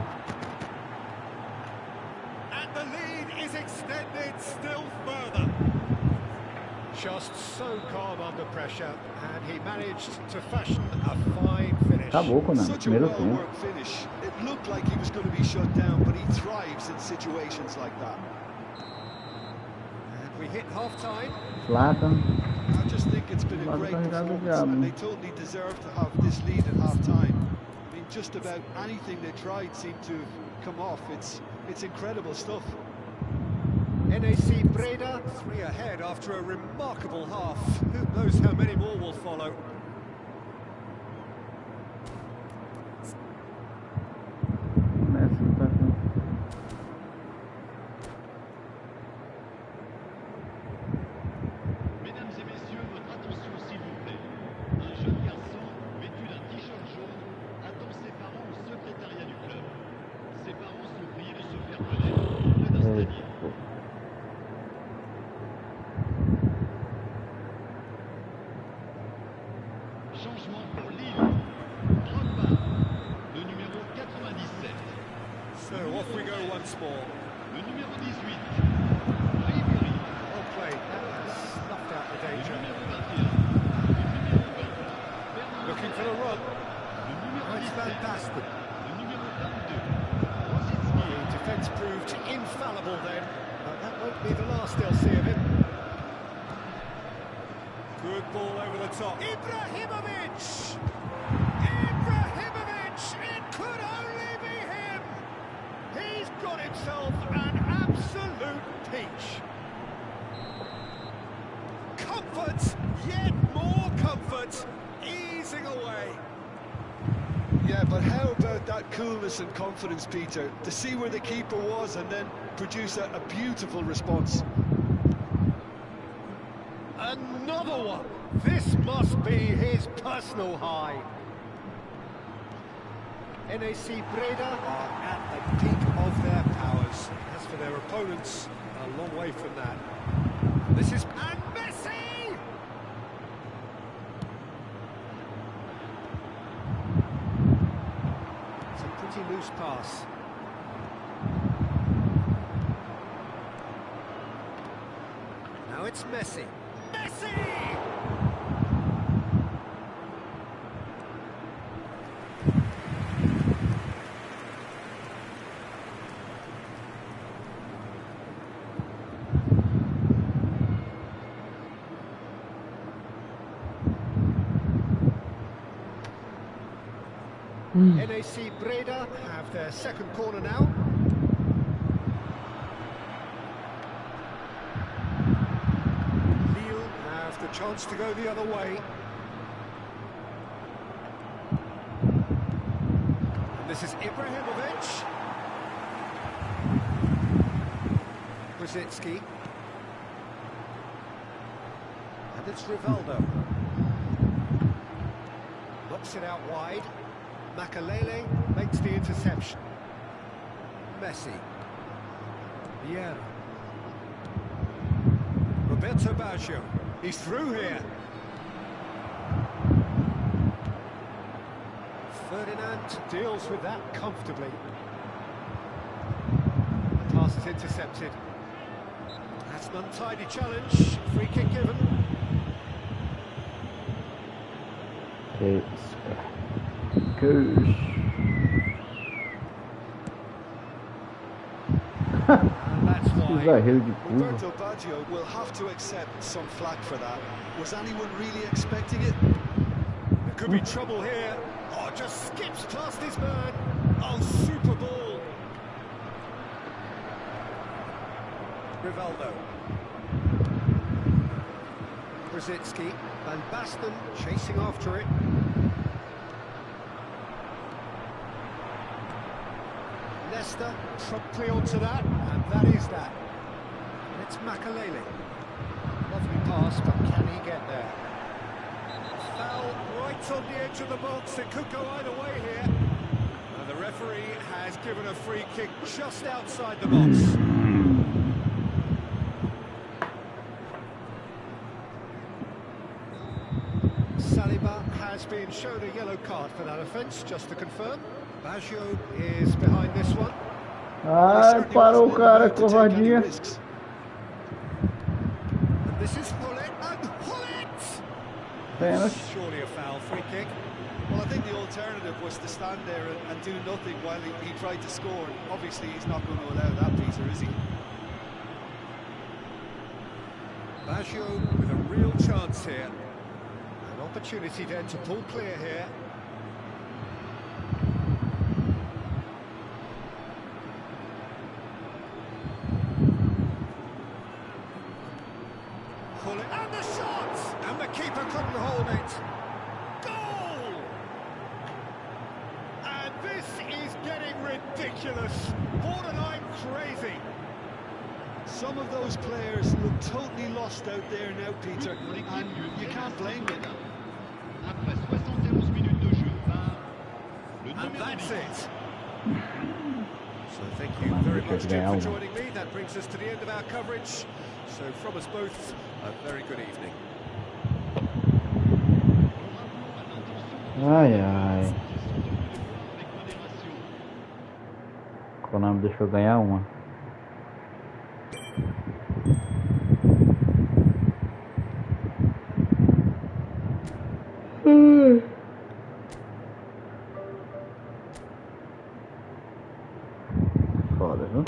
And the lead is extended still further. Just so calm under pressure, and he managed to fashion a fine finish. Such a well-worked finish. It looked like he was going to be shut down, but he thrives in situations like that. And we hit half-time. I just think it's been a great performance, and they totally deserve to have this lead at half-time. I mean, just about anything they tried seemed to have come off. It's incredible stuff. NAC Breda, 3 ahead after a remarkable half. Who knows how many more will follow. Mesdames et messieurs, votre attention s'il vous plaît. Un jeune garçon vêtu d'un t-shirt jaune attend ses parents au secrétariat du club. Ses parents sont priés de se faire connaître près d'un stadier. Changement pour Lille. Drogba, le numéro 97. So off we go once more. Le numéro 18. Ribery. Well played. That has snuffed out the Le danger. numéro 21. Le numéro 20. Looking for the run. Le numéro It's 17. fantastic. Good ball over the top. Ibrahimovic! Ibrahimovic! It could only be him! He's got himself an absolute peach. Comfort, yet more comfort, easing away. Yeah, but how about that coolness and confidence, Peter, to see where the keeper was and then produce a beautiful response. Another one. This must be his personal high. NAC Breda are at the peak of their powers. As for their opponents, a long way from that. This is... And Messi! It's a pretty loose pass. Now it's Messi. Messi! NAC Breda have their second corner now. Lille have the chance to go the other way. And this is Ibrahimovic. Brzezinski. And it's Rivaldo. Knocks it out wide. Makalele makes the interception. Messi. Vieira. Roberto Baggio. He's through here. Ferdinand deals with that comfortably. The pass is intercepted. That's an untidy challenge. Free kick given. It's goose. And that's why Roberto Baggio will have to accept some flack for that. Was anyone really expecting it? there could be trouble here. Oh, just skips past his man. Oh, super ball. Rivaldo. Brzezinski. Van Basten chasing after it. Leicester promptly onto that, and that is that. And it's Makalele. Lovely pass, but can he get there? Foul right on the edge of the box. It could go either way here. And the referee has given a free kick just outside the box. Saliba has been shown a yellow card for that offence, just to confirm. Baggio is behind this one. Ai, parou o cara, covardia. And this is Hullet, and Hullet! Pênalti. Surely a foul, free kick. Well, I think the alternative was to stand there and do nothing while he tried to score. Obviously, he's not going to allow that, Peter, is he? Baggio with a real chance here. An opportunity then to pull clear here. And the shot! And the keeper couldn't hold it. Goal! And this is getting ridiculous. Borderline crazy. Some of those players look totally lost out there now, Peter, and you can't blame them. Après 71 minutes de jeu, le And numéro that's 10. it. So thank you very much, Jim, for joining me. That brings us to the end of our coverage. So from us both, a very good evening. Ai, ai. O Canal deixou ganhar uma. Foda, viu?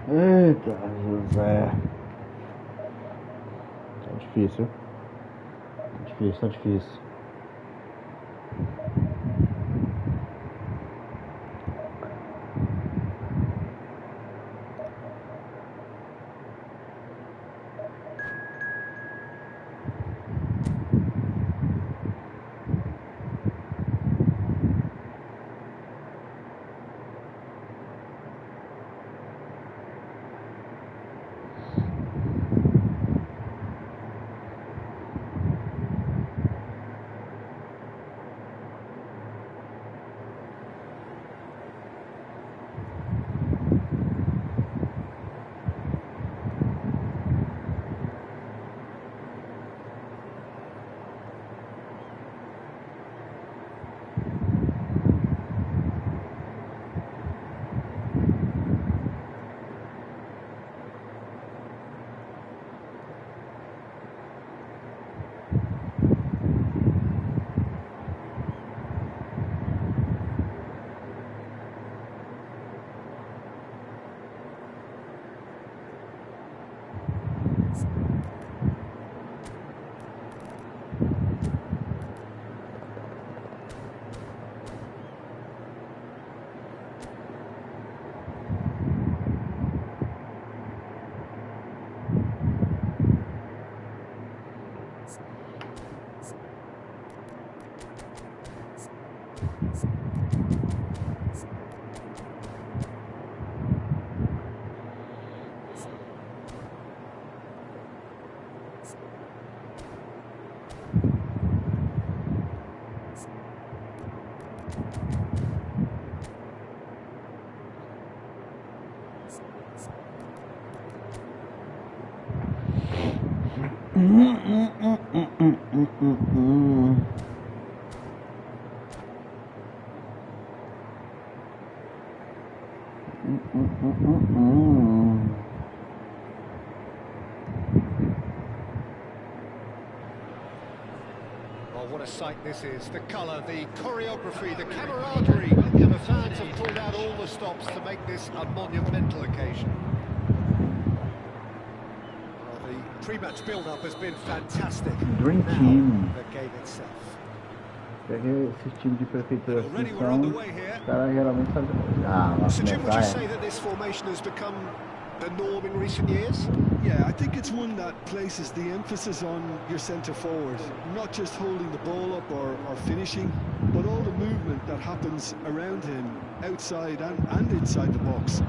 Eita, José. Tá difícil. Tá difícil. Oh, what a sight this is. The colour, the choreography, the camaraderie. And the fans have pulled out all the stops to make this a monumental occasion. Well, the pre-match build-up has been fantastic. Dream Now, team. the game itself. Peguei esse time de prefeitura assim, Already we're on the way here. os caras geralmente sabem. Ah, vai So Jim, would you começar, say that this formation has become the norm in recent years? Yeah, I think it's one that places the emphasis on your centre forward, not just holding the ball up or finishing, but all the movement that happens around him, outside and inside the box.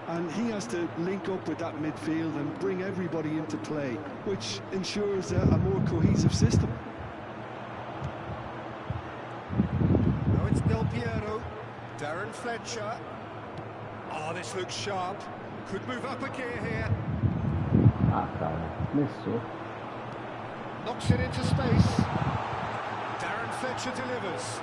And he has to link up with that midfield and bring everybody into play, which ensures a more cohesive system. Now it's Del Piero, Darren Fletcher. Oh, this looks sharp. Could move up a gear here. Ah, cara, começou. Knocks it into space. Darren Fletcher delivers.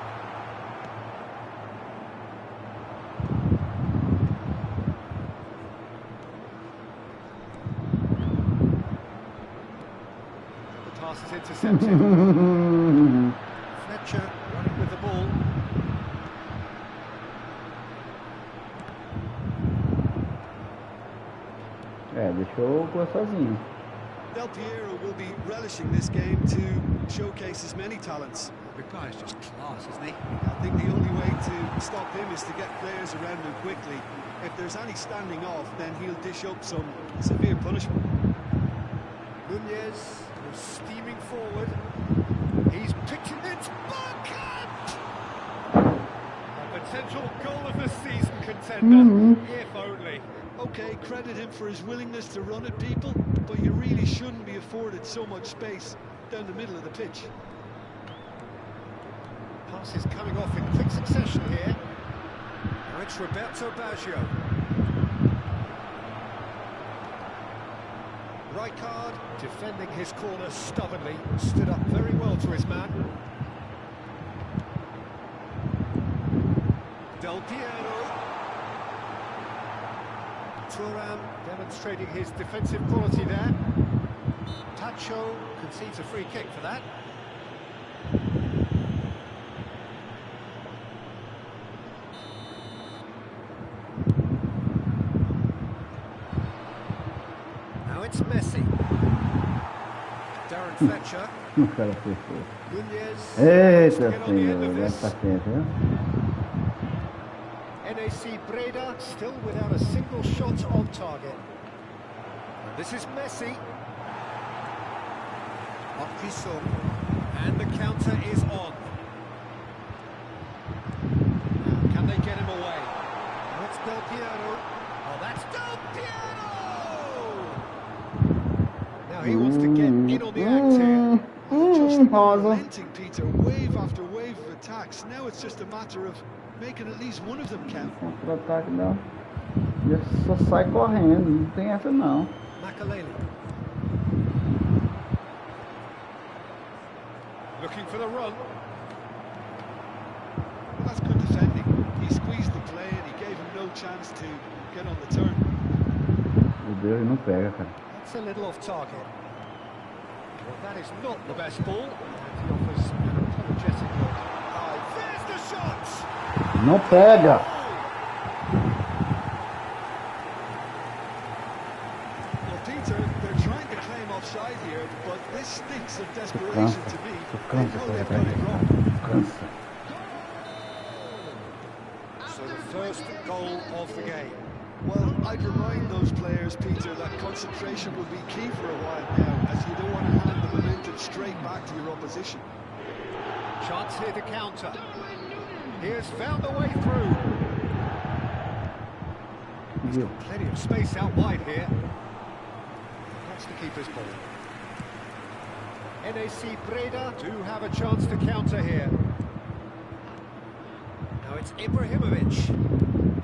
The pass is intercepted. Fletcher running with the ball. É, deixou o sozinho. Del Piero will be relishing this game to showcase his many talents. The guy's just class, isn't he? I think the only way to stop him is to get players around him quickly. If there's any standing off, then he'll dish up some severe punishment. Nunez was steaming forward. He's picked it into backhand! A potential goal of the season contender, if only. Okay, credit him for his willingness to run at people, but you really shouldn't be afforded so much space down the middle of the pitch. Passes coming off in quick succession here. Now it's Roberto Baggio. Rijkaard defending his corner stubbornly, stood up very well to his man. Del Piero. Thuram demonstrating his defensive quality there. Tacho concedes a free kick for that. Fletcher. O cara fechou. Nunez. Eita, Get on the end senhor, of deve this. paciência, viu? NAC Breda still without a single shot on target. And this is Messi. Okiso. And the counter is on. Now, can they get him away? That's Del Piero. Oh, that's Del Piero! Now he wants to get in on the act here. Just Rosa. relenting, Peter, wave after wave of attacks. Now it's just a matter of making at least one of them count. Contra-ataque não. Ele só sai correndo, não tem essa não. Makaleli. Looking for the run. Well, that's good defending. He squeezed the play and he gave him no chance to get on the turn. Meu Deus, ele não pega, cara. That's a little off target. Well, that is not the best ball. And he offers an apologetic look. Oh, there's the shot! Não pega! Well, Peter, they're trying to claim offside here, but this stinks of desperation to me. They know they've got it wrong. Cansa. So the first goal of the game. Well, I'd remind those players, Peter, that concentration will be key for a while now, as you don't want to hand the momentum straight back to your opposition. Chance here to counter. He has found a way through. He's got plenty of space out wide here. That's the keeper's ball. NAC Breda do have a chance to counter here. Now it's Ibrahimovic.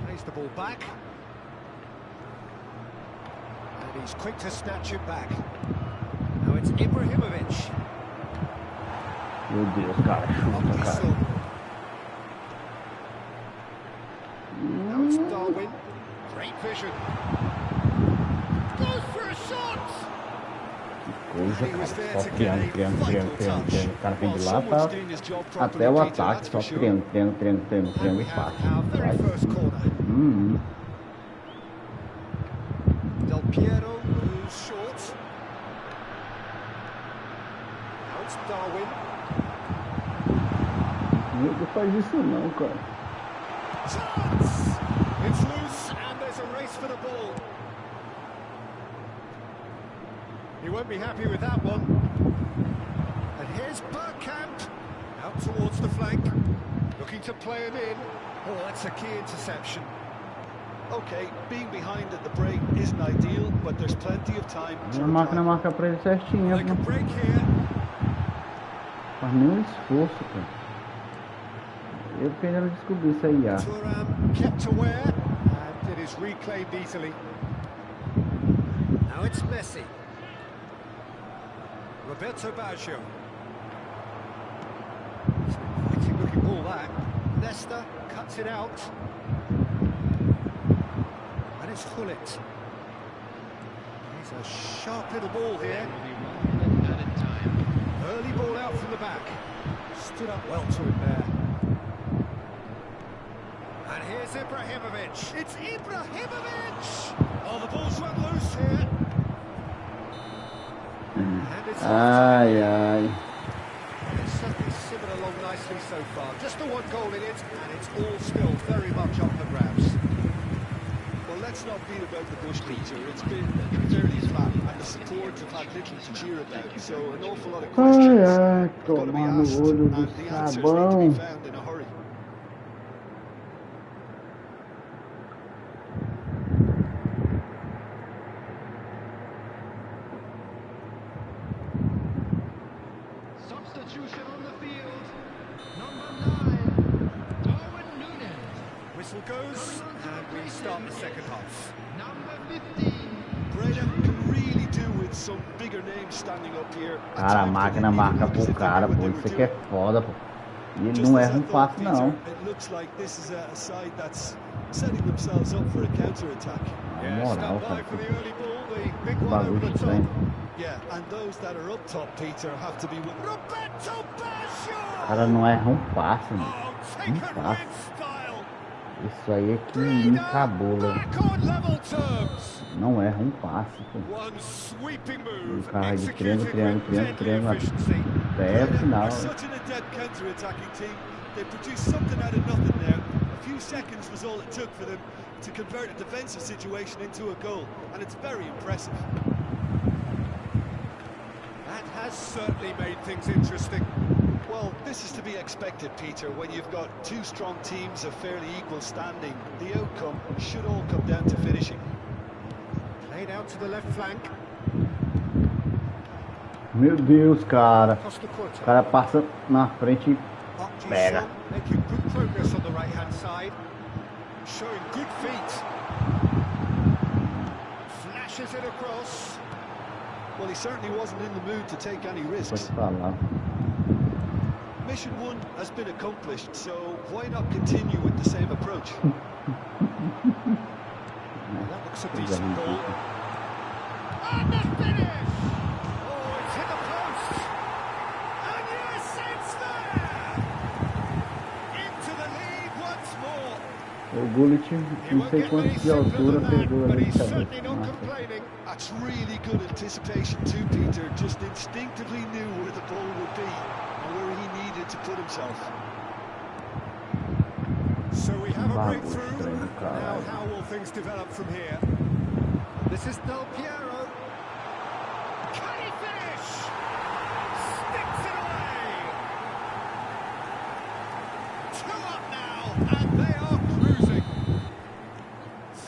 Plays the ball back. And he's quick to snatch it back. Now it's Ibrahimovic. Meu Deus, cara, chuta, cara. Now it's Darwin. Great vision. Goes for a shot! Coisa, cara, só criando. O cara vem de lá pra até o ataque, só criando e parte. Very first corner. Del Piero moves short. Now it's Darwin. Não faz isso não, cara. Chance! It's loose and there's a race for the ball. He won't be happy with that one. And here's Bergkamp. Out towards the flank. Looking to play him in. Oh, that's a key interception. Okay, being behind at the break isn't ideal, but there's plenty of time to A máquina marca pra ele certinho, Like a não break here. faz nenhum esforço, cara. Eu querendo descobrir isso aí, ah. Thuram kept aware, and it is reclaimed easily. Now it's Messi. Roberto Baggio. It's an inviting looking ball that. Nesta cuts it out. And it's Hullet. He's a sharp little ball here. Early ball out from the back. Stood up well to him there. And here's Ibrahimovic. It's Ibrahimovic! Oh, the ball's run loose here. And it's Ai. It's certainly simmered along nicely so far. Just the one goal in it, and it's all still very much up for grabs. Well, let's not beat about the bush, Peter. It's been fairly flat, and the support have had little to cheer about. So an awful lot of questions have got to be Tomar no asked, olho and do the answers need to be sabão. found in a hurry. Substitution on the field. Number 9, Darwin Nunez. Whistle goes, and we start the second half. Number 15. Breda can really do with some bigger names standing up here. At Cara, a times máquina they didn't marca even look as pro if they cara, knew pô. what Isso they aqui were é doing. foda, pô. E ele Just não as erra I um thought, passe, não. Peter, it looks like this is a side that's setting themselves up for a counter-attack. Na moral, Stand by cara. for the early ball, the big Que one over bagulho the top. estranho. Yeah, and those that are up top, Peter, have to be with Roberto O Baggio! cara não erra um passe, mano. Oh, Um taken passe. with style. Isso aí é que me cabula. Back on level terms. Não erra um passe, pô. One sweeping Um move, cara de triângulo, executed triângulo, with triângulo, deadly triângulo, efficiency. até o final. They're such an adept counter-attacking team. They produced something out of nothing there. A few seconds was all it took for them to convert a defensive situation into a goal, and it's very impressive. That has certainly made things interesting. Well, this is to be expected, Peter. When you've got two strong teams of fairly equal standing, the outcome should all come down to finishing. Played out to the left flank. Meu Deus, cara. Costa O Curta. cara passa na frente e pega. Making good progress on the right-hand side. Showing good feet. Flashes it across. Well, he certainly wasn't in the mood to take any Pode risks. falar. Mission 1 has been accomplished, so why not continue with the same approach? That looks a Coisa decent goal. ridícula. And the finish! Oh, it's hit the post! And yes, it's there! Into the lead once more. O Gullit, He não won't sei get quantos any de simpler altura, than that, pegou but ali de he's certainly cabeça. not Nossa. complaining. That's really good anticipation too, Peter. Just instinctively knew where the ball would be and where he needed to put himself. So we have a Vamos, breakthrough. treino, Now caralho. how will things develop from here? This is Del Piero. Can he finish? Sticks it away. 2 up now, and they are cruising.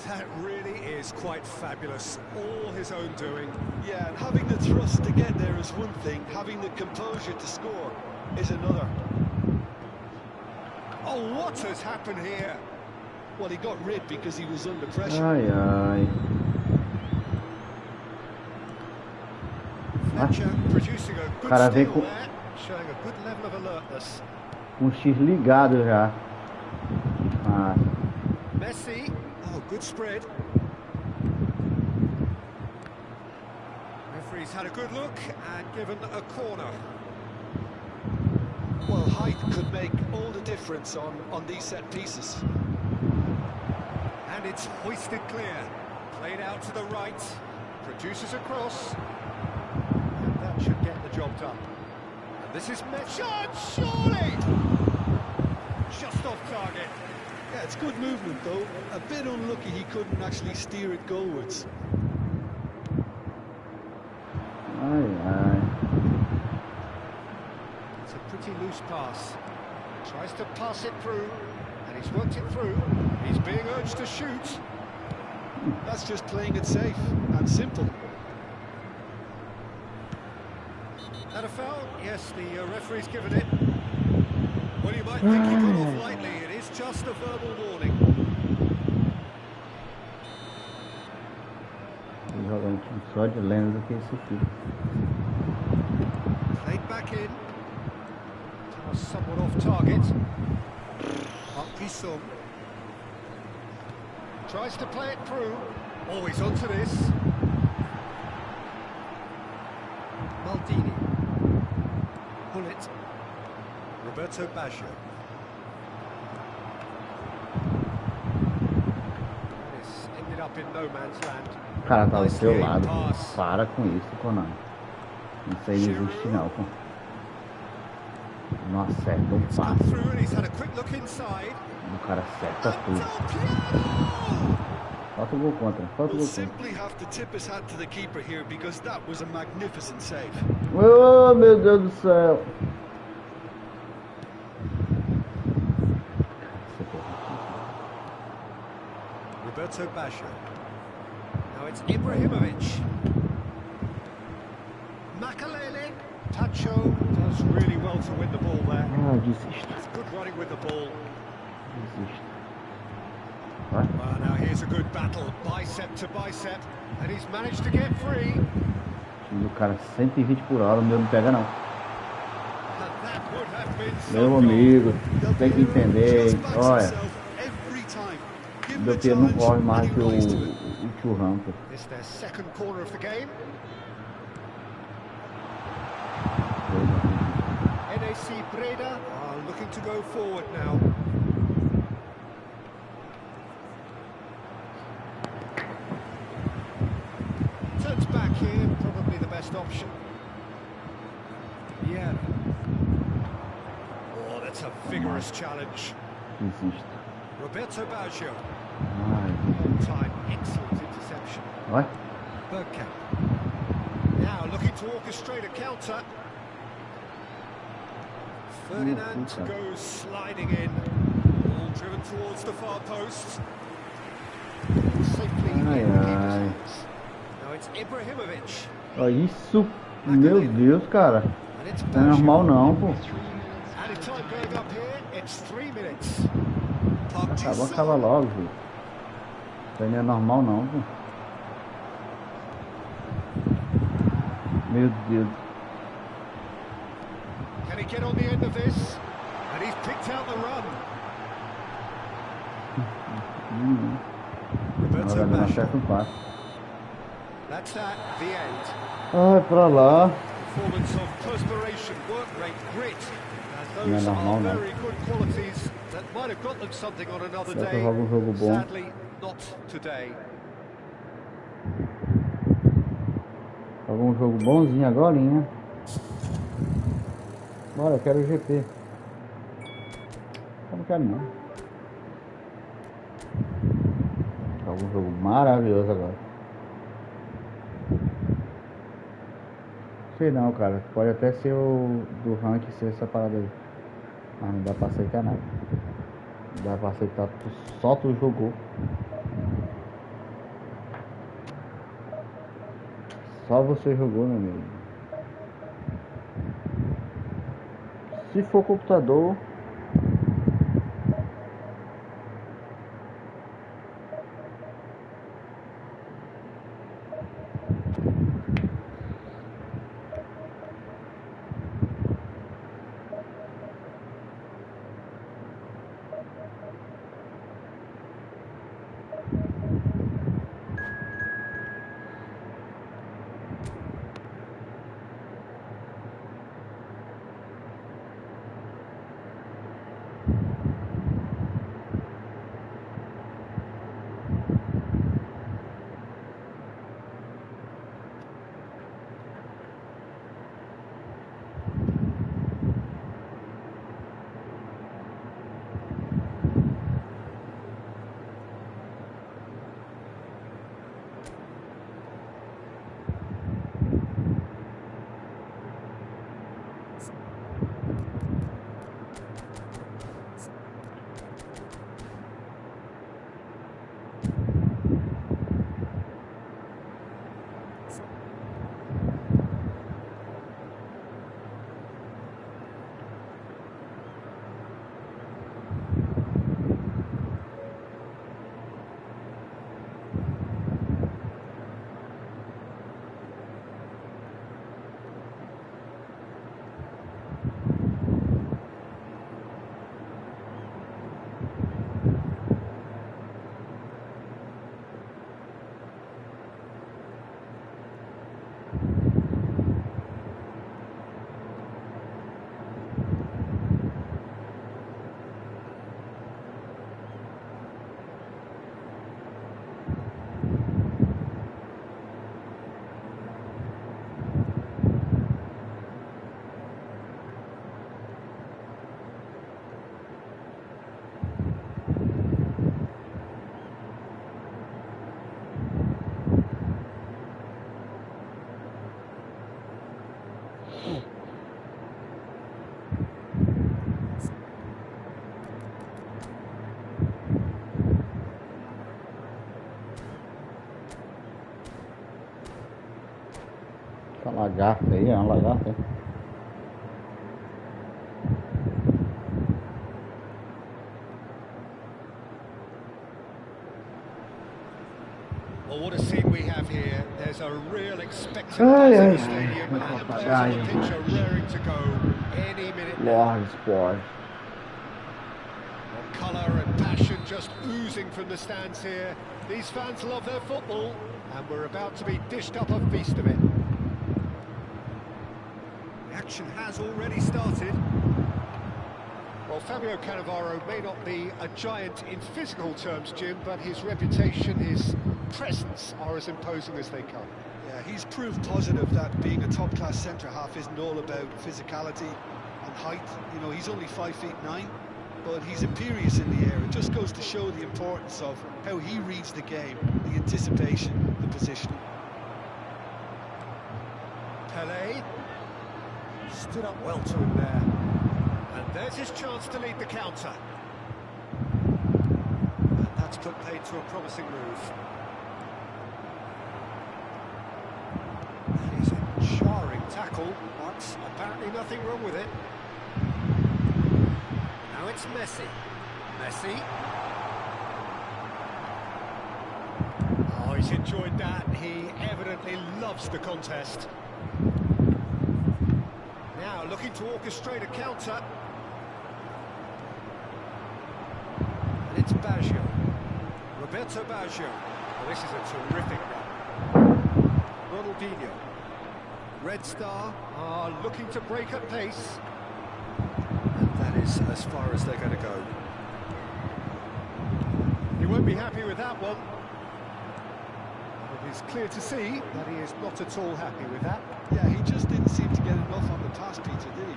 That really is quite fabulous. All his own doing. Yeah, and having the thrust to get there is one thing, having the composure to score is another. Oh, what has happened here? Well, he got rid because he was under pressure. Ai, ai. Fletcher producing a good Cara, vem steal com- there, showing a good level of alertness. Com o X ligado já. Ah, Messi, oh, good spread. Referee's had a good look and given a corner. Well, height could make all the difference on these set pieces. And it's hoisted clear. Played out to the right. Produces a cross. And that should get the job done. And this is Messi. Shot, surely! Just off target. Yeah, it's good movement though. A bit unlucky he couldn't actually steer it goalwards. ai, ai. It's a pretty loose pass. Tries to pass it through. And he's worked it through. He's being urged to shoot. That's just playing it safe and simple. That a foul? Yes, the referee's given it. Well, you might think he got off lightly. It is just a verbal warning. Tô jogando time só de lendas aqui esse aqui. Played back in. Pass somewhat off target. Divisão. Tries to play it through. Always onto this. Maldini. Bullet. Roberto Baggio. This ended up in no man's land. O cara tá do seu Nicely lado. pass. Para com isso, Conan. Isso aí não existe não, pô. Não acerta um Come passe. through and he's had a quick look inside. O cara acerta tudo. Del Piero! Falta o gol contra. Falta o We'll gol contra. simply have to tip his hat to the keeper here because that was a magnificent save. Oh, meu Deus do céu. Roberto Baggio. Now it's Ibrahimovic. Makalele. Tacho does really well to win the ball there. Ah, desisto. It's good running with the ball. Desisto. Vai. Well, now here's a good battle, bicep to bicep, and he's managed to get free. O time do cara 120 por hora, o meu não pega não. And that would have been some Meu goal. amigo, tem que entender, Just hein? backs Olha, himself every time. Give him meu a Pedro não corre challenge mais and que he rises to it. o Churran, pô. It's their second corner of the game. NAC Breda are looking to go forward now. interception. Yeah. Oh, that's a vigorous challenge. Insisto. Roberto Baggio. Ai, On time, excellent interception. vai. Bergkamp. Now looking to orchestrate a counter. Ferdinand goes sliding in. Ball driven towards the far post. Safely in the keeper's hands. Now it's Ibrahimovic. Ó, isso, meu Deus, cara. And it's Não é normal não, pô. Added time going up here. It's 3 minutes. Acaba logo, filho. Isso aí não é normal não, pô. Meu Deus. Can he get on the end of this? And he's picked out the run. Roberto Agora não Baggio. acerta um passe. That's that, the end. Ai, pra lá. Performance of perspiration, work rate, grit. And Não é those normal are não. very good qualities that might have got them something on another Será que eu day. jogo um jogo bom? Sadly, not today. Joga um jogo bonzinho agora, hein? Bora, eu quero o GP. Eu não quero não. Joga um jogo maravilhoso agora. Sei não, cara. Pode até ser o do ranking ser essa parada aí. Mas não dá pra aceitar nada. Não dá pra aceitar só tu jogou. Só você jogou, meu amigo. Se for computador, essa lagarta aí, é uma lagarta, hein? Well, what a scene we have here. There's a real expectancy in the stadium, and the players on the pitch are raring to go any minute now. Lord Sport. Well, colour and passion just oozing from the stands here. These fans love their football, and we're about to be dished up a feast of it. The action has already started. Well, Fabio Cannavaro may not be a giant in physical terms, Jim, but his reputation, his presence are as imposing as they come. Yeah, he's proof positive that being a top-class centre-half isn't all about physicality and height. You know, he's only 5'9", but he's imperious in the air. It just goes to show the importance of how he reads the game, the anticipation, the positioning. Pelé stood up well to him there. And there's his chance to lead the counter. And that's put paid to a promising move. That is a jarring tackle, but apparently nothing wrong with it. Now it's Messi. Messi. Oh, he's enjoyed that. He evidently loves the contest. Now looking to orchestrate a counter. And it's Baggio. Roberto Baggio. Oh, this is a terrific run. Ronaldinho. Red Star are looking to break at pace. And that is as far as they're going to go. He won't be happy with that one. It is clear to see that he is not at all happy with that. Yeah, he just didn't seem to get enough on the pass, Peter, did he?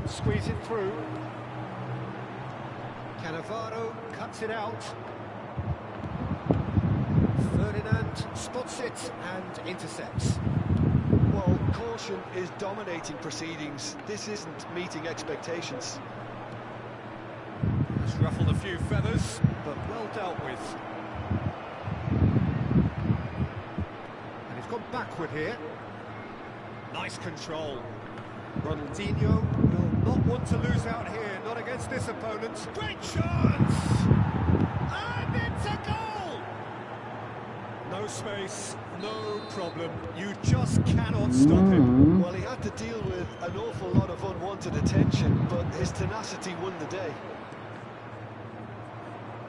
Squeeze it through. Cannavaro cuts it out. Ferdinand spots it and intercepts. Well, caution is dominating proceedings. This isn't meeting expectations. Has ruffled a few feathers, but well dealt with. And he's gone backward here. Nice control. Ronaldinho will not want to lose out here, not against this opponent. Great chance! And it's a goal! No space, no problem. You just cannot stop him. Well, he had to deal with an awful lot of unwanted attention, but his tenacity won the day.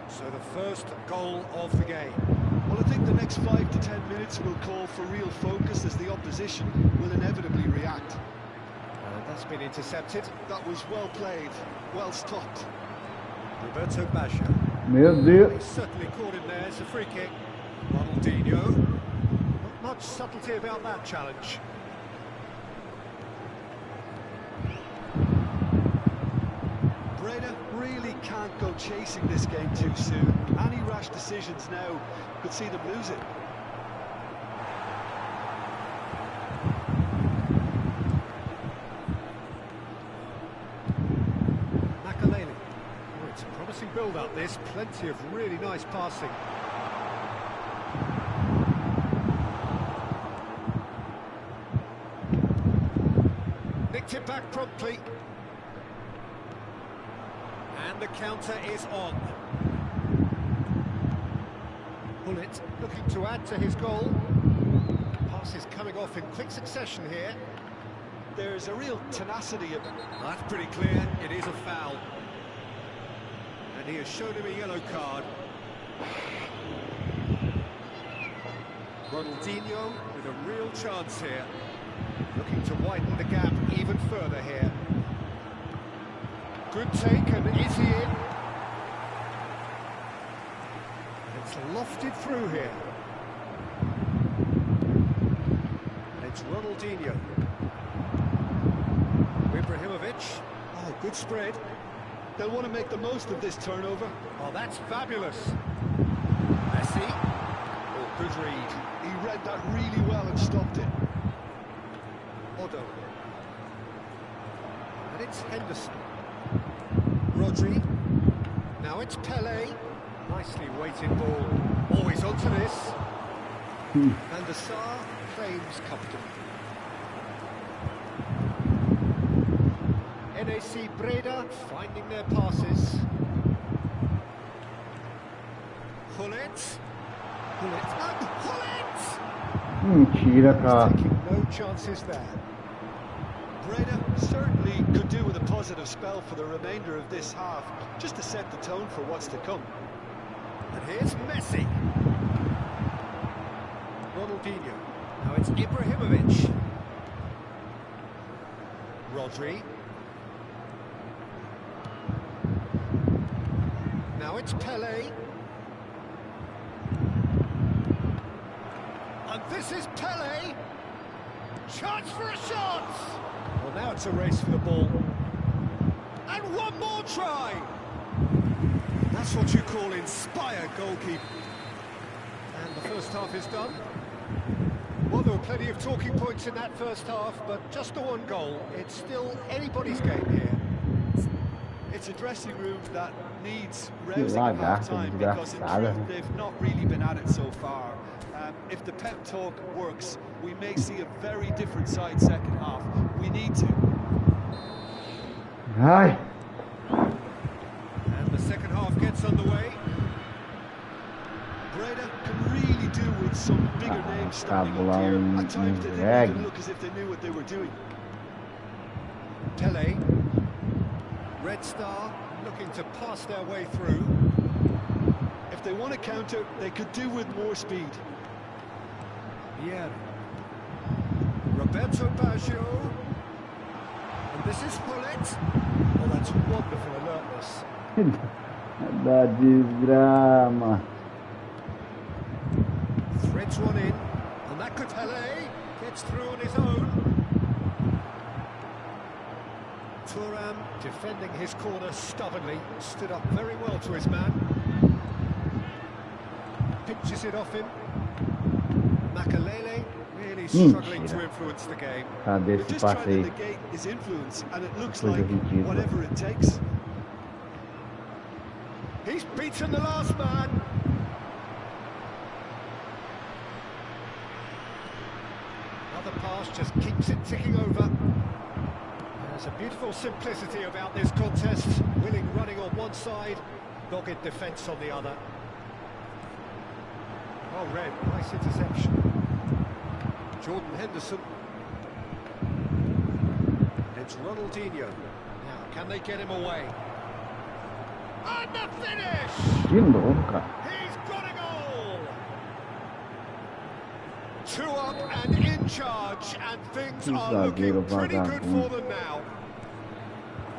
So the first goal of the game. Well, I think the next 5 to 10 minutes will call for real focus as the opposition will inevitably react. And that's been intercepted. That was well played, well stopped. Roberto Baggio. Meu Deus. He's certainly caught him there. It's a free kick. Ronaldinho. Not much subtlety about that challenge. Breda really can't go chasing this game too soon. Any rash decisions now could see them lose it. Oh, it's a promising build-up, this. Plenty of really nice passing. Nicked it back promptly. And the counter is on. Bullet looking to add to his goal. Pass is coming off in quick succession here. There's a real tenacity of... That's pretty clear, it is a foul. And he has shown him a yellow card. Ronaldinho with a real chance here. Looking to widen the gap even further here. Good take, and is he in? It's lofted through here. It's Ronaldinho. Ibrahimovic. Oh, good spread. They'll want to make the most of this turnover. Oh, that's fabulous. Messi. Oh, good read. He read that really well and stopped it. Odo. And it's Henderson. Rodri. Now it's Pelé. Nicely weighted ball. Always onto this. And the Sar claims comfortably. NAC Breda finding their passes. Hullet. And Hullet! Mentira, cara. Taking no chances there. Breda certainly could do with a positive spell for the remainder of this half, just to set the tone for what's to come. And here's Messi. Ronaldinho. Now it's Ibrahimovic. Rodri. Now it's Pelé. This is Pele. Chance for a shot. Well, now it's a race for the ball. And one more try. That's what you call inspired goalkeeping. And the first half is done. Well, there were plenty of talking points in that first half, but just the one goal. It's still anybody's game here. It's a dressing room that needs rousing at half-time because in truth they've not really been at it so far. If the pep talk works, we may see a very different side second half. We need to. Ai. And the second half gets underway. Breda can really do with some bigger names standing up here. At times they didn't even look as if they knew what they were doing. Pele. Red Star looking to pass their way through. If they want to counter, they could do with more speed. Yeah. Roberto Baggio. And this is Paulette. Oh, that's wonderful alertness. Da desgrama. Threads one in. And that could Pele. Gets through on his own. Thuram defending his corner stubbornly. Stood up very well to his man. Pinches it off him. Makalele really struggling to influence the game. Cadê esse Just passe trying to aí? negate his influence, and it looks Coisa like ridícula. whatever it takes. He's beaten the last man. Another pass just keeps it ticking over. There's a beautiful simplicity about this contest. Willing running on one side, dogged defence on the other. Oh, Red, nice interception. Jordan Henderson. And it's Ronaldinho. Now, can they get him away? And the finish! De novo, cara. He's got a goal! 2 up and in charge, and things are looking pretty good for them now.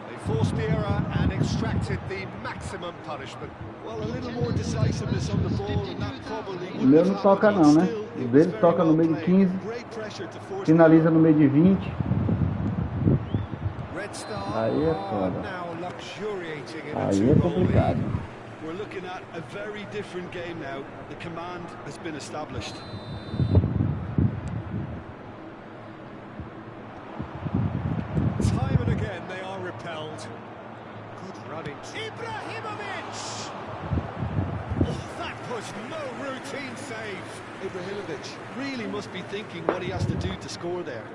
They forced the error and extracted the maximum punishment. Well, a little more decisiveness on the ball, and that probably O meu não toca não, né? O dele toca no meio de 15, finaliza no meio de 20. Aí é foda. Aí é complicado. We're looking at a very different game now. The command has been established. Time and again they are repelled. Good running. Ibrahimovic! Oh, that was no routine save. Ibrahimovic really must be thinking what he has to do to score there.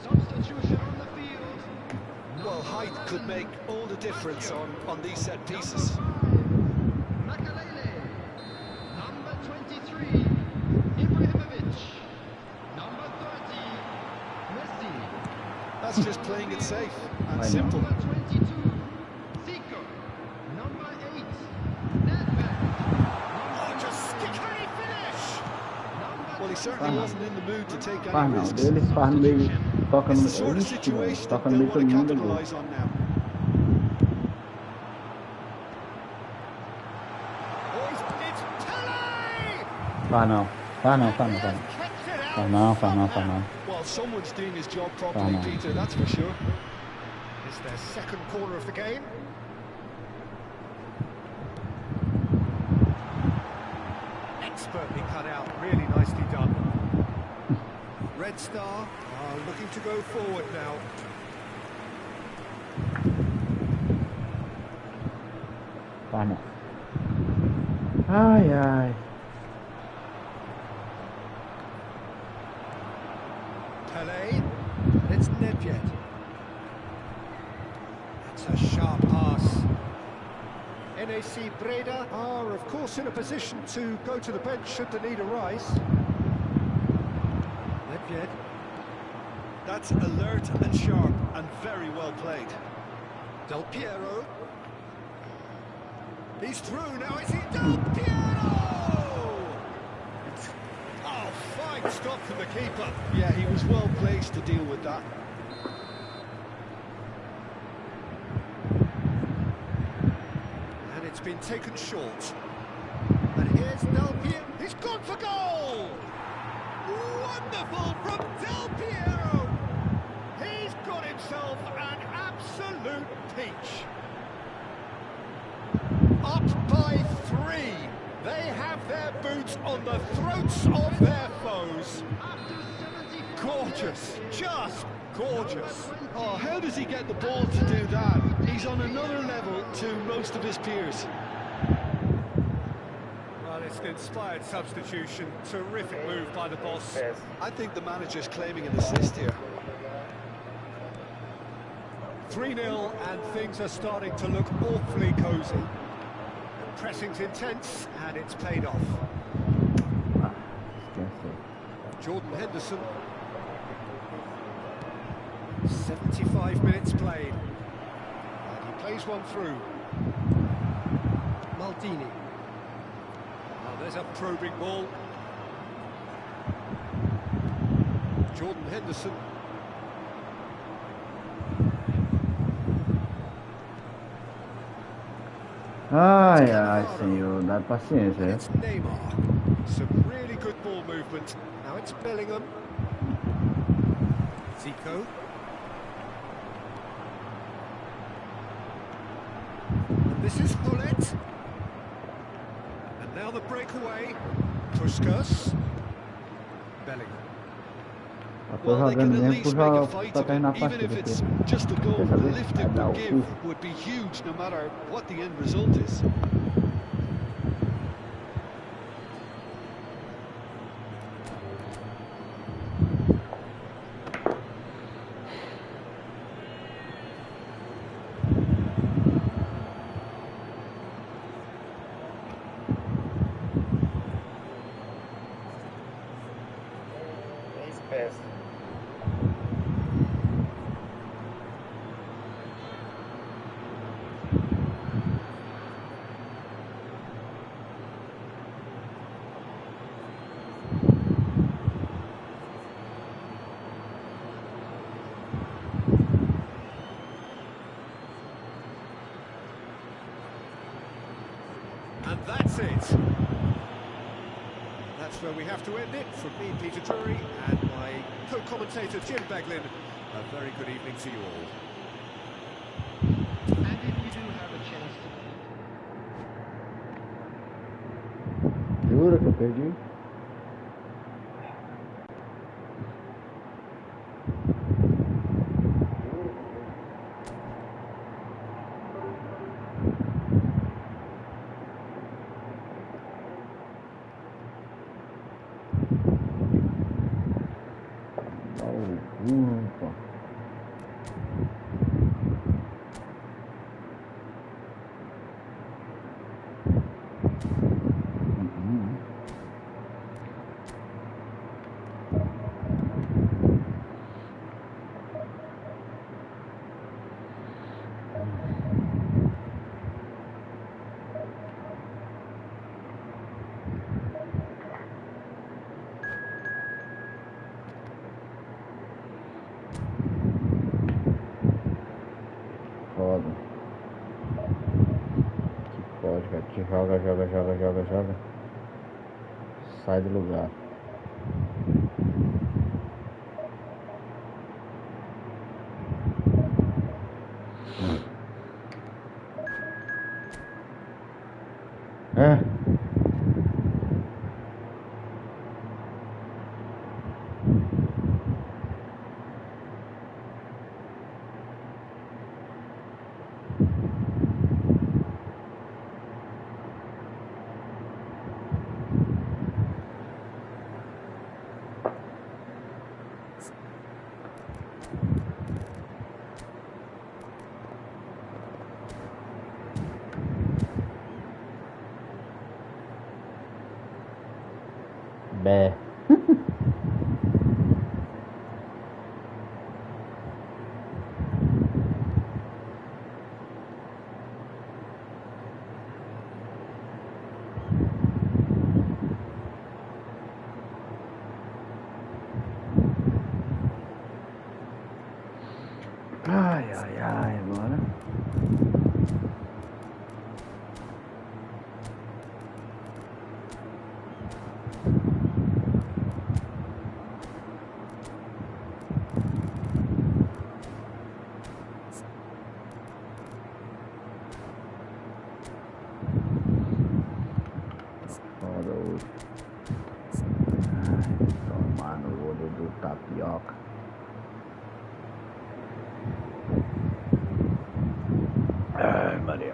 Substitution on the field. Well, height could make all the difference on these set pieces. Makalele. Number 23, Ibrahimovic. Number 30, Messi. That's just playing it safe and simple. Number 22, Zico. Number 8, Nedved. Oh, just skickery finish! Well, he certainly wasn't in the mood to take Faz any não, risks. dele faz no meio, toca no It's the sort of meio, situation toca that no they'll meio todo want to mundo. Gol. capitalise on now. Oh, it's Pele! Faz não, faz não, faz não, faz não. Kept it out Faz não, faz não, faz não. Well, someone's doing his job properly, Fine. Peter, that's for sure. It's their second corner of the game. Expertly cut out, really nicely done. Red Star are looking to go forward now. Faz não. Ai, ai. NAC Breda are, of course, in a position to go to the bench should the need arise. Nedved. That's alert and sharp and very well played. Del Piero. He's through now, is he? Del Piero! Oh, fine stop from the keeper. Yeah, he was well placed to deal with that. And it's been taken short. And here's Del Piero. He's gone for goal! Wonderful from Del Piero! He's got himself an absolute peach. Up by 3. They have their boots on the throats of their foes. Gorgeous, just gorgeous. Oh, how does he get the ball to do that? He's on another level to most of his peers. Well, it's an inspired substitution. Terrific move by the boss. I think the manager's claiming an assist here. 3-0 and things are starting to look awfully cosy. The pressing's intense and it's paid off. Jordan Henderson. 75 minutes played. And he plays one through. Maldini. Oh, there's a probing ball. Jordan Henderson. Ai, ai, senhor, dá paciência, It's Neymar. Some really good ball movement. Now it's Bellingham. Zico. And this is Hullet. And now the breakaway. Puskas. Bellingham. Tô Well, they can jogando at mesmo least pra, make a fight pra of terminar a it, even partida if it's aqui. just a goal. Dessa The vez lift vai it dar would o give susto. would be huge, no matter what the end result is. And that's it. That's where we have to end it. From me, Peter Drury, and my co-commentator, Jim Beglin. A very good evening to you all. And if you do have a chance Jura que eu perdi? Opa. Foda. Que pode, cara. Que joga. Sai do lugar. É. Bé. Ai, ai, ai, agora. Foda hoje. Ai, tomar no olho do tapioca. Ai, Maria.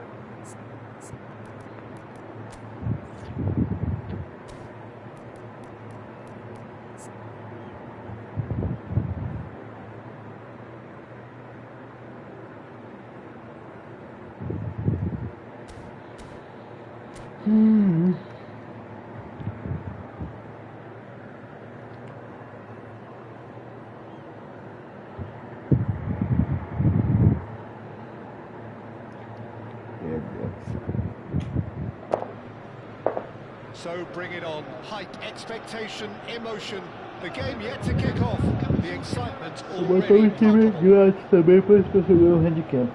So bring it on. Height, expectation, emotion. The game yet to kick off. The excitement already palpable. grátis também para conseguir o handicap.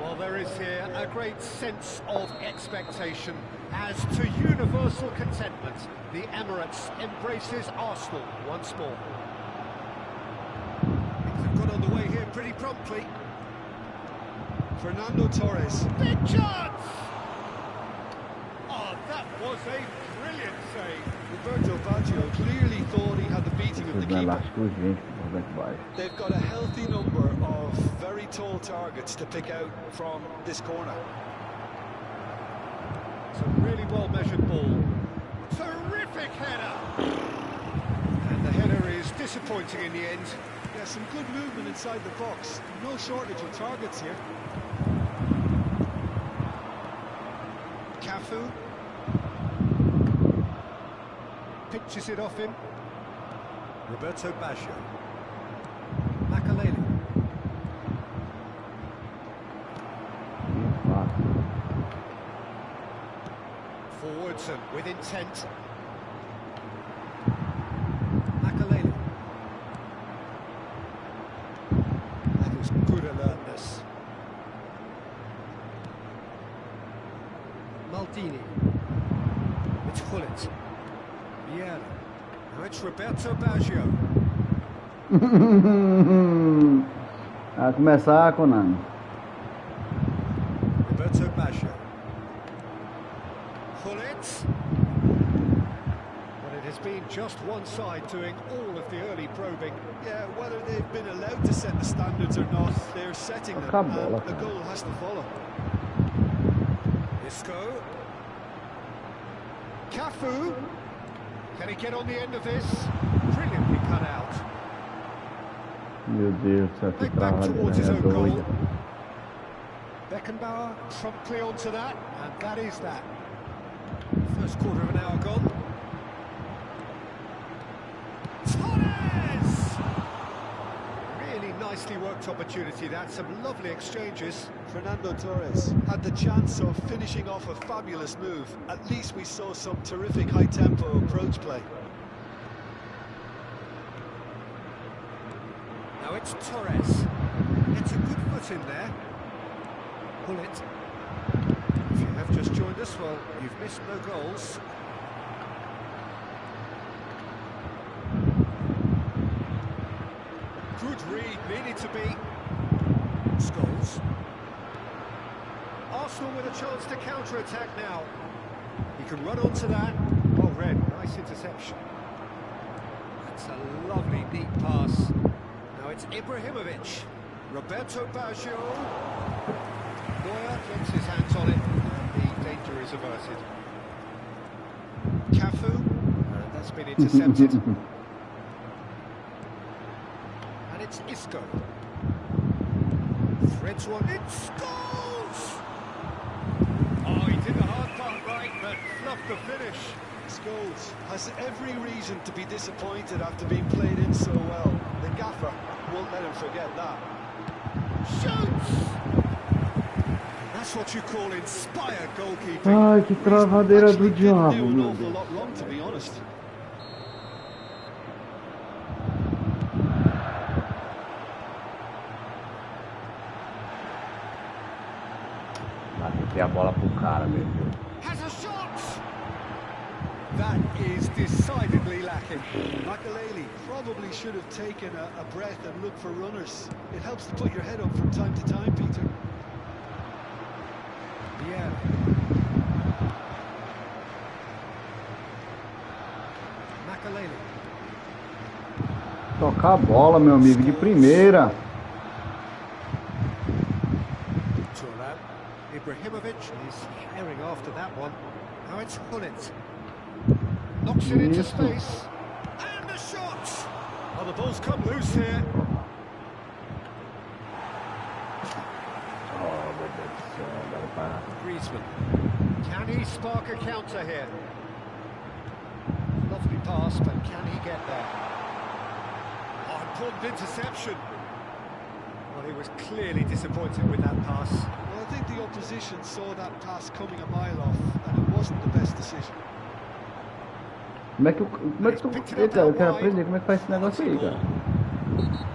Well, there is here a great sense of expectation. As to universal contentment, the Emirates embraces Arsenal once more. Things have got underway here pretty promptly. Fernando Torres. Big chance! Oh, that was a brilliant save. Roberto Baggio clearly thought he had the beating of the keeper. They've got a healthy number of very tall targets to pick out from this corner. It's a really well-measured ball. Terrific header! And the header is disappointing in the end. Yeah, some good movement inside the box. No shortage of targets here. Cafu. Pitches it off him. Roberto Baggio. Makaleli. Forwards and with intent. Makaleli. That was good alertness. Maldini. It's Gullit. Yeah. Now it's Roberto Baggio. A começar, Conan. Roberto Baggio. Gullit. Well, it has been just one side doing all of the early probing. Yeah, whether they've been allowed to set the standards or not, they're setting them, and the goal has to follow. Isco. Cafu. Can he get on the end of this? Brilliantly cut out. Meu Deus, essa Back towards his travada own é goal. doida. Beckenbauer promptly onto that, and that is that. First quarter of an hour gone. Torres! Really nicely worked opportunity, that. Some lovely exchanges. Fernando Torres had the chance of finishing off a fabulous move. At least we saw some terrific high-tempo approach play. Now it's Torres. It's a good foot in there. Pull it. If you have just joined us, well, you've missed no goals. Good read, needed to be. Scholes. Arsenal with a chance to counter-attack now. He can run onto that. Well read, nice interception. That's a lovely, neat pass. Now it's Ibrahimovic. Roberto Baggio. Neuer gets his hands on it, and the danger is averted. Cafu, and that's been intercepted. And it's Isco. Threads one, it scores! Oh, he did the hard part right, but fluffed the finish. Scholes has every reason to be disappointed after being played in so well. The gaffer won't let him forget that. Shoots! That's what you call inspired goalkeeping. Ai, que travadeira do diabo, Didn't do an meu awful Deus. lot wrong, to be honest. Batei a bola pro cara, meu Deus. Has a shot! That is decidedly lacking. Makaleli probably should have taken a breath and looked for runners. It helps to put your head up from time to time, Peter. Yeah. Makaleli. Tocar a bola, meu amigo, de primeira. Turan. Ibrahimovic is carrying after that one. Now it's Hullet. Knocks it into Isso. space. And a shot! Oh, the ball's come loose here. Oh, meu Deus do céu, agora para. Griezmann. Can he spark a counter here? Lovely pass, but can he get there? Oh, important interception. Well, he was clearly disappointed with that pass. Well, I think the opposition saw that pass coming a mile off, and it wasn't the best decision. Como é que tu... Ei, cara, eu quero aprender como é que faz esse negócio aí, cara.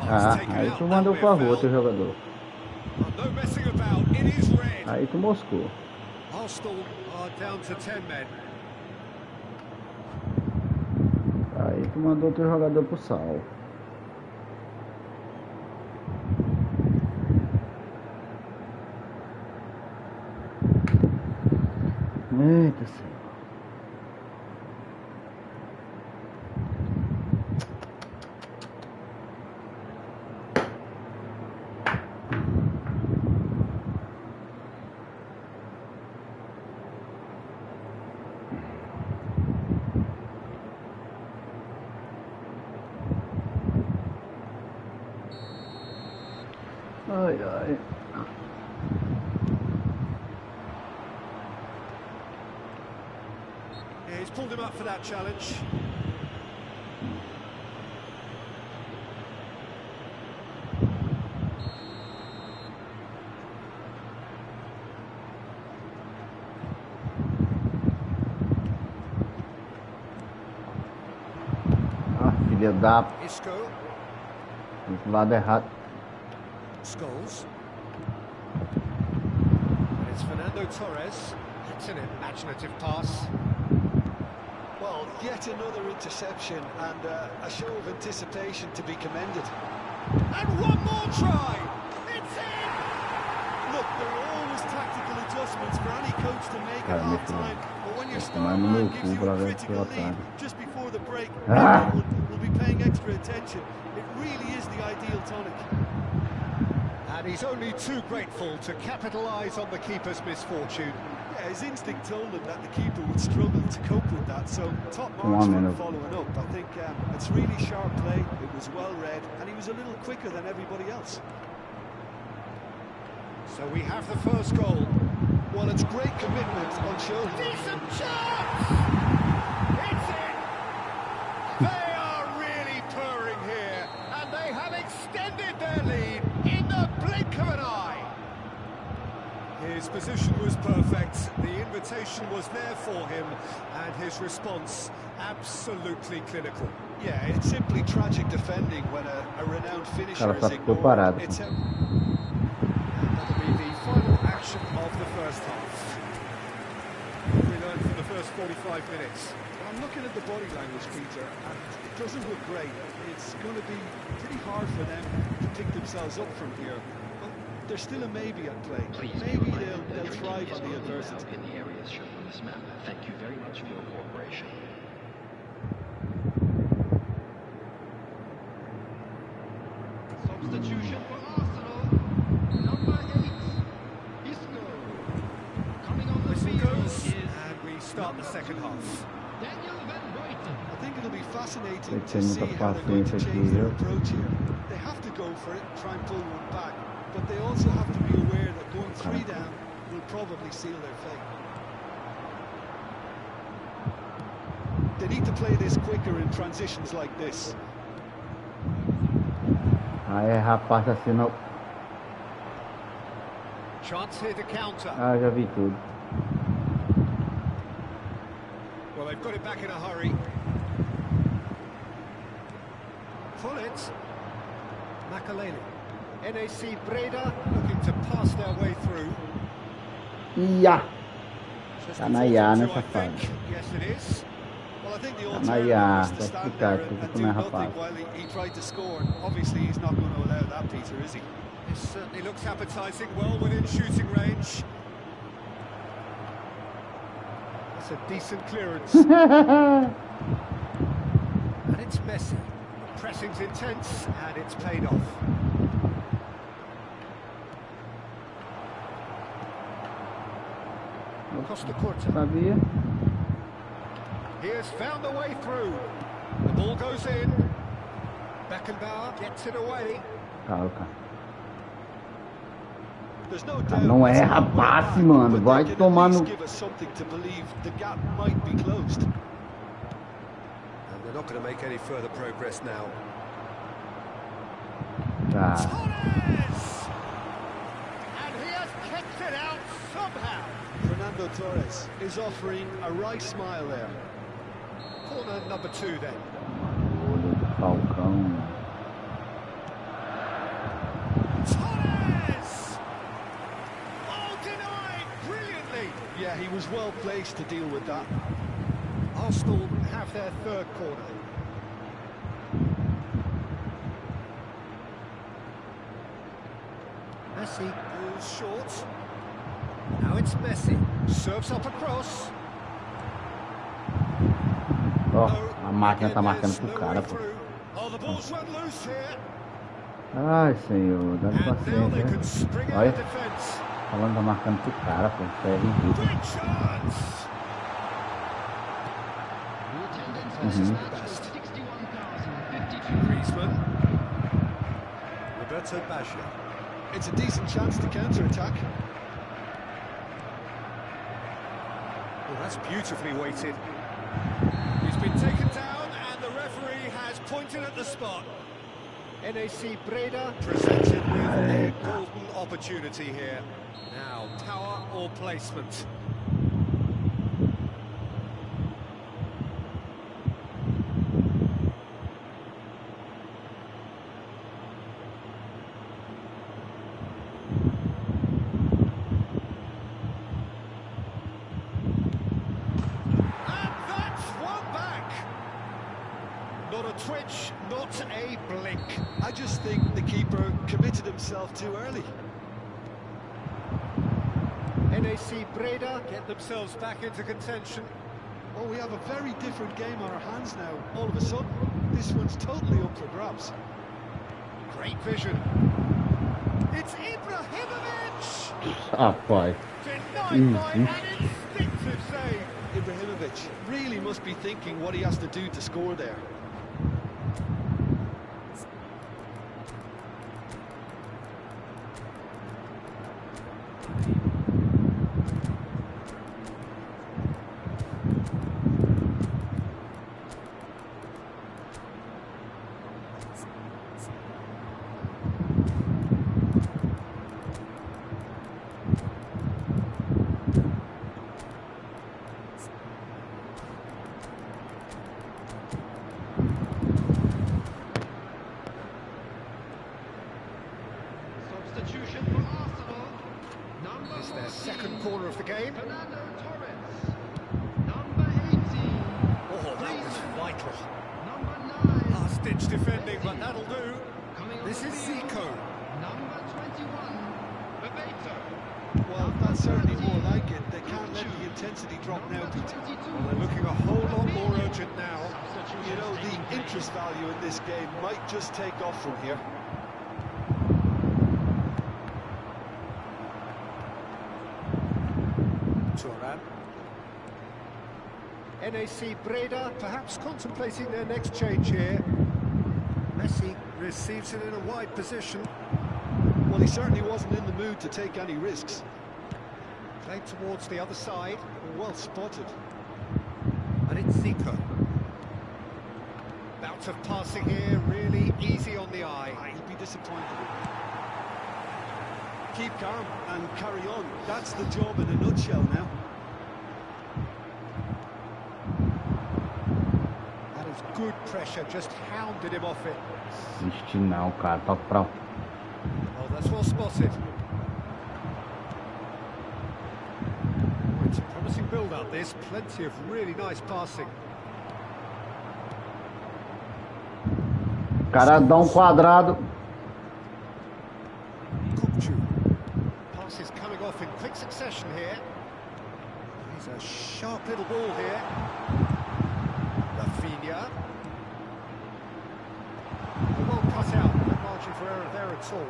Ah, aí tu mandou pra rua, teu jogador. No messing about, it is red. Aí tu moscou. Arsenal are down to 10 men. Aí tu mandou teu jogador pro sal. Eita, senhor. Ai, ai. Yeah, he's pulled him up for that challenge. Ah, filha da... Isco. Do lado errado. Scholes. And it's Fernando Torres. That's an imaginative pass. Well, yet another interception and a show of anticipation to be commended. And one more try! It's in! Look, there are always tactical adjustments for any coach to make at Cara, half-time, but when your Mas star no man meu gives cu you pra a ver critical que lead otário. just before the break, Ah! everyone will be paying extra attention. It really is the ideal tonic. And he's only too grateful to capitalise on the keeper's misfortune. Yeah, his instinct told him that the keeper would struggle to cope with that, so top Come marks on, for man. following up. I think it's really sharp play, it was well read, and he was a little quicker than everybody else. So we have the first goal. Well, it's great commitment on show. Decent chance! It's in! They are really purring here, and they have extended their lead in the blink of an eye. His position was perfect, the invitation was there for him, and his response absolutely clinical. Yeah, it's simply tragic defending when a renowned finisher Cara, is só ficou ignored. parado. It's And that'll be the final action of the first half. We learned from the first 45 minutes. I'm looking at the body language, Peter, and it doesn't look great. It's going to be pretty hard for them to pick themselves up from here. But there's still a maybe at play. Maybe they'll thrive on the adversity. In the areas shown on this map. Thank you very much for your cooperation. Substitution for Arsenal. Number 8, Isco. Coming on the Whistle field goes, is and we start the second half. Daniel Van Buiten. I think it'll be fascinating Tem to muita see how they're going to paciência change their aqui, approach here. They have to go for it, try and pull one back, but they also have to be aware that going 3 down will probably seal their fate. They need to play this quicker in transitions like this. Aí, rapaz, assinou. Chance here to counter. Ah, já vi tudo. Well, they've got it back in a hurry. Pull it. Makalele. NAC Breda looking to pass their way through. Ia! Just Tá na before IA, né, two, I safado? think. Yes, it is. Well, I think the na alternative IA, was to vai stand explicar there tudo and como do é, nothing rapaz. while he tried to score. Obviously, he's not going to allow that, Peter, is he? This certainly looks appetising, well within shooting range. That's a decent clearance. And it's messy. The pressing's intense, and it's paid off. Costa Curta. Sabia? He has found a way through. The ball goes in. Beckenbauer gets it away. Calma. There's no doubt. Não é rapaz, mano. Vai tomar no. Give us something to believe the gap might be closed. And they're not going to make any further progress now. Tá. Torres! And he has kicked it out somehow. Fernando Torres is offering a wry smile there. Corner number 2 then. Olho do Falcão. Torres! Oh, denied brilliantly. Yeah, he was well placed to deal with that. Arsenal have their third corner. Messi goes short. Now it's Messi. Serves up across. Ó, a máquina tá marcando pro cara, pô. Oh, the ball's run loose here. Ai, senhor, dá And now they paciência. can spring out Olha, the defence. falando tá marcando pro cara, pô. Isso é ridículo. Great chance. The attendance Mhm. for this match was 61,052. Griezmann. Roberto Baggio. It's a decent chance to counter-attack. Oh, that's beautifully weighted. He's been taken down and the referee has pointed at the spot. NAC Breda presented with a golden opportunity here. Now, power or placement? Not a twitch, not a blink. I just think the keeper committed himself too early. NAC Breda get themselves back into contention. Oh, we have a very different game on our hands now. All of a sudden, this one's totally up for grabs. Great vision. It's Ibrahimovic! Rapaz. Denied by an instinctive save. Ibrahimovic really must be thinking what he has to do to score there. Substitution for Arsenal. Number It's their 14, second corner of the game. Fernando Torres. Number 18. Oh, that was vital. Number 9. Last-ditch defending, but that'll do. Coming on This the is field, Zico. Number 21. Bebeto. Well, that's certainly more like it. They can't let the intensity drop now, Peter. Well, they're looking a whole lot more urgent now. You know, the interest value in this game might just take off from here. Turan. NAC Breda perhaps contemplating their next change here. Messi receives it in a wide position. Well, he certainly wasn't in the mood to take any risks. Played towards the other side. Well spotted. And it's Zico. Bout of passing here, really easy on the eye. He'll be disappointed. Keep calm and carry on. That's the job in a nutshell now. That is good pressure, just hounded him off it. Existe não, cara. Toca pra... Oh, that's well spotted. It's a promising build-up, this. Plenty of really nice passing. O cara dá quadrado. Passes coming off in quick succession here. He's a sharp little ball here. Resenha. Well cut out, no margin for error there at all.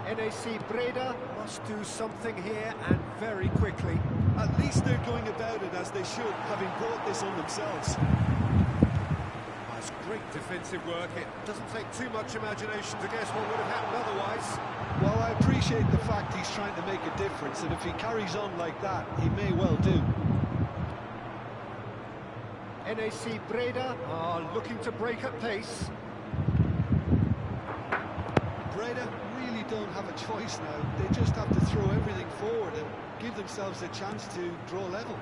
NAC Breda must do something here, and very quickly. At least they're going about it as they should, having brought this on themselves. That's great defensive work. It doesn't take too much imagination to guess what would have happened otherwise. Well, I appreciate the fact he's trying to make a difference, and if he carries on like that, he may well do. NAC Breda are looking to break at pace. Breda really don't have a choice now. They just have to throw everything forward and give themselves a chance to draw level.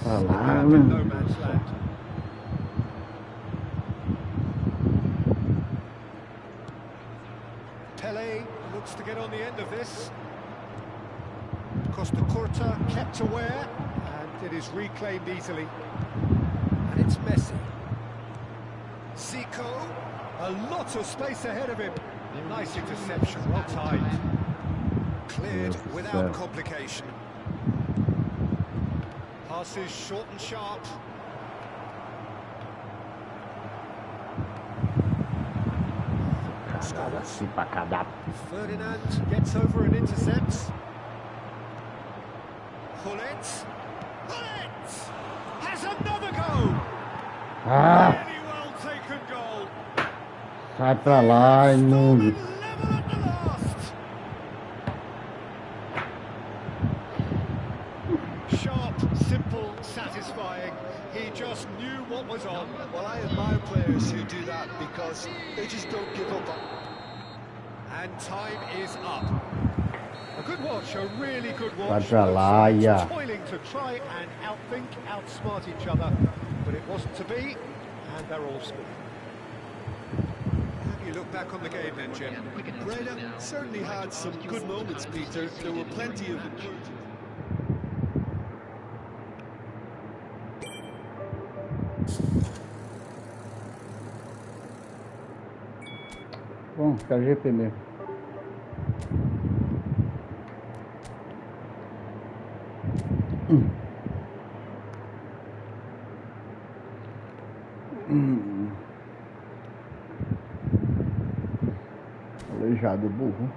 No man's land. Pele looks to get on the end of this. Costa Curta kept aware, and it is reclaimed easily. And it's Messi. Zico, a lot of space ahead of him. Nice interception, well timed. Cleared without complication. Passes short and sharp. Ferdinand gets over and intercepts. Hullet has another goal. Really well taken goal. Sai pra lá, imundo. Level at the last. Sharp, simple, satisfying. He just knew what was on. Well, I admire players who do that because they just don't give up. And time is up. A good watch, a really good watch. Vai pra lá, ia. Toiling to try and outthink, outsmart each other, but it wasn't to be, and they're all scored. How do you look back on the game then, Jim? Breda certainly had some good moments, Peter. There were plenty of encouragement. Bom, fica GP mesmo. Aleijado, burro.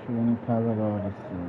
Chegando em casa agora, assim.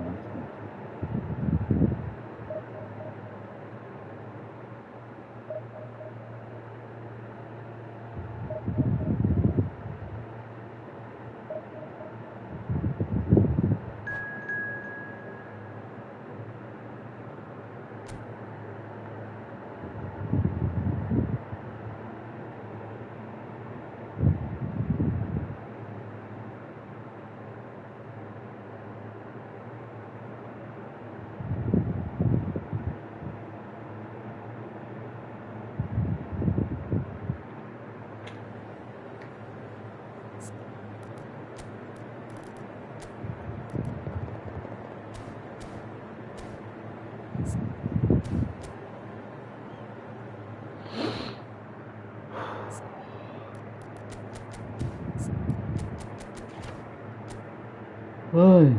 Ai.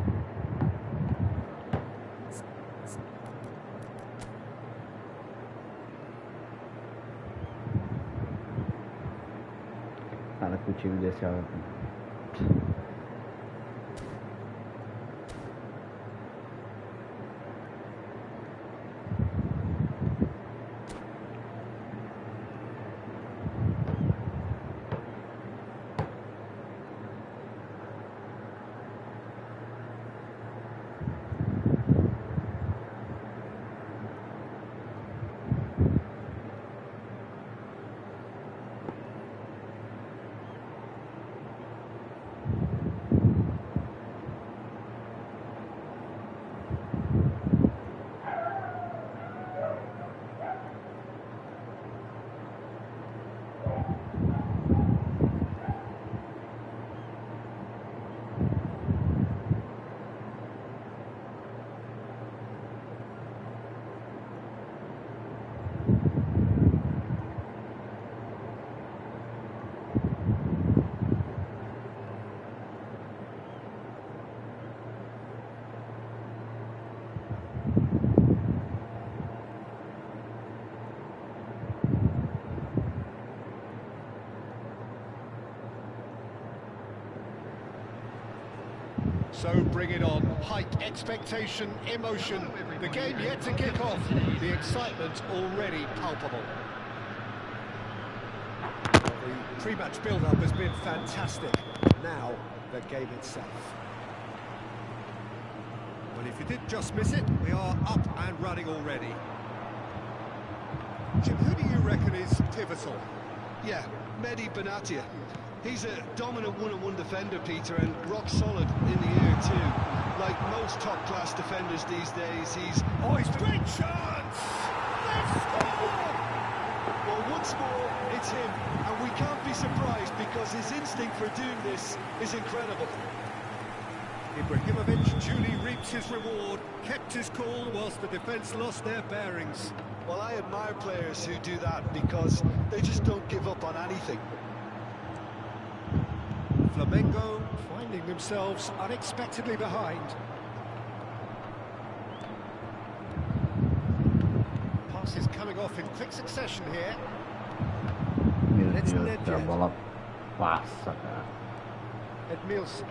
pro time desse ano. So bring it on. Height, expectation, emotion. The game yet to kick off. The excitement already palpable. Well, the pre-match build-up has been fantastic. Now, the game itself. Well, if you did just miss it, we are up and running already. Jim, who do you reckon is pivotal? Yeah, Mehdi Benatia. He's a dominant one-on-one defender, Peter, and rock solid in the air too. Like most top-class defenders these days, he's... Oh, it's great chance! Let's score! Well, once more, it's him, and we can't be surprised because his instinct for doing this is incredible. Ibrahimovic duly reaps his reward, kept his cool whilst the defence lost their bearings. Well, I admire players who do that because they just don't give up on anything. Flamengo finding themselves unexpectedly behind. Passes coming off in quick succession here. Meu Let's Deus, Nedved. a bola passa, cara. Edmilson.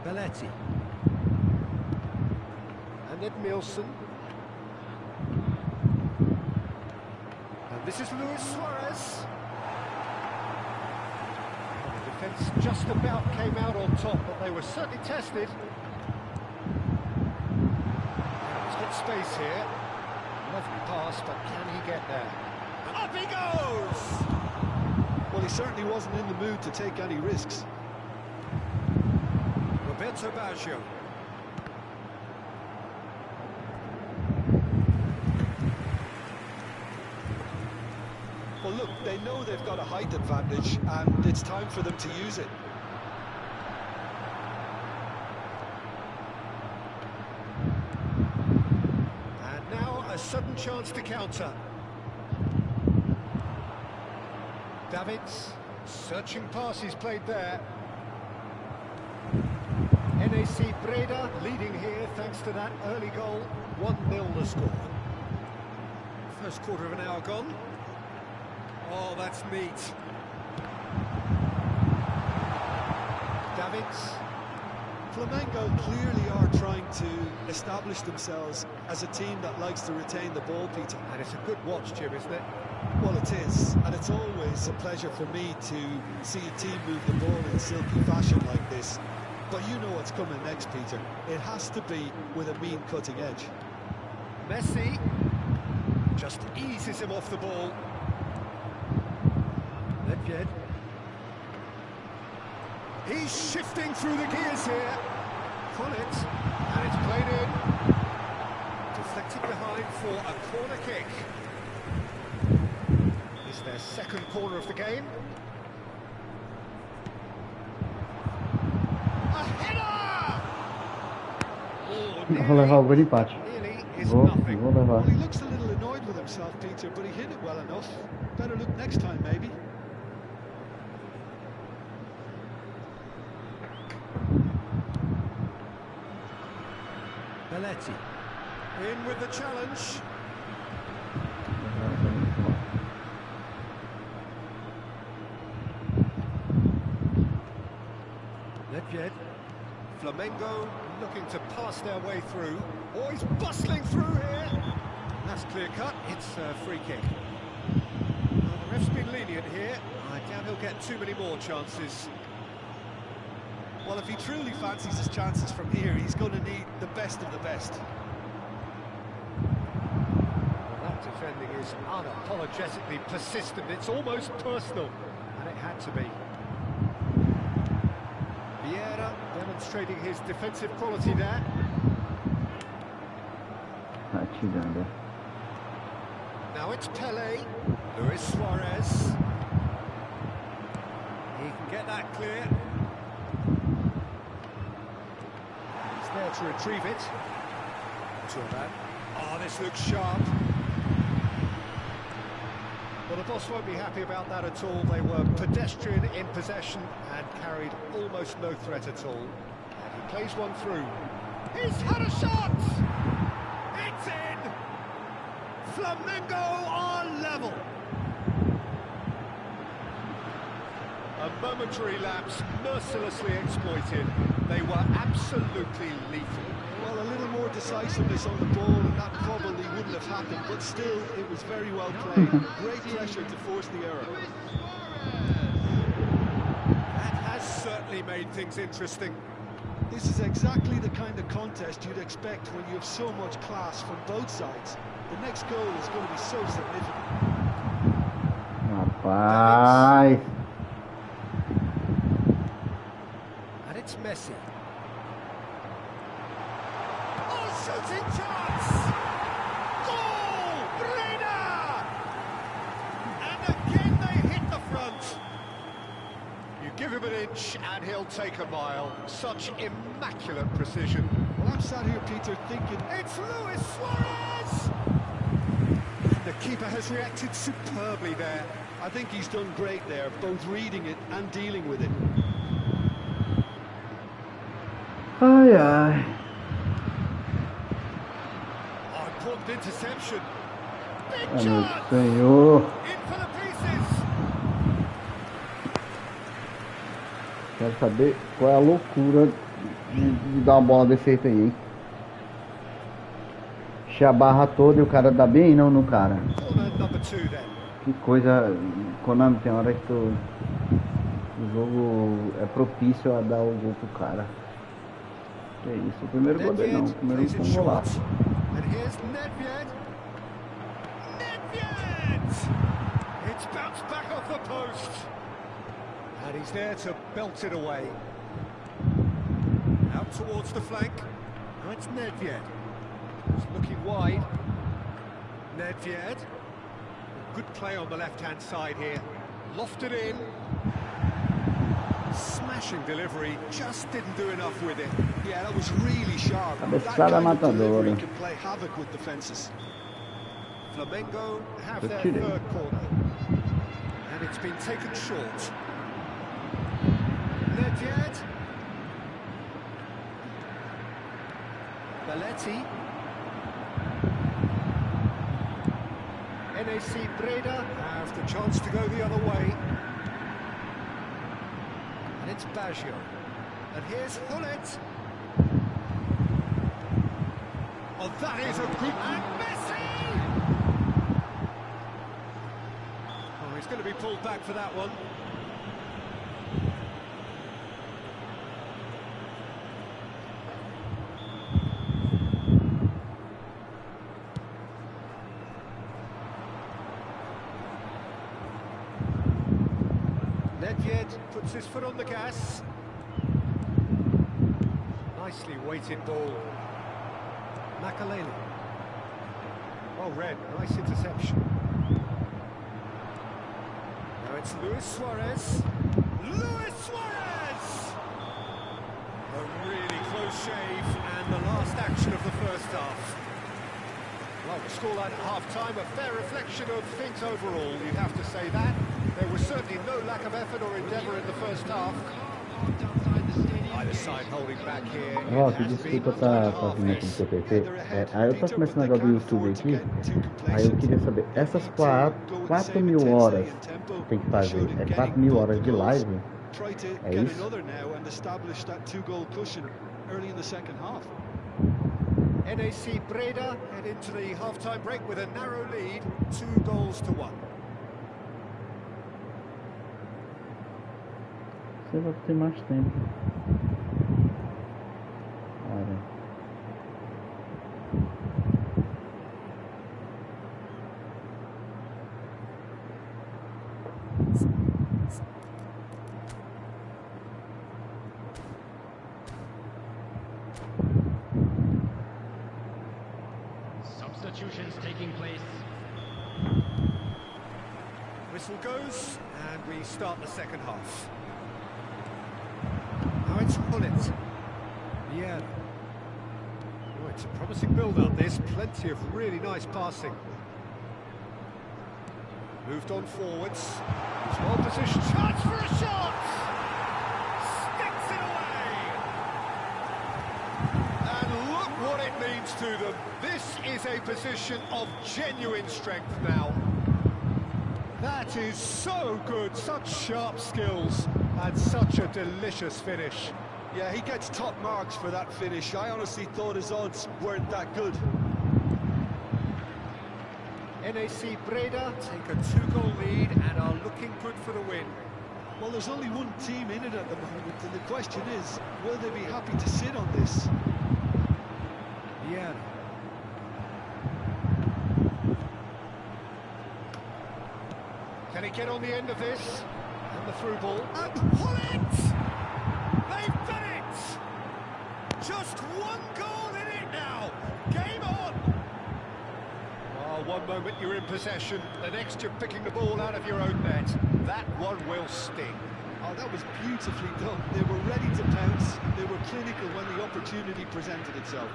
Belletti. And Edmilson. And this is Luis Suarez. The defence just about came out on top, but they were certainly tested. Good space here. Lovely pass, but can he get there? And up he goes! Well, he certainly wasn't in the mood to take any risks. Roberto Baggio. Well, look, they know they've got a height advantage, and it's time for them to use it. And now a sudden chance to counter. Davids, searching passes played there. NAC Breda leading here thanks to that early goal. 1-0 the score. First quarter of an hour gone. Oh, that's neat. Davids. Flamengo clearly are trying to establish themselves as a team that likes to retain the ball, Peter. And it's a good watch, Jim, isn't it? Well, it is, and it's always a pleasure for me to see a team move the ball in silky fashion like this. But you know what's coming next, Peter. It has to be with a mean cutting edge. Messi just eases him off the ball. Nedved. He's shifting through the gears here. Collins, and it's played in. Deflected behind for a corner kick. It's their second corner of the game. A header! Oh, Vou levar o gol de empate. nearly is Vou nothing. levar. Well, he looks a little annoyed with himself, Peter, but he hit it well enough. Better look next time, maybe. Belletti. In with the challenge. Nedved. Flamengo looking to pass their way through. Oh, he's bustling through here. That's clear cut. It's a free kick. Well, the ref's been lenient here. I doubt he'll get too many more chances. Well, if he truly fancies his chances from here, he's going to need the best of the best. Well, that defending is unapologetically persistent. It's almost personal, and it had to be. Vieira demonstrating his defensive quality there. Now it's Pele, Luis Suarez. He can get that clear. He's there to retrieve it. Oh, this looks sharp. Well, the boss won't be happy about that at all. They were pedestrian in possession and carried almost no threat at all. And he plays one through. He's had a shot! It's in! Flamengo are level. A momentary lapse mercilessly exploited. They were absolutely lethal. Well, a little more decisiveness on the ball and that probably wouldn't have happened, but still, it was very well played. Great pressure to force the error. That has certainly made things interesting. This is exactly the kind of contest you'd expect when you have so much class from both sides. The next goal is going to be so significant. Rapaz. And it's Messi. Oh, shooting chance! Goal! Resenha! And again they hit the front. You give him an inch and he'll take a mile. Such immaculate precision. Well, I'm sat here, Peter, thinking, it's Luis Suarez! The keeper has reacted superbly there. I think he's done great there, both reading it and dealing with it. Ai, ai. Oh, important interception. Big Meu chance! Senhor. In for the pieces! Quero saber qual é a loucura de dar uma bola desse jeito aí, hein? Enche a barra toda e o cara dá bem não no cara. Que coisa, Konami, tem hora que o jogo é propício a dar o gol pro cara. Que isso, o primeiro gol dele não, o primeiro foi um golaço. It's bounced back off the post. And he's there to belt it away. Out towards the flank. Now it's Nedved. He's looking wide. Nedved. Good play on the left-hand side here. Lofted in. Smashing delivery. Just didn't do enough with it. Yeah, that was really sharp. That kind of delivery can play havoc with defences. Flamengo have their third corner. And it's been taken short. Nedved. Belletti. NAC Breda have the chance to go the other way. And it's Baggio. And here's Hullet. Oh, that is a good... And Messi! Oh, he's going to be pulled back for that one. Nedved puts his foot on the gas. Nicely weighted ball. Makaleli. Well read, nice interception. Now it's Luis Suarez. Luis Suarez! A really close shave and the last action of the first half. Well, the scoreline at half-time, a fair reflection of things overall, you'd have to say that. There was certainly no lack of effort or endeavour in the first half. Either side holding back here. Ó, que desculpa tá vindo aqui no seu PT. Aí eu tô começando a negócio do YouTube aqui. Aí eu queria saber, essas 4.000 horas que tem que fazer, 4.000 horas de live, try to get another now and establish that 2-goal cushion early in the second half. NAC Breda head into the half-time break with a narrow lead, 2-1. Você vai ter mais tempo. Olha. Substitutions taking place. Whistle goes, and we start the second half. Now it's Hullet. Yeah. Oh, it's a promising build-up, this. Plenty of really nice passing. Moved on forwards. He's well positioned. Chance for a shot! Sticks it away! And look what it means to them. This is a position of genuine strength now. That is so good, such sharp skills, and such a delicious finish. Yeah, he gets top marks for that finish. I honestly thought his odds weren't that good. NAC Breda take a 2-goal lead and are looking good for the win. Well, there's only one team in it at the moment, and the question is, will they be happy to sit on this? Yeah. Can he get on the end of this? And the through ball. And pull it! They've done it! Just one goal in it now. Game on! Oh, one moment you're in possession, the next you're picking the ball out of your own net. That one will sting. Oh, that was beautifully done. They were ready to pounce. They were clinical when the opportunity presented itself.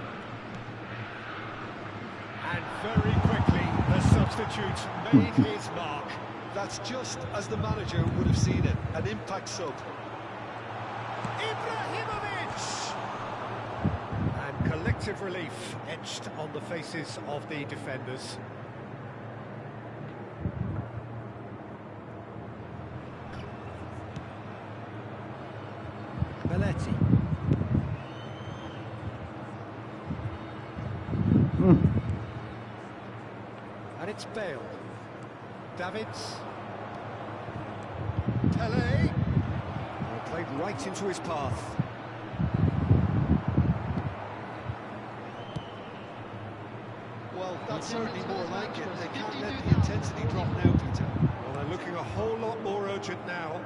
And very quickly, the substitute made his mark. That's just as the manager would have seen it, an impact sub. Ibrahimovic! And collective relief etched on the faces of the defenders. Belletti. And it's Bale. Davids. Pele. Played right into his path. Well, that's certainly more like it. They can't let the intensity drop now, Peter. Well, they're looking a whole lot more urgent now.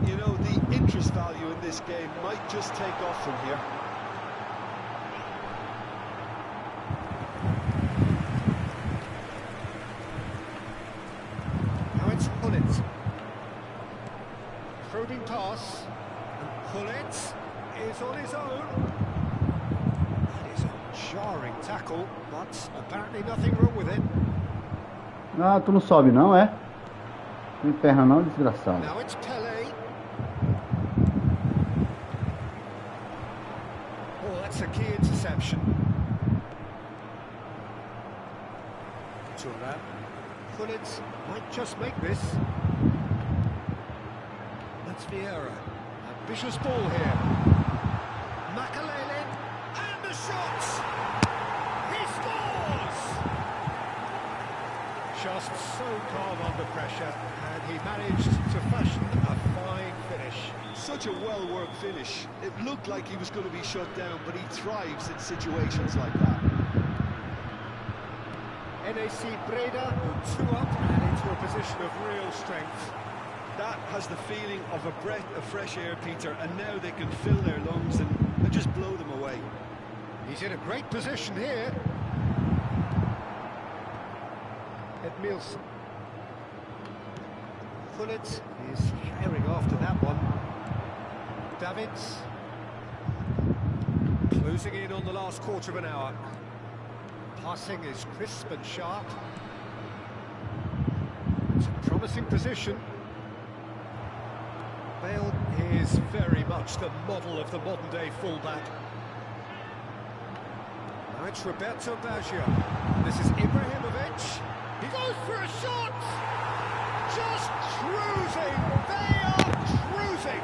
You know, the interest value in this game might just take off from here. Hullet. Probing pass. And Hullet is on his own. That is a jarring tackle, but apparently nothing wrong with it. Ah, tu não sobe não, é? Não emperra não, desgraçado. Now it's Pele. Oh, that's a key interception. Turan. Hullet might just make this. That's Vieira. Ambitious ball here. Makalele. And the shot! He scores! Just so calm under pressure, and he managed to fashion a fine finish. Such a well-worked finish. It looked like he was going to be shut down, but he thrives in situations like that. NAC Breda 2 up and into a position of real strength. That has the feeling of a breath of fresh air, Peter, and now they can fill their lungs and just blow them away. He's in a great position here. Edmilson. Hullet is herring after that one. Davids. Closing in on the last quarter of an hour. Passing is crisp and sharp. It's a promising position. Bale is very much the model of the modern-day fullback. Now it's Roberto Baggio. This is Ibrahimovic. He goes for a shot! Just cruising! They are cruising!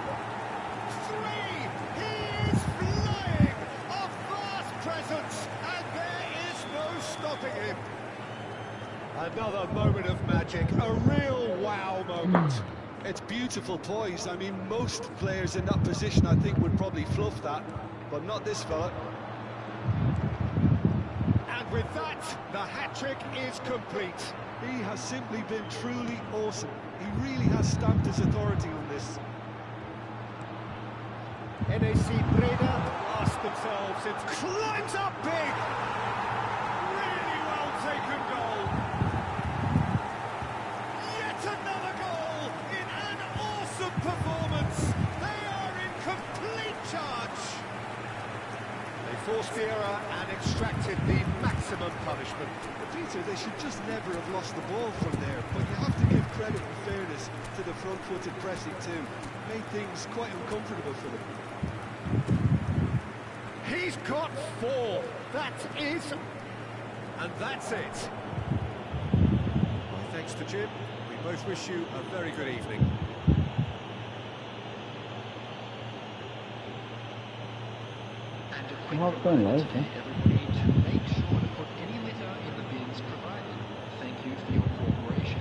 three! He is flying! A vast presence, and there is no stopping him. Another moment of magic, a real wow moment. It's beautiful poise. I mean, most players in that position, I think, would probably fluff that, but not this fella. And with that, the hat-trick is complete. He has simply been truly awesome. He really has stamped his authority on this. NAC Breda ask themselves, it climbs up big! Really well taken goal. Yet another goal in an awesome performance. They are in complete charge. They forced the error and extracted the maximum punishment. But Peter, they should just never have lost the ball from there, but you have to give credit and fairness to the front-footed pressing too. Made things quite uncomfortable for them. He's got four. That is... And that's it. Well, thanks to Jim. We both wish you a very good evening. And a quick Well done, reminder guys, to everybody to make sure to put any litter in the bins provided. Thank you for your cooperation.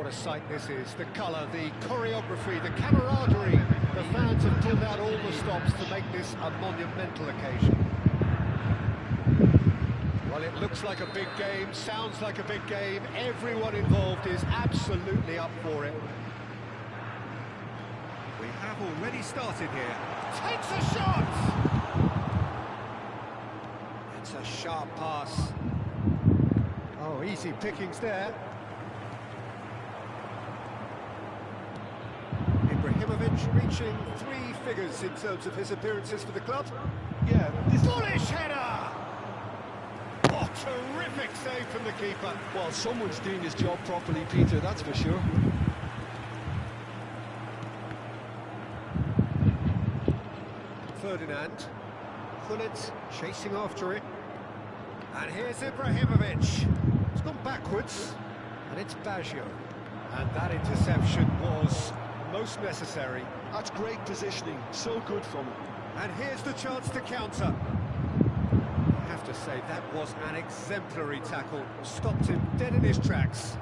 a sight this is. The colour, the choreography, the camaraderie. The fans have pulled out all the stops to make this a monumental occasion. Well, it looks like a big game, sounds like a big game. Everyone involved is absolutely up for it. We have already started here. Takes a shot! It's a sharp pass. Oh, easy pickings there. Ibrahimovic reaching 3 figures in terms of his appearances for the club. Yeah, this Bullish header! Oh, terrific save from the keeper. well, someone's doing his job properly, Peter, that's for sure. Ferdinand. Gullit chasing after it. And here's Ibrahimovic. It's gone backwards. And it's Baggio. And that interception was most necessary. That's great positioning, so good from him. And here's the chance to counter. I have to say, that was an exemplary tackle. Stopped him dead in his tracks.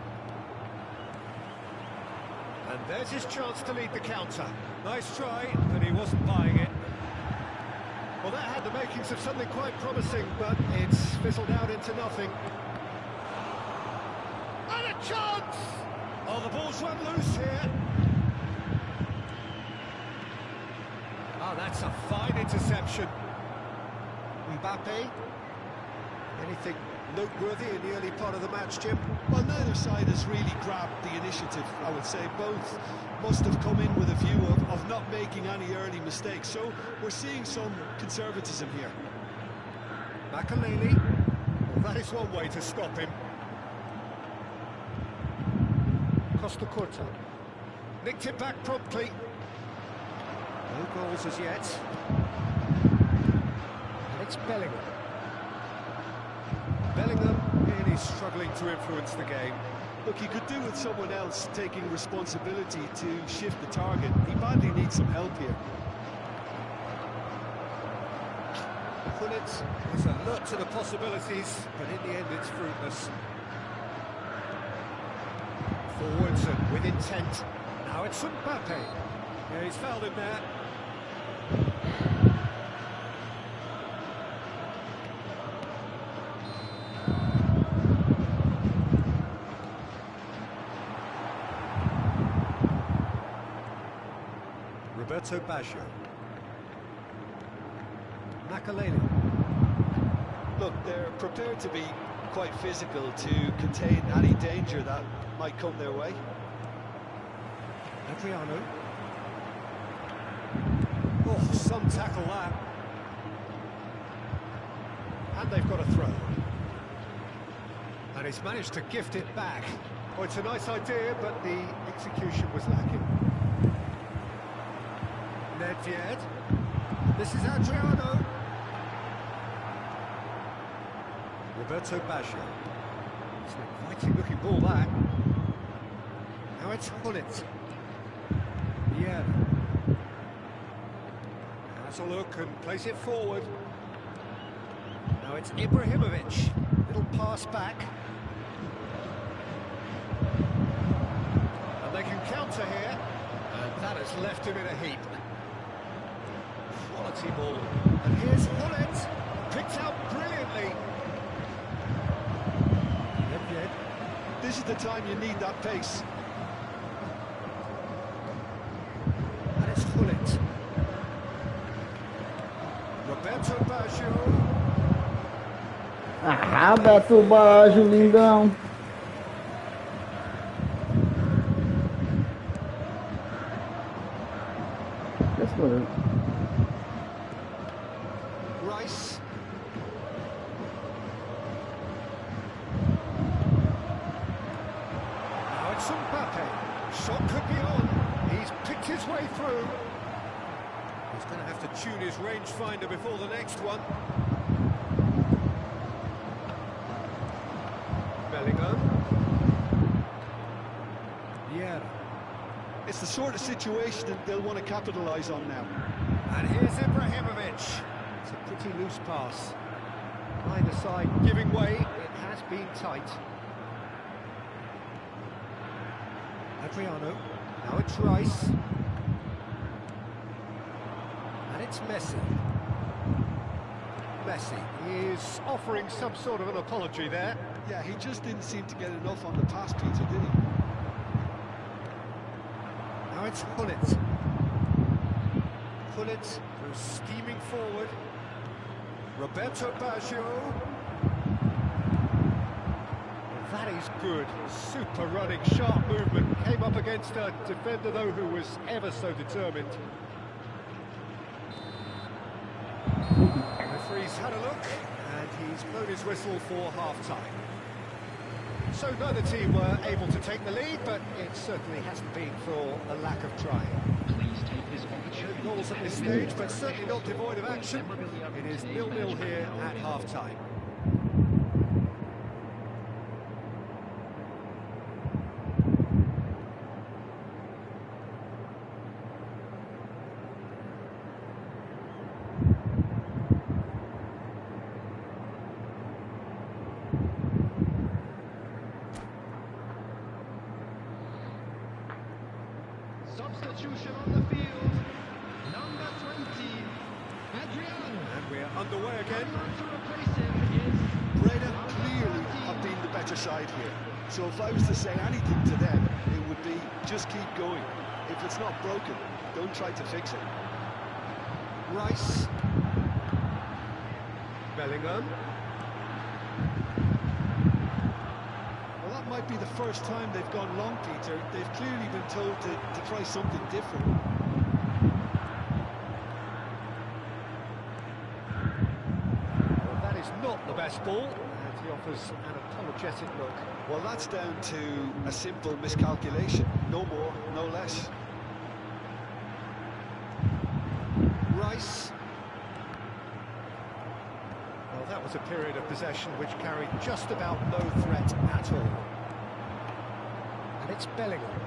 And there's his chance to lead the counter. Nice try, but he wasn't buying it. Well, that had the makings of something quite promising, but it's fizzled out into nothing. And a chance! Oh, the ball's run loose here. Oh, that's a fine interception. Mbappe. Anything noteworthy in the early part of the match, Jim? Well, neither side has really grabbed the initiative, I would say. Both must have come in with a view of not making any early mistakes. So we're seeing some conservatism here. Makaleli. Well, that is one way to stop him. Costa Curta. Nicked it back promptly. No goals as yet. And it's Bellingham. Bellingham really struggling to influence the game. Look, he could do with someone else taking responsibility to shift the target. He badly needs some help here. Gullit is alert to the possibilities, but in the end it's fruitless. Forwards and with intent. Now it's Mbappe. Yeah, he's fouled him there. Roberto Baggio. Makaleli. Look, they're prepared to be quite physical to contain any danger that might come their way. Adriano. Oh, some tackle that. And they've got a throw. And he's managed to gift it back. Oh, it's a nice idea, but the execution was lacking. Nedved. This is Adriano. Roberto Baggio. It's an inviting looking ball that. Now it's Gullit. Yeah. Has a look and plays it forward. Now it's Ibrahimovic. Little pass back. And they can counter here. And that has left him in a heap. Quality ball. And here's Gullit. Picked out brilliantly. This is the time you need that pace. And it's Gullit. Roberto Baggio. Ah, Beto Baggio, lindão. Let's go. Rice. Now it's Mbappe. Shot could be on. He's picked his way through. He's going to have to tune his rangefinder before the next one. Bellingham. Yeah. It's the sort of situation that they'll want to capitalise on now. And here's Ibrahimovic. It's a pretty loose pass. Either side giving way. It has been tight. Adriano. Now it's Rice. And it's Messi. Messi is offering some sort of an apology there. Yeah, he just didn't seem to get enough on the pass, Peter, did he? Now it's Pullet. Pullet who's steaming forward. Roberto Baggio. That is good. Super running, sharp movement. Came up against a defender, though, who was ever so determined. Referee's had a look, and he's blown his whistle for half-time. So neither team were able to take the lead, but it certainly hasn't been for a lack of trying. Please take this opportunity. No goals at this stage, but certainly not devoid of action. It is 0-0 here at half-time. Substitution on the field. Number 20, Adriano. And we're underway again. To replace him is Breda clearly have been the better side here. So if I was to say anything to them, it would be just keep going. If it's not broken, don't try to fix it. Rice. Bellingham. Well, that might be the first time they've gone long, Peter. They've clearly been told to try something different. Well, that is not the best ball, and he offers an apologetic look. Well, that's down to a simple miscalculation. No more, no less. Rice. Well, that was a period of possession which carried just about no threat at all. And it's Bellingham.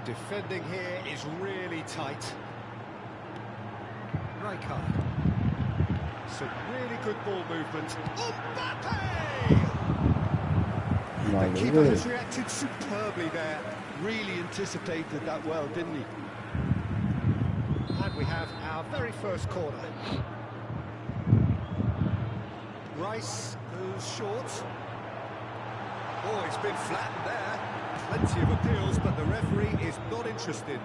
Defending here is really tight. Rijkaard. Some really good ball movement. Mbappe! The keeper has reacted superbly there. Really anticipated that well, didn't he? And we have our very first corner. Rice goes short. Oh, it's been flattened there. Plenty of appeals, but the referee is not interested.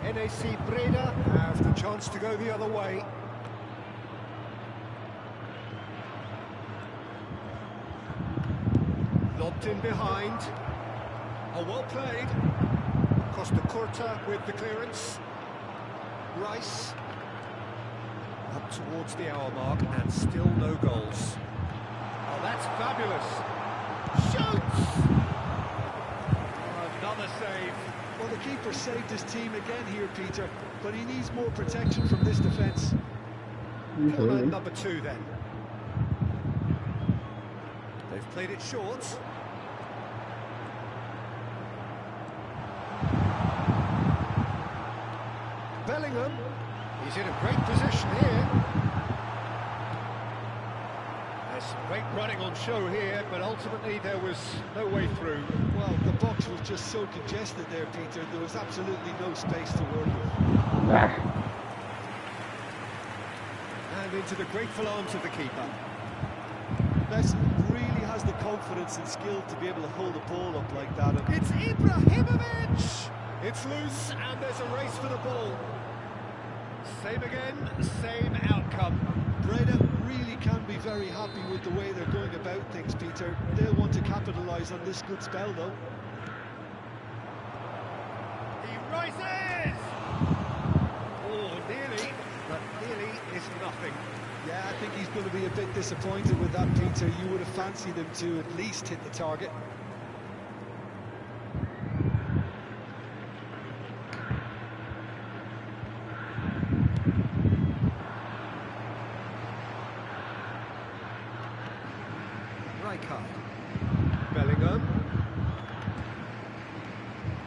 NAC Breda have the chance to go the other way. Lobbed in behind. Oh, well played. Costa Curta with the clearance. Rice. Up towards the hour mark and still no goals. Oh, that's fabulous. Shoots! Another save. Well, the keeper saved his team again here, Peter, but he needs more protection from this defence. Come on, number 2 then. They've played it short. Bellingham. He's in a great position here. There's some great running on show here, but ultimately there was no way through. Well, the box was just so congested there, Peter. There was absolutely no space to work with. And into the grateful arms of the keeper. Messi really has the confidence and skill to be able to hold the ball up like that. It's Ibrahimovic! It's loose, and there's a race for the ball. Same again, same outcome. Breda really can be very happy with the way they're going about things, Peter. They'll want to capitalise on this good spell, though. He rises! Oh, nearly, but nearly is nothing. Yeah, I think he's going to be a bit disappointed with that, Peter. You would have fancied him to at least hit the target. Rijkaard. Bellingham.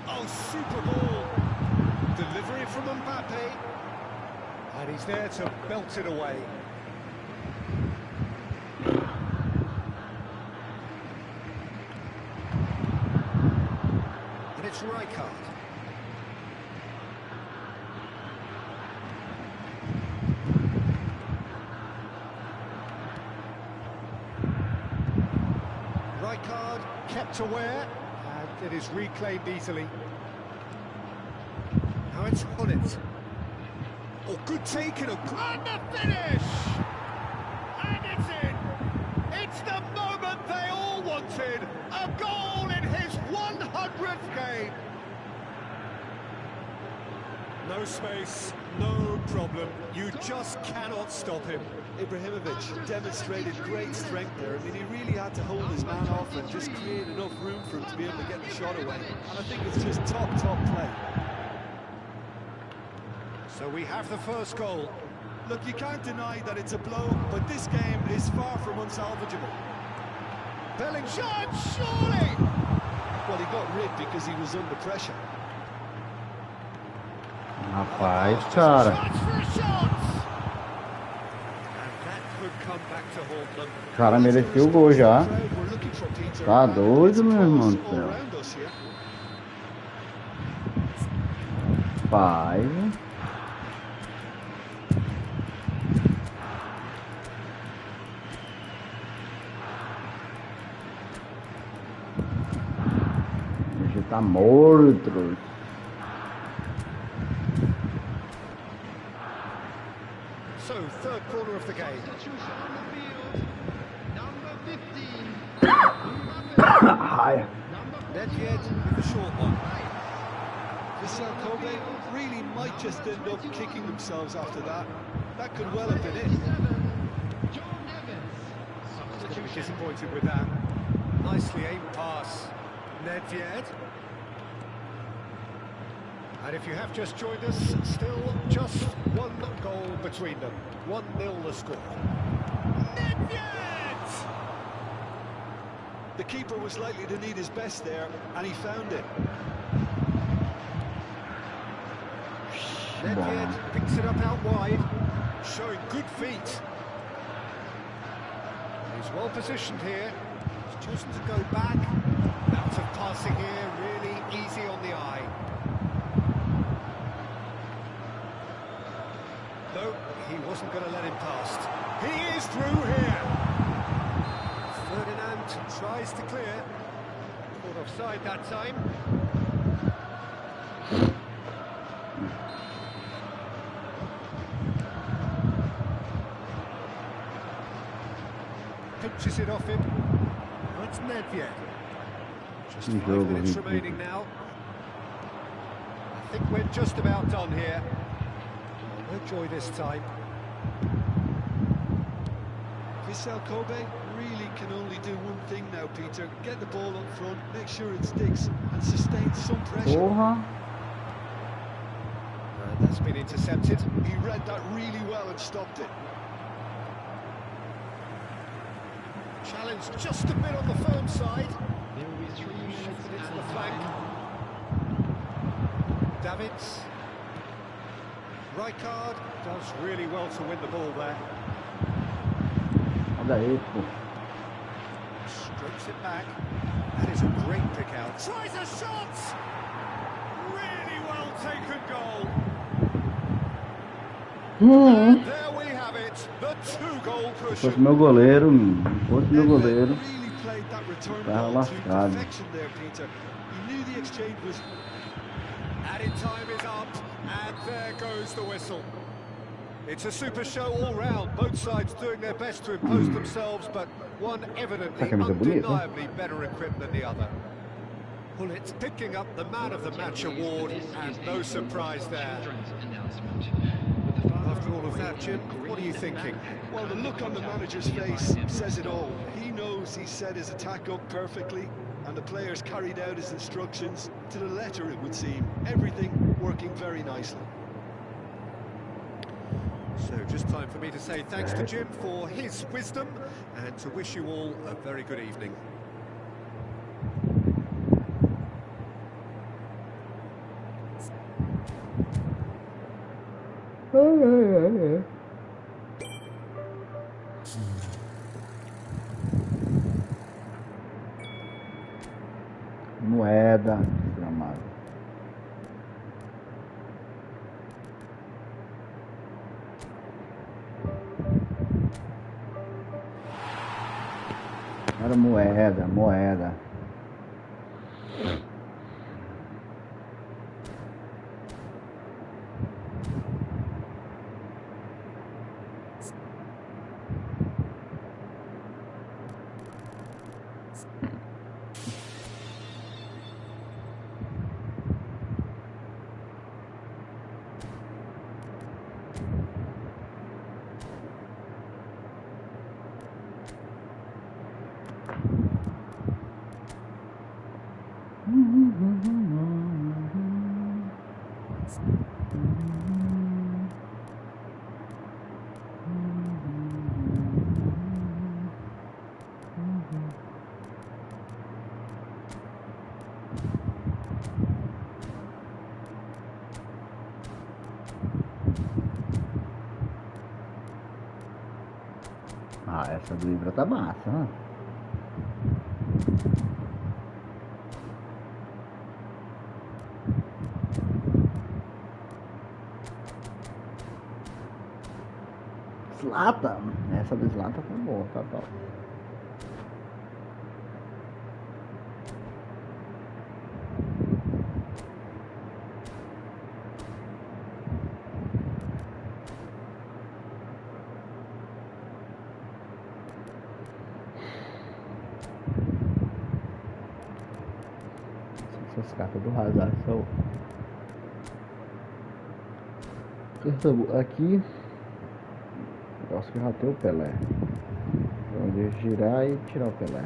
Oh, super ball. Delivery from Mbappe. And he's there to belt it away. it's Rijkaard. Rijkaard kept aware, and it is reclaimed easily. Now it's Hullet. Oh, good take and the finish! And it's in! It's the moment they all wanted! A goal in his 100th game! No space, no problem. You just cannot stop him. Ibrahimovic demonstrated great strength there. I mean, he really had to hold his man off and just create enough room for him to be able to get the shot away. And I think it's just top play. So we have the first goal. Look, you can't deny that it's a blow, but this game is far from unsalvageable. Bellingham, shot, surely! Well, he got rid because he was under pressure. Rapaz, cara. Chance for a shot! And that could come back to haunt them. O cara mereceu o gol já. Tá doido, meu irmão do céu. Pai. Hoje tá morto. So, third corner of the game. Ai. Nedved with the short one. Vissel Kobe really might just end up kicking themselves after that. That could well have been it. Someone's going to be disappointed with that. Nicely aimed pass. Nedved. And if you have just joined us, still just one goal between them. 1-0 the score. Nedved! The keeper was likely to need his best there, and he found it. Nedved picks it up out wide, showing good feet. He's well positioned here. He's chosen to go back. Out of passing here, really easy on the eye. No, he wasn't going to let him past. He is through here. Ferdinand tries to clear. Caught offside that time. Pinches it off him. That's Nedved. Just 5 minutes remaining now. I think we're just about done here. No joy this time. Vissel Kobe really can only do one thing now, Peter. Get the ball up front, make sure it sticks, and sustain some pressure. Porra. That's been intercepted. He read that really well and stopped it. Challenge just a bit on the firm side. There will be 3 minutes into the flank. Davids. Rijkaard does really well to win the ball there. Olha aí, pô. Strokes it back. That is a great pick out. Tries a shot! Really well taken goal. And there we have it. The 2-goal Se cushion. fosse meu goleiro, se fosse meu goleiro, Really played that return tava ball to lascado. perfection there, Peter. He knew the exchange was... Added time is up, and there goes the whistle. It's a super show all round, both sides doing their best to impose themselves, but one evidently Essa camisa é bonita. undeniably better equipped than the other. Hullet picking up the Man of the Match award, and no surprise there. After all of that, Jim, what are you thinking? Well, the look on the manager's face says it all. He knows he set his attack up perfectly, and the players carried out his instructions to the letter, it would seem. Everything working very nicely. So just time for me to say thanks to Jim for his wisdom, and to wish you all a very good evening. moeda, gramado. Era moeda, moeda. Ah, essa do Ibra tá massa, né? Slata, essa do Slata tá boa, tá top. Essas cartas do Hazard são... Aqui eu acho que já tem o Pelé. Então girar e tirar o Pelé.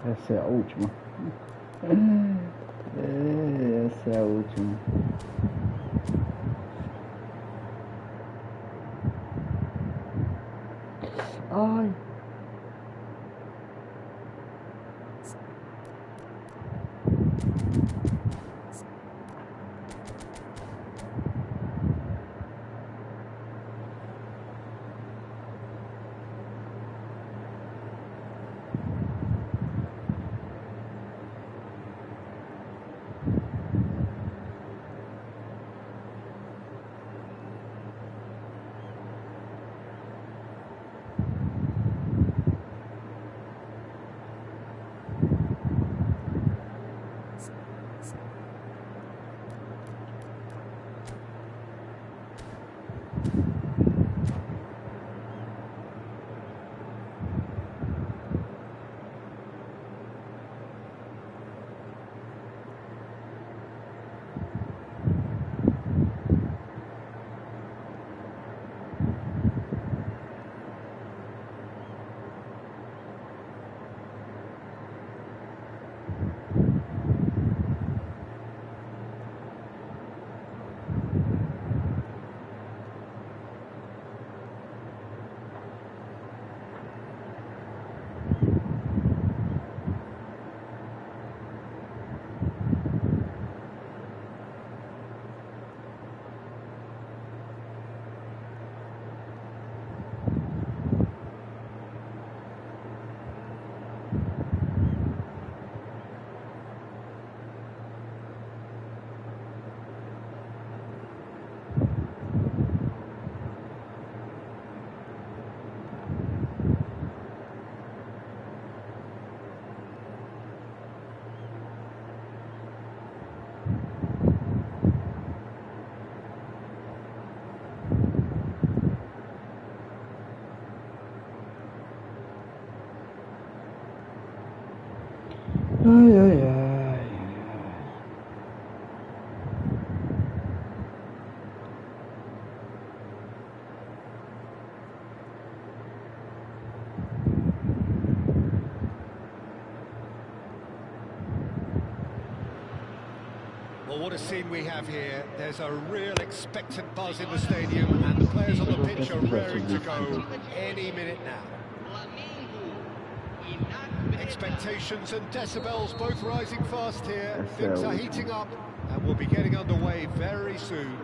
Essa é a última. Essa é a última. Ai. Ai, ai, ai. Well, what a scene we have here. There's a real expectant buzz in the stadium, and the players on the pitch are raring to go any minute now. Expectations and decibels both rising fast here. Things are heating up, and we'll be getting underway very soon.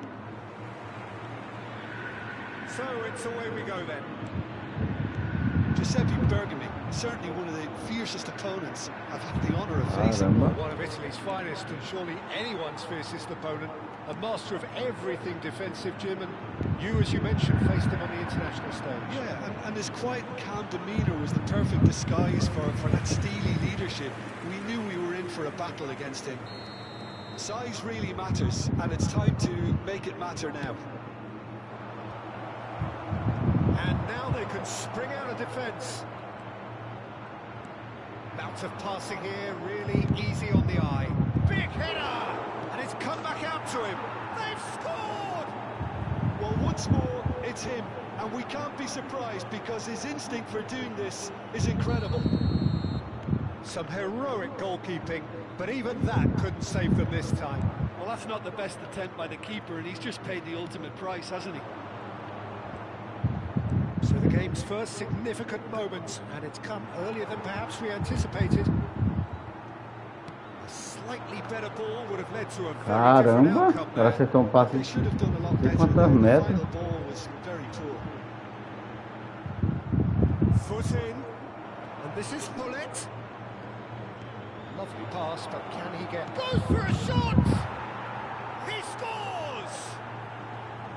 So it's away we go then. Giuseppe Bergami, certainly one of the fiercest opponents I've had the honour of facing. One of Italy's finest, and surely anyone's fiercest opponent. A master of everything defensive, Jim, and you, as you mentioned, faced him on the international stage. Yeah, and his quiet, calm demeanour was the perfect disguise for that steely leadership. We knew we were in for a battle against him. Size really matters, and it's time to make it matter now. And now they can spring out of defence. Bout of passing here, really easy on the eye. Big header! And it's come back out to him. They've scored! Well, once more, it's him. And we can't be surprised because his instinct for doing this is incredible. Some heroic goalkeeping, but even that couldn't save them this time. Well, that's not the best attempt by the keeper, and he's just paid the ultimate price, hasn't he? So the game's first significant moment, and it's come earlier than perhaps we anticipated. A slightly better ball would have led to a very different Caramba, outcome ela there. acertou passe They de should have done a lot better. quantos The metros. final ball was very poor. Foot in, and this is Bullet. Lovely pass, but can he get... Goes for a shot! He scores!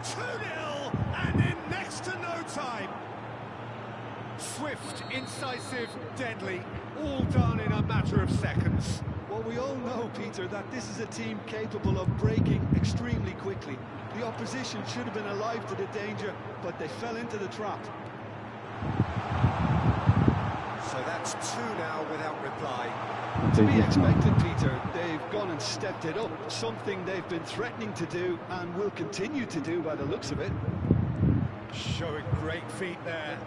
2-0, and in next to no time. Swift, incisive, deadly, all done in a matter of seconds. Well, we all know, Peter, that this is a team capable of breaking extremely quickly. The opposition should have been alive to the danger, but they fell into the trap. So that's 2 now without reply. To be expected, Peter. They've gone and stepped it up, something they've been threatening to do and will continue to do by the looks of it. Showing great feet there.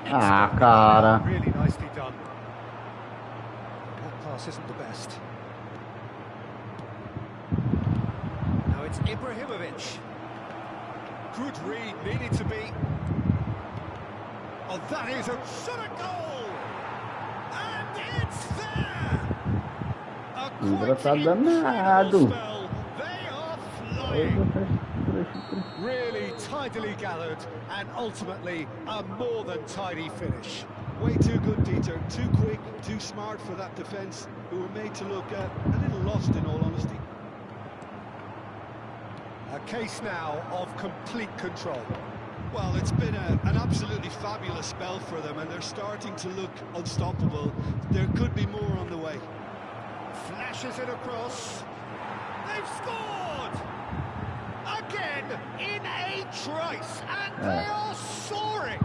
Ah, cara. Really nicely done. That pass isn't the best. Now it's Ibrahimovic. Good read, needed to be. Oh, that is a shot at goal! And it's there! A quick danado. spell. They are flying. Really tidily gathered, and ultimately a more than tidy finish. Way too good, Peter. Too quick, too smart for that defence, who were made to look a little lost, in all honesty. A case now of complete control. Well, it's been an absolutely fabulous spell for them, and they're starting to look unstoppable. There could be more on the way. Flashes it across. They've scored! Again, in a trice, and they are soaring!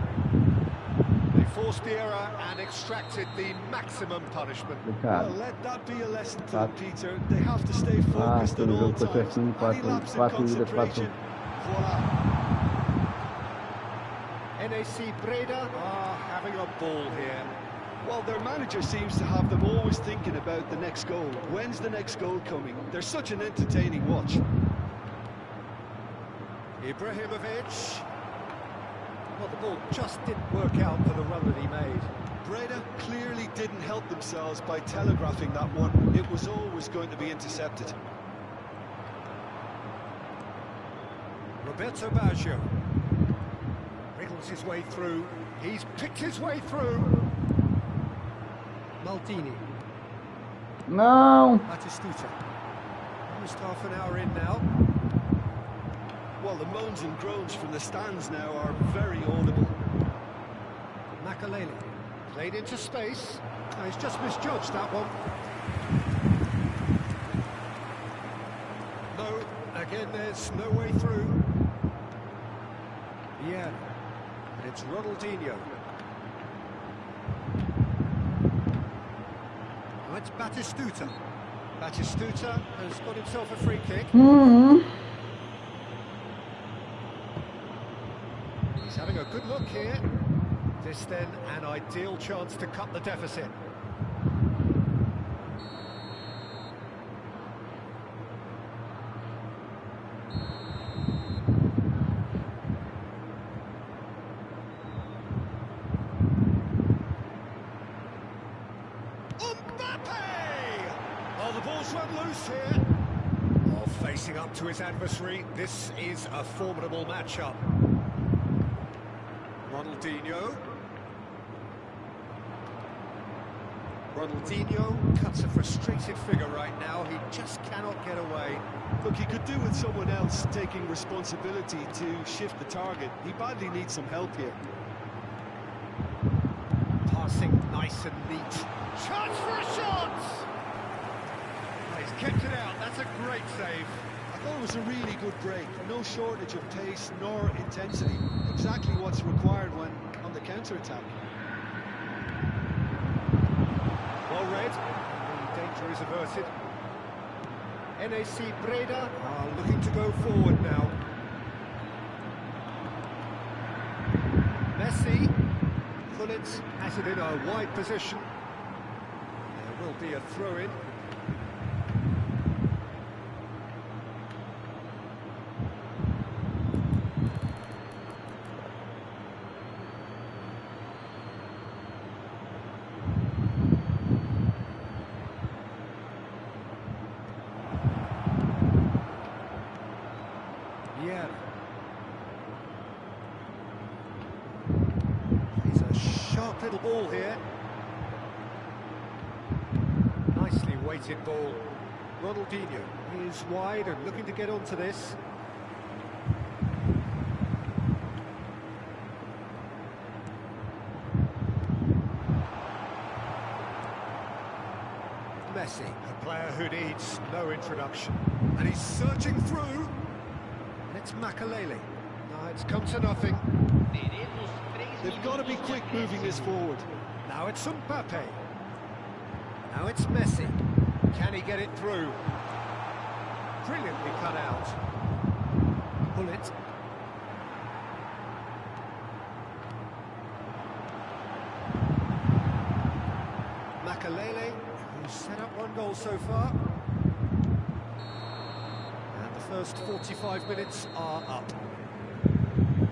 They forced the error and extracted the maximum punishment. Well, let that be a lesson to them, Peter. They have to stay focused at all times. Any lapse in concentration, voila. NAC Breda are having a ball here. Well, their manager seems to have them always thinking about the next goal. When's the next goal coming? They're such an entertaining watch. Ibrahimovic. Well, the ball just didn't work out for the run that he made. Breda clearly didn't help themselves by telegraphing that one. It was always going to be intercepted. Roberto Baggio wriggles his way through. He's picked his way through. Maldini. Não. Batistuta. Almost half an hour in now. Well, the moans and groans from the stands now are very audible. Makalele played into space. Oh, he's just misjudged that one. No, again there's no way through. Yeah, and it's Ronaldinho. it's Batistuta. Batistuta has got himself a free kick. He's having a good look here. This then an ideal chance to cut the deficit. Oh, the ball's run loose here. Oh, facing up to his adversary. This is a formidable matchup. Ronaldinho cuts a frustrated figure right now. He just cannot get away. Look, he could do with someone else taking responsibility to shift the target. He badly needs some help here. Passing nice and neat. Chance for a shot! Oh, he's kept it out. That's a great save. I thought it was a really good break. No shortage of pace nor intensity. Exactly what's required when on the counter-attack. Well read. The danger is averted. NAC Breda are looking to go forward now. Messi. Bullets has it in a wide position. There will be a throw-in. Yeah. He's a sharp little ball here. Nicely weighted ball. Ronaldinho is wide and looking to get onto this. Messi, a player who needs no introduction. And he's surging through. It's Makalele. No, it's come to nothing. They've got to be quick moving this forward. Now it's Mbappe. Now it's Messi. Can he get it through? Brilliantly cut out. Bullet. Makalele, who's set up one goal so far. And the first 45 minutes are up.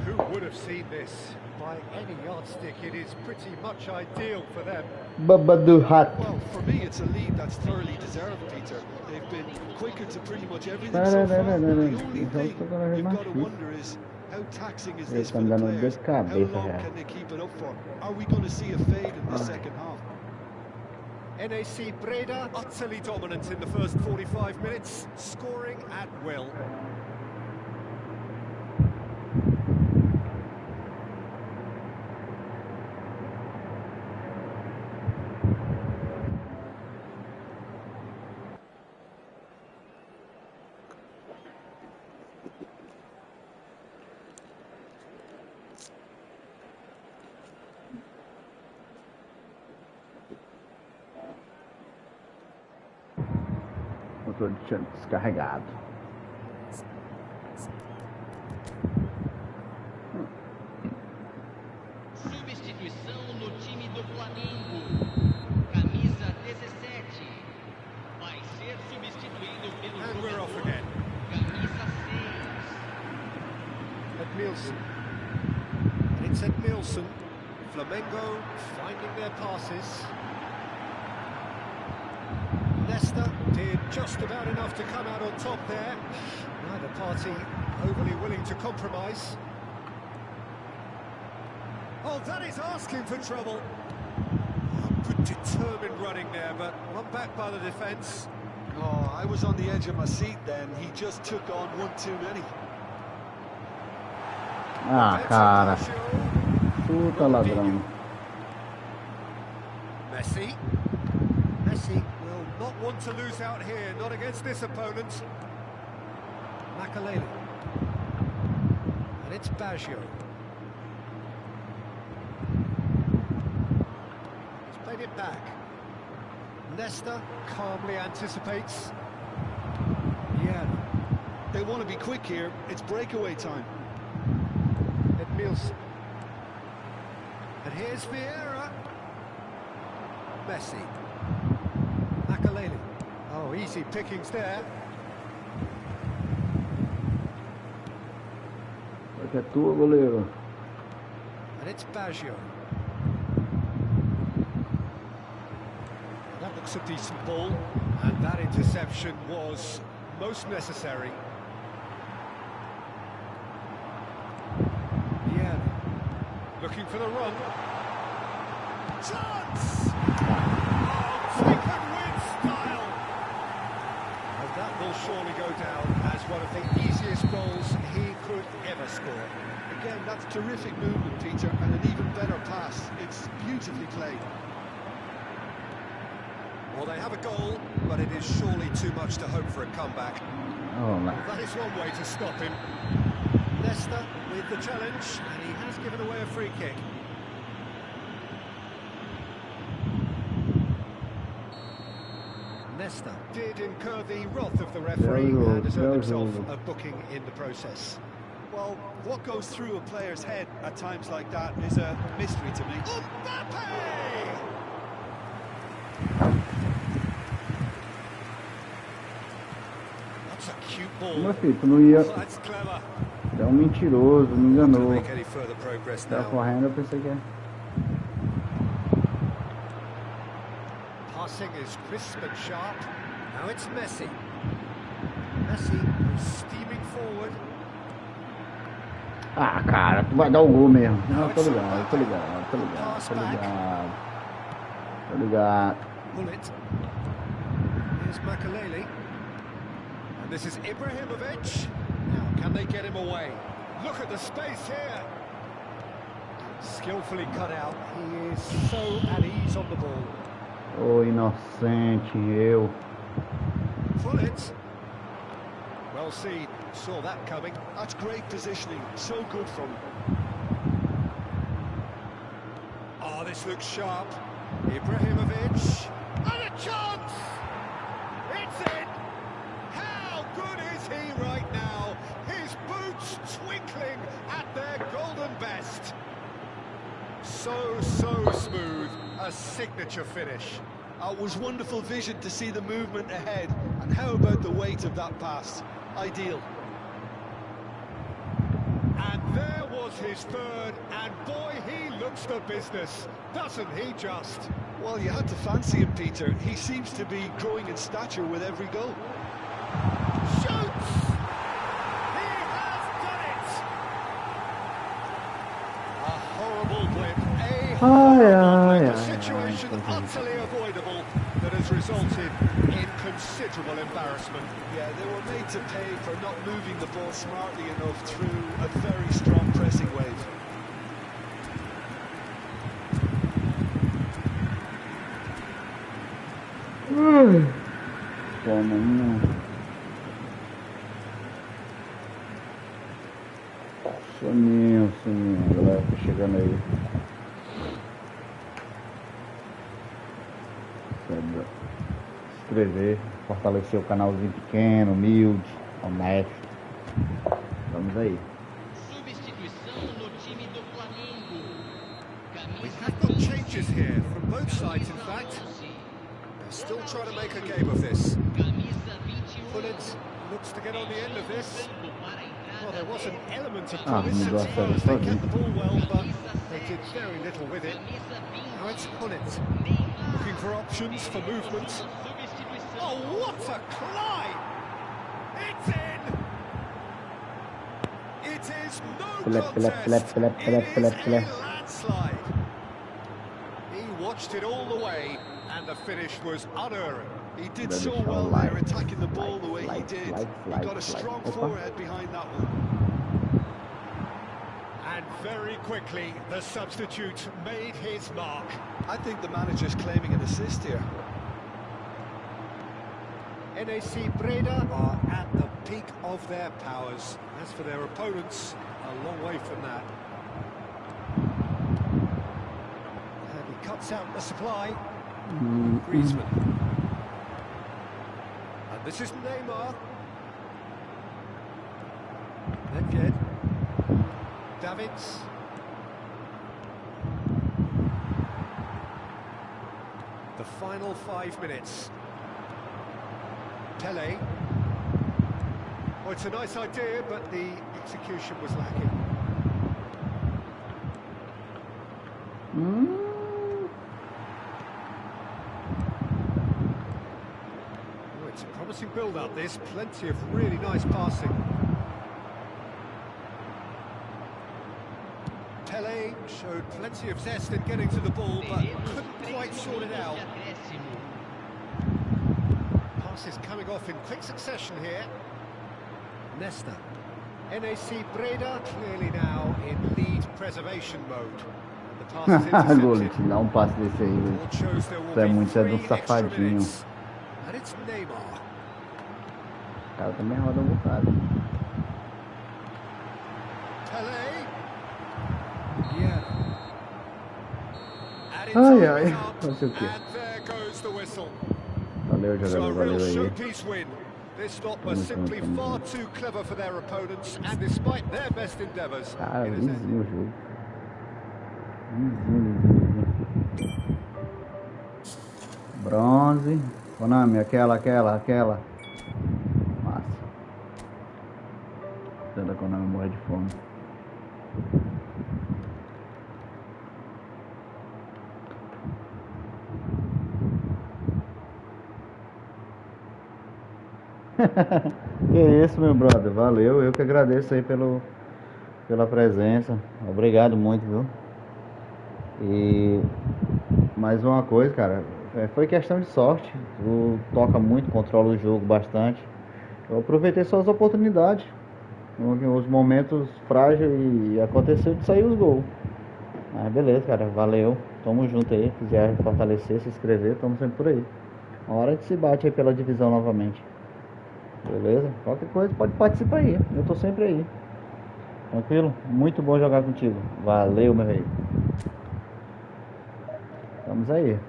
Who would have seen this? By any yardstick, it is pretty much ideal for them. Babaduhat. Well, for me, it's a lead that's thoroughly deserved, Peter. They've been quicker to pretty much everything so far. The only thing you've got to wonder is how taxing is this for the players? How long can they keep it up for? Are we going to see a fade in the second half? NAC Breda utterly dominant in the first 45 minutes, scoring at will. Motor descarregado. Substituição no time do Flamengo. Camisa 17. Vai ser substituído pelo And we're off jogador. again. Camisa 6. Edmilson. It's Edmilson. Flamengo finding their passes. Leicester did just about enough to come out on top there. Neither party overly willing to compromise. Oh, that is asking for trouble. Oh, good determined running there, but one back by the defence. Oh, I was on the edge of my seat then. He just took on one too many. Ah, cara. Puta ladrão. Messi. Messi will not want to lose out here, not against this opponent. Makalele. And it's Baggio. He's played it back. Nesta calmly anticipates. Yeah. They want to be quick here. It's breakaway time. Edmilson. And here's Vieira. Messi. Makaleli. Oh, easy pickings there. Vai que é tua, goleiro. And it's Baggio. That looks a decent ball. And that interception was most necessary. Yeah. Looking for the run. Chance! Oh, taken with style. And that will surely go down as one of the easiest goals he could ever score. Again, that's terrific movement, Peter, and an even better pass. It's beautifully played. Well, they have a goal, but it is surely too much to hope for a comeback. Oh, man. That is one way to stop him. Nesta with the challenge, and he has given away a free kick. Nesta did incur the wrath of the referee and deserved himself a booking in the process. Well, what goes through a player's head at times like that is a mystery to me. Mbappe! That's a cute ball. Meu filho, tu não ia. That's clever. É um mentiroso, me enganou. Make any further progress Tá now. correndo, eu pensei que é. Passing is crisp and sharp. Now it's Messi. Messi is steaming forward. Ah, cara, tu vai dar o gol mesmo. Não, tô ligado, tô ligado, tô ligado, tô ligado. Tô ligado. Pull it. Here's Makaleli. And this is Ibrahimovic. Now, can they get him away? Look at the space here. Skillfully cut out. He is so at ease on the ball. Ô, inocente, eu. Pull it. Well seen. Saw that coming. That's great positioning. So good from him. Oh, this looks sharp. Ibrahimovic. And a chance! It's in! How good is he right now? His boots twinkling at their golden best. So smooth. A signature finish. It was wonderful vision to see the movement ahead. And how about the weight of that pass? Ideal. And there was his third, and boy, he looks the business, doesn't he just? Well, you had to fancy him, Peter. He seems to be growing in stature with every goal. Shoots! He has done it! A horrible blip, a situation utterly avoidable that has resulted in considerable embarrassment. Yeah, they were made to pay for not moving the ball smartly enough through a very strong pressing wave. Soninho. Soninho, galera, tá chegando aí. Inscrever, fortalecer o canalzinho pequeno, humilde, honesto. Vamos aí. Substituição no time do Flamengo. We Camisa have got changes here from both sides, in fact. They're still trying to make a game of this. Camisa 21. Pullet looks to get on the end of this. Well, there was an element of Ah, promise mudou a as far série as they sozinho. kept the ball well, but they did very little with it. Now it's Pullet, looking for options for movement. Oh, what a climb! It's in! It is no contest. It is a landslide. He watched it all the way, and the finish was unerring. He did so well there, attacking the ball the way he did. He got a strong forehead behind that one. And very quickly, the substitute made his mark. I think the manager's claiming an assist here. NAC Breda are at the peak of their powers. As for their opponents, a long way from that. And he cuts out the supply. Griezmann. This is Neymar. Nedved. Davids. The final 5 minutes. Pele. Oh, it's a nice idea, but the execution was lacking. Oh, it's a promising build-up, this. Plenty of really nice passing. Pele showed plenty of zest in getting to the ball, but couldn't quite sort it out. Passes coming off in quick succession here. Nesta. NAC Breda clearly now in lead preservation mode. The pass is intercepted. Dá passe desse aí, velho. Ball shows there will Isso é be muito 3 do extra safadinho. minutes. And it's Neymar. O cara também roda um bocado. Pele. Yeah. Ai, ai. Fazer o quê? And there goes the whistle. Valeu, So a jogador. real Valeu aí. showpiece win. This stop was simply far too clever for their opponents, and despite their best endeavours, Cara, it has ended. vizinho o jogo. Vizinho. Bronze. Konami, aquela. Massa. Tenta a Konami morrer de fome. Que isso, meu brother, valeu, eu que agradeço aí pela presença, obrigado muito, viu? E mais uma coisa, cara, foi questão de sorte, tu toca muito, controla o jogo bastante, eu aproveitei só as oportunidades, os momentos frágeis e aconteceu de sair os gols. Mas beleza, cara, valeu, tamo junto aí, quiser fortalecer, se inscrever, tamo sempre por aí. Uma hora a gente se bate aí pela divisão novamente. Beleza? Qualquer coisa pode participar aí. Eu tô sempre aí. Tranquilo? Muito bom jogar contigo. Valeu, meu rei. Vamos aí.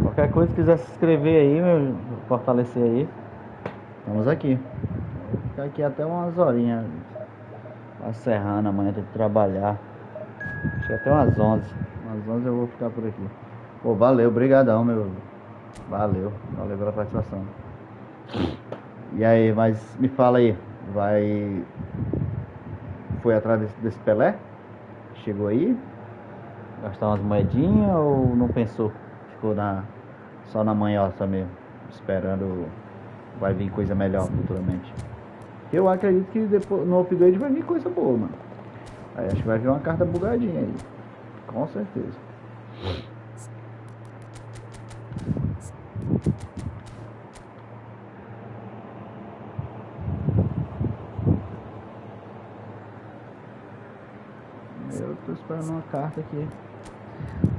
Qualquer coisa, se quiser se inscrever aí, meu, fortalecer aí. Estamos aqui. Vou ficar aqui até umas horinhas. Vai serrando amanhã, tem que trabalhar. Acho que até umas 11. Umas 11 eu vou ficar por aqui. Pô, valeu, brigadão, meu. Valeu pela participação. E aí, mas me fala aí, foi atrás desse Pelé? Chegou aí? Gastar umas moedinhas ou não pensou? Ficou só na manhoça mesmo, esperando vai vir coisa melhor futuramente? Eu acredito que depois, no upgrade vai vir coisa boa, mano. Aí acho que vai vir uma carta bugadinha aí, com certeza. Eu tô esperando uma carta aqui.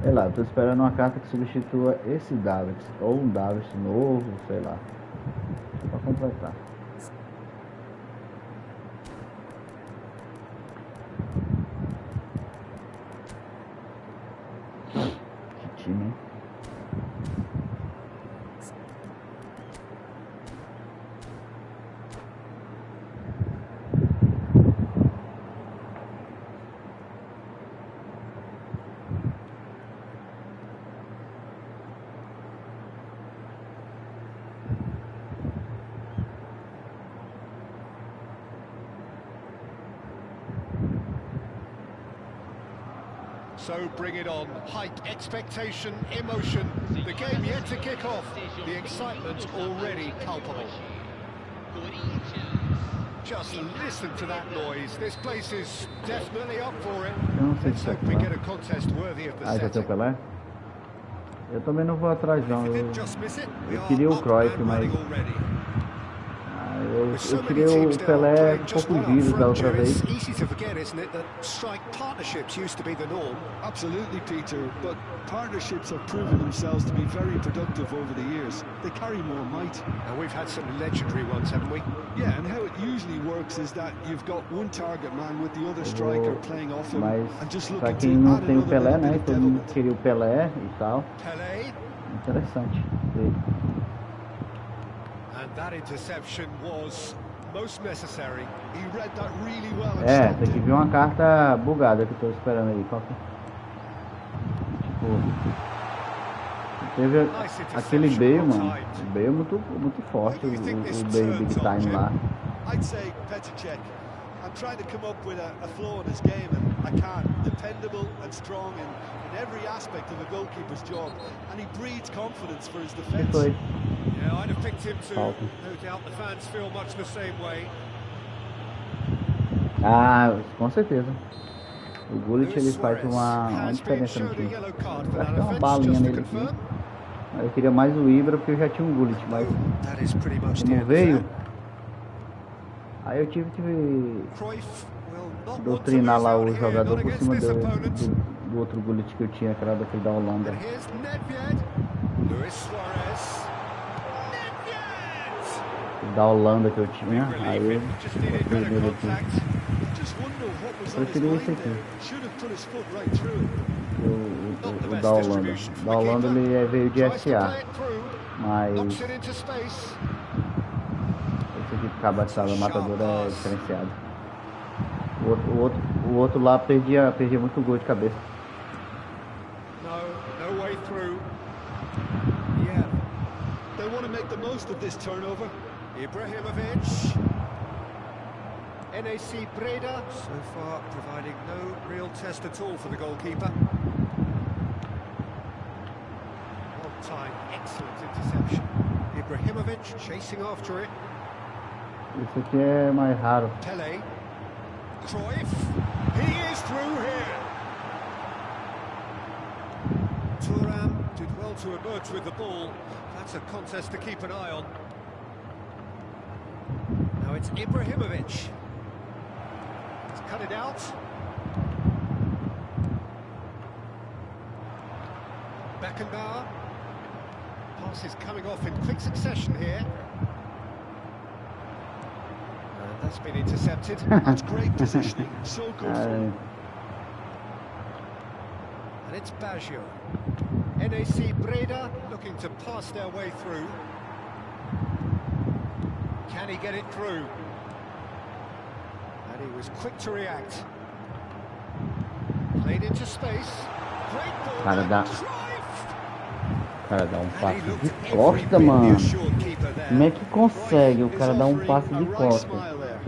Sei lá, tô esperando uma carta que substitua esse Davids. Ou um Davids novo, sei lá. Pra completar. Que time, hein? So bring it on. Hype, expectation, emotion. The game yet to kick off. The excitement already palpable. Just listen to that noise. This place is definitely up for it. Let's hope we get a contest worthy of the Ah, já tem o setting. Pelé? Eu também não vou atrás não. If you Eu didn't just miss it, we are queria o up Cruyff, and mas running already. eu queria o Pelé um pouco vivo da outra vez. It's easy to forget, isn't it, that strike partnerships used to be the norm. Absolutely, Peter, but partnerships have proven themselves to be very productive over the years. They carry more might. And we've had some legendary ones, haven't we? Yeah, and how it usually works is that you've got one target man with the other striker playing off him Mas and just pra looking quem to não add tem o another Pelé, little né? bit of Todo mundo devilment. queria o Pelé e tal. Pele. Interessante dele. And that interception was most necessary. He read that really well and É, stopped tem que it. vir uma carta bugada que eu tô esperando aí. Qual que é? Tipo, teve aquele Bale, mano. O Bale é muito forte, o Bale Big Time lá. I'd say Petr. I'm trying to come up with a flaw in his game, and I can't. Dependable and strong in every aspect of a goalkeeper's job, and he breeds confidence for his Que defence. foi? Yeah, I'd have picked him too. Falta. No doubt the fans feel much the same way. Ah, com certeza. O Gullit ele faz uma diferença no time. Acho que é uma balinha nele aqui. Eu queria mais o Ibra porque eu já tinha um Gullit, mas That is pretty much the como end of veio, that. aí eu tive que Cruyff will not want to doutrinar lose lá out o here, jogador not por against cima this opponent. do outro Gullit que eu tinha, que era daquele da Holanda. And here's Nedved. Luis Suarez. Nedved! O da Holanda que eu tinha, aí eu Just needed fiz better nele aqui. contact. Just wonder what was Eu on his queria mind esse aqui. there. Should have put his foot right through it. O da Holanda. O da Holanda ele veio de Tries to SA, play it through. mas Knocks it into space. esse aqui de cabeçada matador é diferenciado. O outro lá perdia muito gol de cabeça. No way through. Yeah. They want to make the most of this turnover. Ibrahimovic. NAC Breda, so far providing no real test at all for the goalkeeper. One time, excellent interception. Ibrahimovic chasing after it. Esse aqui é mais raro. Pele. Cruyff. He is through here. Thuram did well to emerge with the ball. That's a contest to keep an eye on. Now it's Ibrahimovic. He's cut it out. Beckenbauer. Pass is coming off in quick succession here. And that's been intercepted. That's great positioning. So good for him. And it's Baggio. NAC Breda looking to pass their way through. Can he get it through? And he was quick to react. Played into space. Great ball. Cara, dá um And passe he looked de every costa, bit the mano. assured keeper there. Como é que consegue o Is cara dar um offering passe a de right costa? smile there.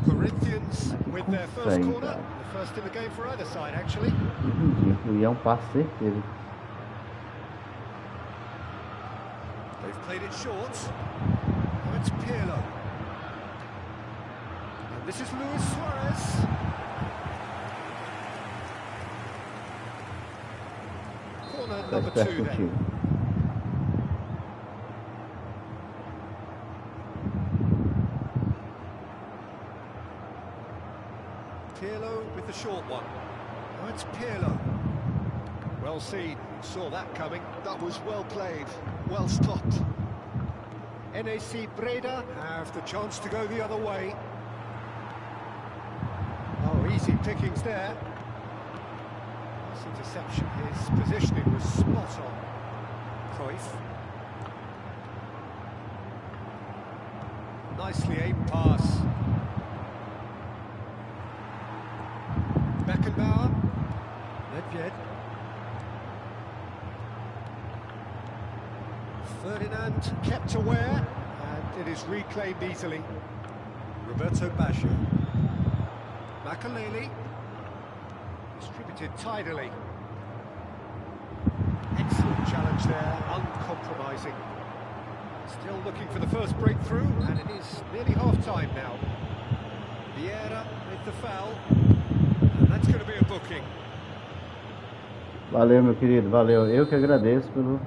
Corinthians with their first consegue, corner. cara? The first in the game for either side, actually. Ridículo, e é um passe certeza. They've played it short. Now it's Pirlo. And this is Luis Suarez. Corner Tá number esperto 2 then. contigo. Pirlo with the short one. Now it's Pirlo. Well seen. Saw that coming. That was well played. Well stopped. NAC Breda have the chance to go the other way. Oh, easy pickings there. This interception, his positioning was spot on. Cruyff. Nicely aimed pass. Beckenbauer. Nedved. Ferdinand kept aware, and it is reclaimed easily. Roberto Baggio. Makaleli. Distributed tidily. Excellent challenge there, uncompromising. Still looking for the first breakthrough, and it is nearly half-time now. Vieira with the foul, and that's going to be a booking. Valeu, meu querido, valeu. Eu que agradeço pelo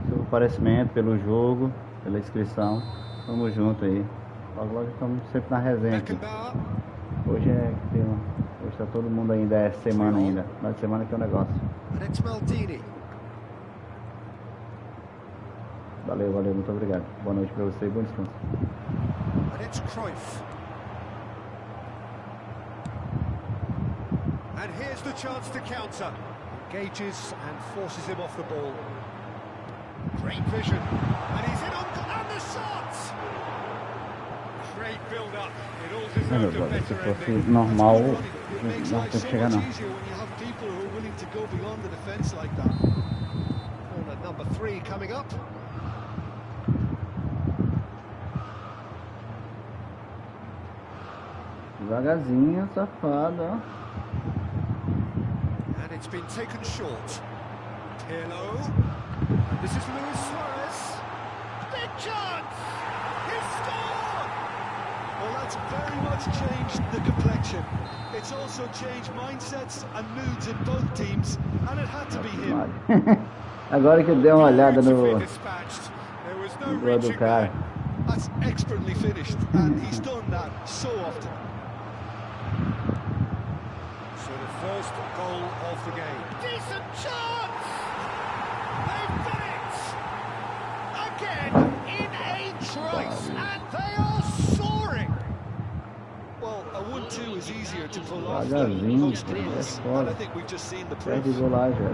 seu comparecimento, pelo jogo, pela inscrição. Tamo junto aí. Logo estamos sempre na resenha aqui. Beckenbauer. Hoje hoje tá todo mundo ainda, é semana ainda. Final de semana que é o negócio. And it's Maldini. Valeu, muito obrigado. Boa noite pra você e bom descanso. And it's Cruyff. And here's the chance to counter. Engages and forces him off the ball. Great vision. And he's in on and the shot! Great build-up. It all deserved a Se better fosse ending. normal, It makes não life tem so que chegar much não. easier when you have people who are willing to go beyond the defence like that. Corner number 3 coming up. Devagarzinho, safado, ó. And it's been taken short. Pirlo. And this is Luis Suarez. Big chance! He scored! Well, that's very much changed the complexion. It's also changed mindsets and moods in both teams, and it had to be him. Agora que eu dei uma olhada Beautifully no dispatched. There was no gol do reaching cara. that. That's expertly finished, and he's done that so often. So the first goal of the game. Decent chance! They've done it! Again in a trice, and they are soaring! Well, a 1-2 is easier to pull off than Devagarzinho, most é dribbles, foda. and I think we've just seen the proof. Perde gol lá, já.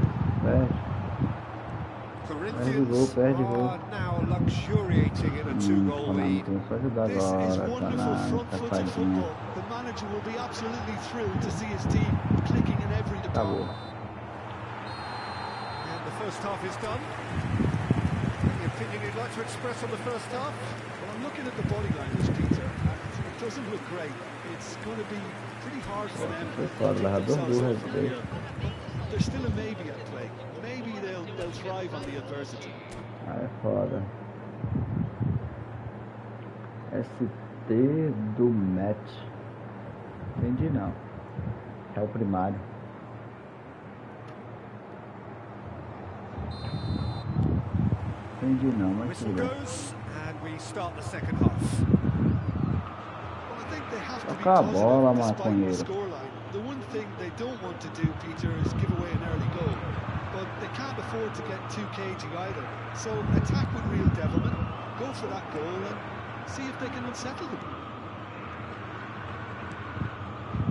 Corinthians Perde gol. are now luxuriating in a 2-goal lead. Tem que ajudar This is agora, wonderful tá front-footed safadinho. football. The manager will be absolutely thrilled to see his team clicking in every Acabou. department. And the first half is done. Any opinion you'd like to express on the first half? Well, I'm looking at the body language, Peter, and it doesn't look great. It's going to be pretty hard for them to Fora, pick largador themselves burro, up from esse here. But there's still a maybe at play. Maybe they'll thrive on the adversity. Ah, é foda. ST do match. Entendi não. É o primário. Entendi não, mas Whistle tudo bem. goes, and we start the second half. Well, I think they have to be Toca a bola, positive despite the maconheiro. scoreline. The one thing they don't want to do, Peter, is give away an early goal. But they can't afford to get too cagey either. So attack with real devilment, go for that goal and see if they can unsettle them.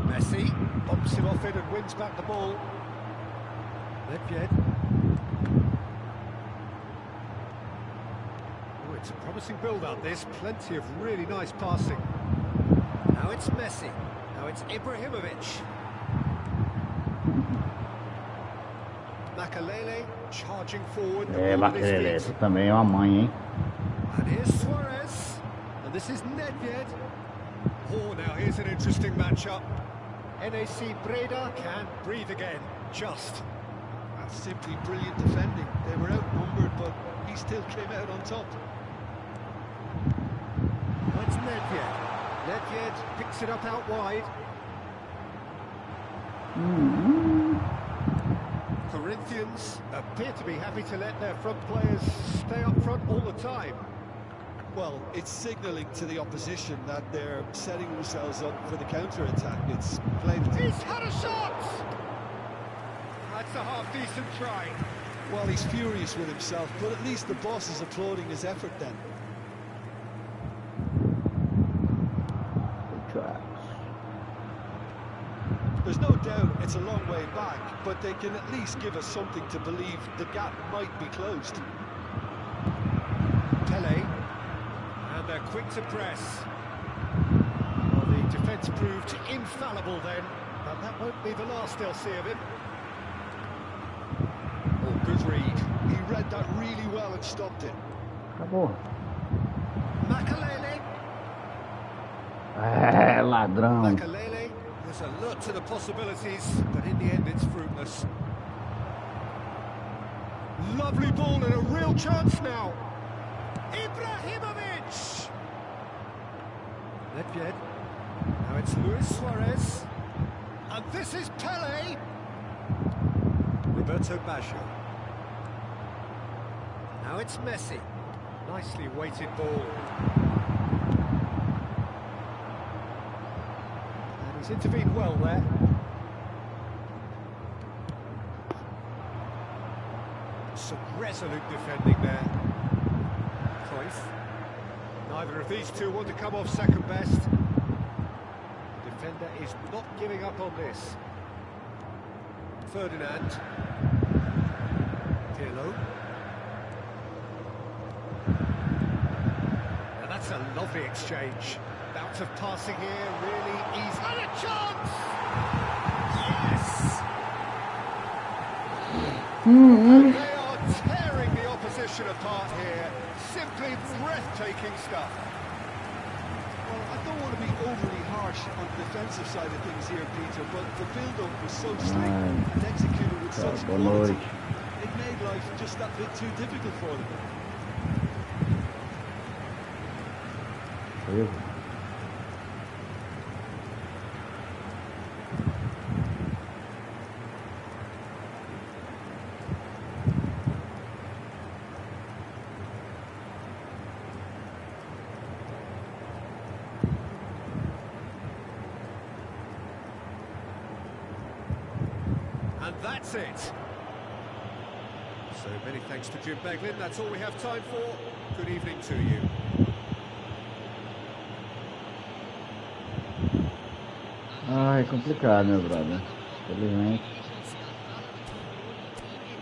Messi bumps him off it and wins back the ball. Nedved. Oh, it's a promising build-up, this. Plenty of really nice passing. Now it's Messi. Now it's Ibrahimovic. Makalele charging forward. The É, ball at his Makelele, feet. tu também é uma mãe, hein? And here's Suarez. And this is Nedved. Oh, now here's an interesting matchup. NAC Breda can breathe again. Just. That's simply brilliant defending. They were outnumbered, but he still came out on top. That's Nedved. Nedved picks it up out wide. Corinthians appear to be happy to let their front players stay up front all the time. Well, it's signalling to the opposition that they're setting themselves up for the counter-attack. It's played. He's had a shot! That's a half-decent try. Well, he's furious with himself, but at least the boss is applauding his effort then. There's no doubt it's a long way back, but they can at least give us something to believe the gap might be closed. Pele. And they're quick to press. Well, the defence proved infallible then, but that won't be the last they'll see of him. Oh, good read. He read that really well and stopped it. Acabou. Makalele. É, ladrão. Makalele. There's alert to the possibilities, but in the end it's fruitless. Lovely ball and a real chance now. Ibrahimovic! Nedved. Now it's Luis Suarez. And this is Pele. Roberto Baggio. Now it's Messi. Nicely weighted ball. And he's intervened well there. Some resolute defending there. Cruyff. Neither of these two want to come off second best. The defender is not giving up on this. Ferdinand. Pirlo. That's a lovely exchange. Bout of passing here, really easy. And a chance! Yes! And they are tearing the opposition apart here. Simply breathtaking stuff. Well, I don't want to be overly harsh on the defensive side of things here, Peter, but the build-up was so slick and executed with such quality. It made life just that bit too difficult for them. And that's it. So many thanks to Jim Beglin. That's all we have time for. Good evening to you. Ah, é complicado, meu brother. Infelizmente.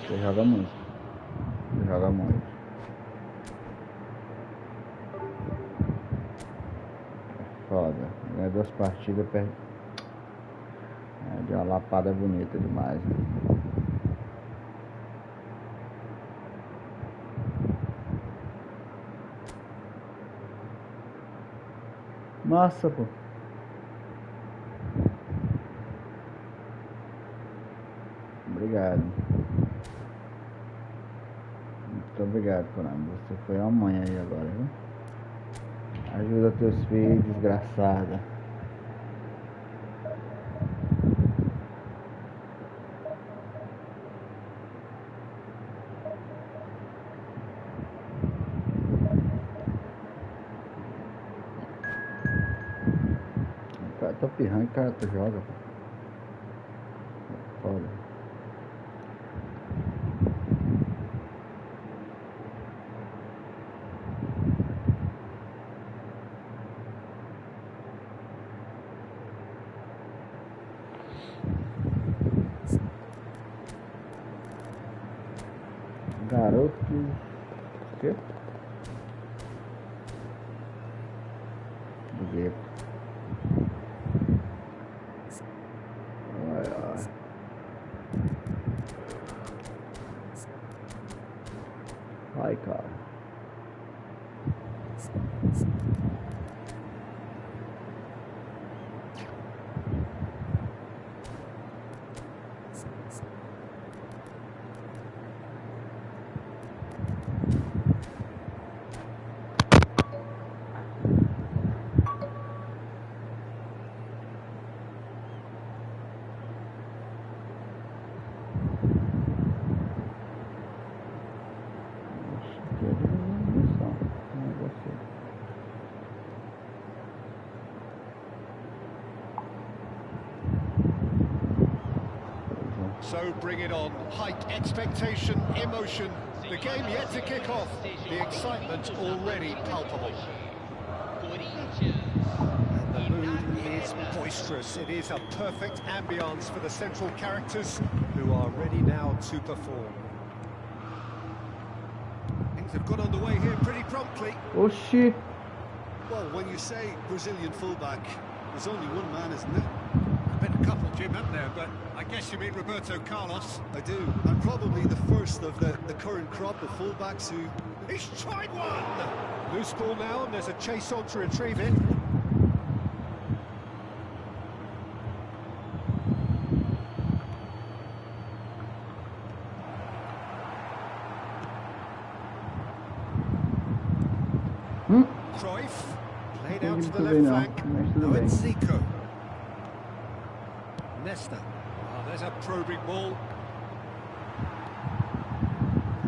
Você joga muito. Você joga muito. É foda. Ganha 2 partidas, perde. É, deu uma lapada bonita demais. Nossa, pô. Obrigado. Muito obrigado, Conan. Você foi uma mãe aí agora, viu? Ajuda teus filhos, desgraçada. Cara, tô pirrando, cara, tu joga, pô. Foda. Garoto. O quê? Do gueto. Ai, ai. Ai, cara. So bring it on. Height, expectation, emotion. The game yet to kick off. The excitement already palpable. And the mood is boisterous. It is a perfect ambience for the central characters who are ready now to perform. Things have got underway here pretty promptly. Oxi. Well, when you say Brazilian fullback, there's only one man, isn't there? Been a couple, Jim, haven't there? But I guess you mean Roberto Carlos. I do, and probably the first of the current crop of fullbacks who... He's tried one! Loose ball now, and there's a chase on to retrieve it. Cruyff, played out to the left flank. Now it's Zico. Nesta. Oh, there's a probing ball.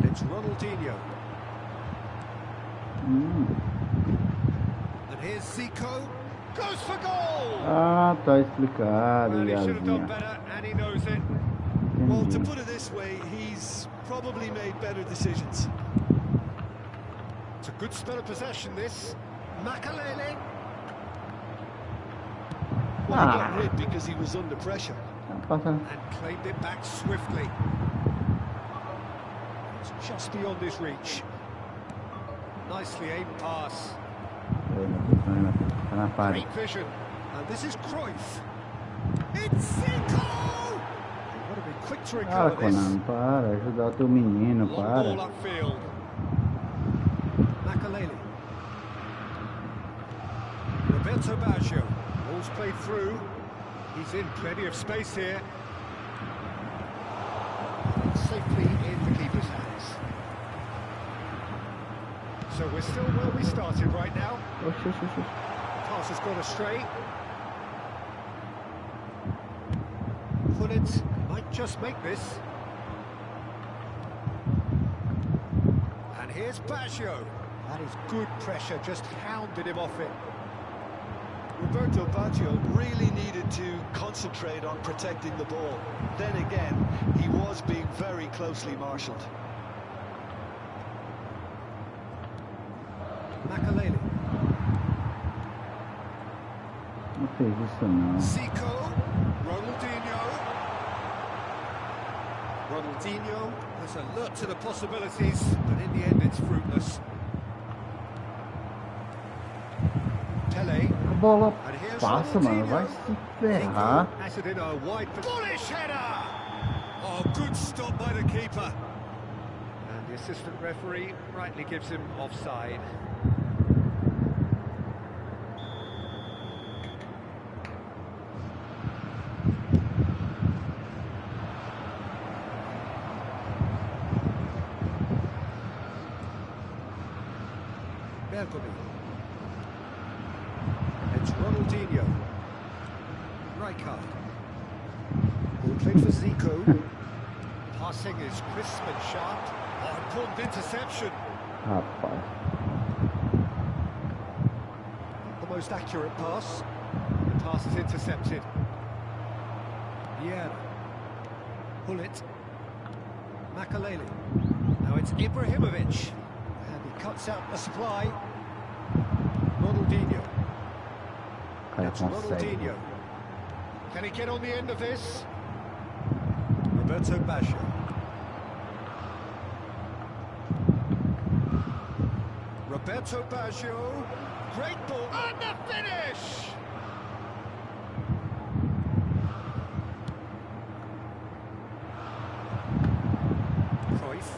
It's Ronaldinho. And here's Zico. Goes for goal! Ah, tá explicado, Well, he should have done Yazinha. better, and he knows it. Well, to put it this way, he's probably made better decisions. It's a good spell of possession, this. Makalele. Well, he got rid because he was under pressure. Passa. And claimed it back swiftly. It's just beyond his reach. Nicely aimed pass. Tá na parede. Great vision. And this is Cruyff. It's Zico! They've got to be quick to Para, recover this. Conan, para. Ajudar o teu menino, Long ball para. upfield. Makalele. Roberto Baggio. Ball's played through. He's in plenty of space here. It's safely in the keeper's hands. So we're still where we started right now. Pass has gone astray. Gullit might just make this. And here's Baggio. That is good pressure, just hounded him off it. Roberto Baggio really needed to concentrate on protecting the ball. Then again, he was being very closely marshalled. Makalele. Não fez isso não. Zico. Ronaldinho has alert to the possibilities, but in the end it's fruitless. Pele. A bola And here's passa, mano. Vai se ferrar. Has it in a wide bullish header. Oh, good stop by the keeper. And the assistant referee rightly gives him offside. It's Ronaldinho. Rijkaard. Ball played for Zico. Passing is crisp and sharp. Oh, important interception. Rapaz. Not the most accurate pass. The pass is intercepted. Vieira. Gullit. Makalele. Now it's Ibrahimovic. And he cuts out the supply. Ronaldinho. That's Ronaldinho. Can he get on the end of this? Roberto Baggio. Roberto Baggio. Great ball. And the finish! Cruyff.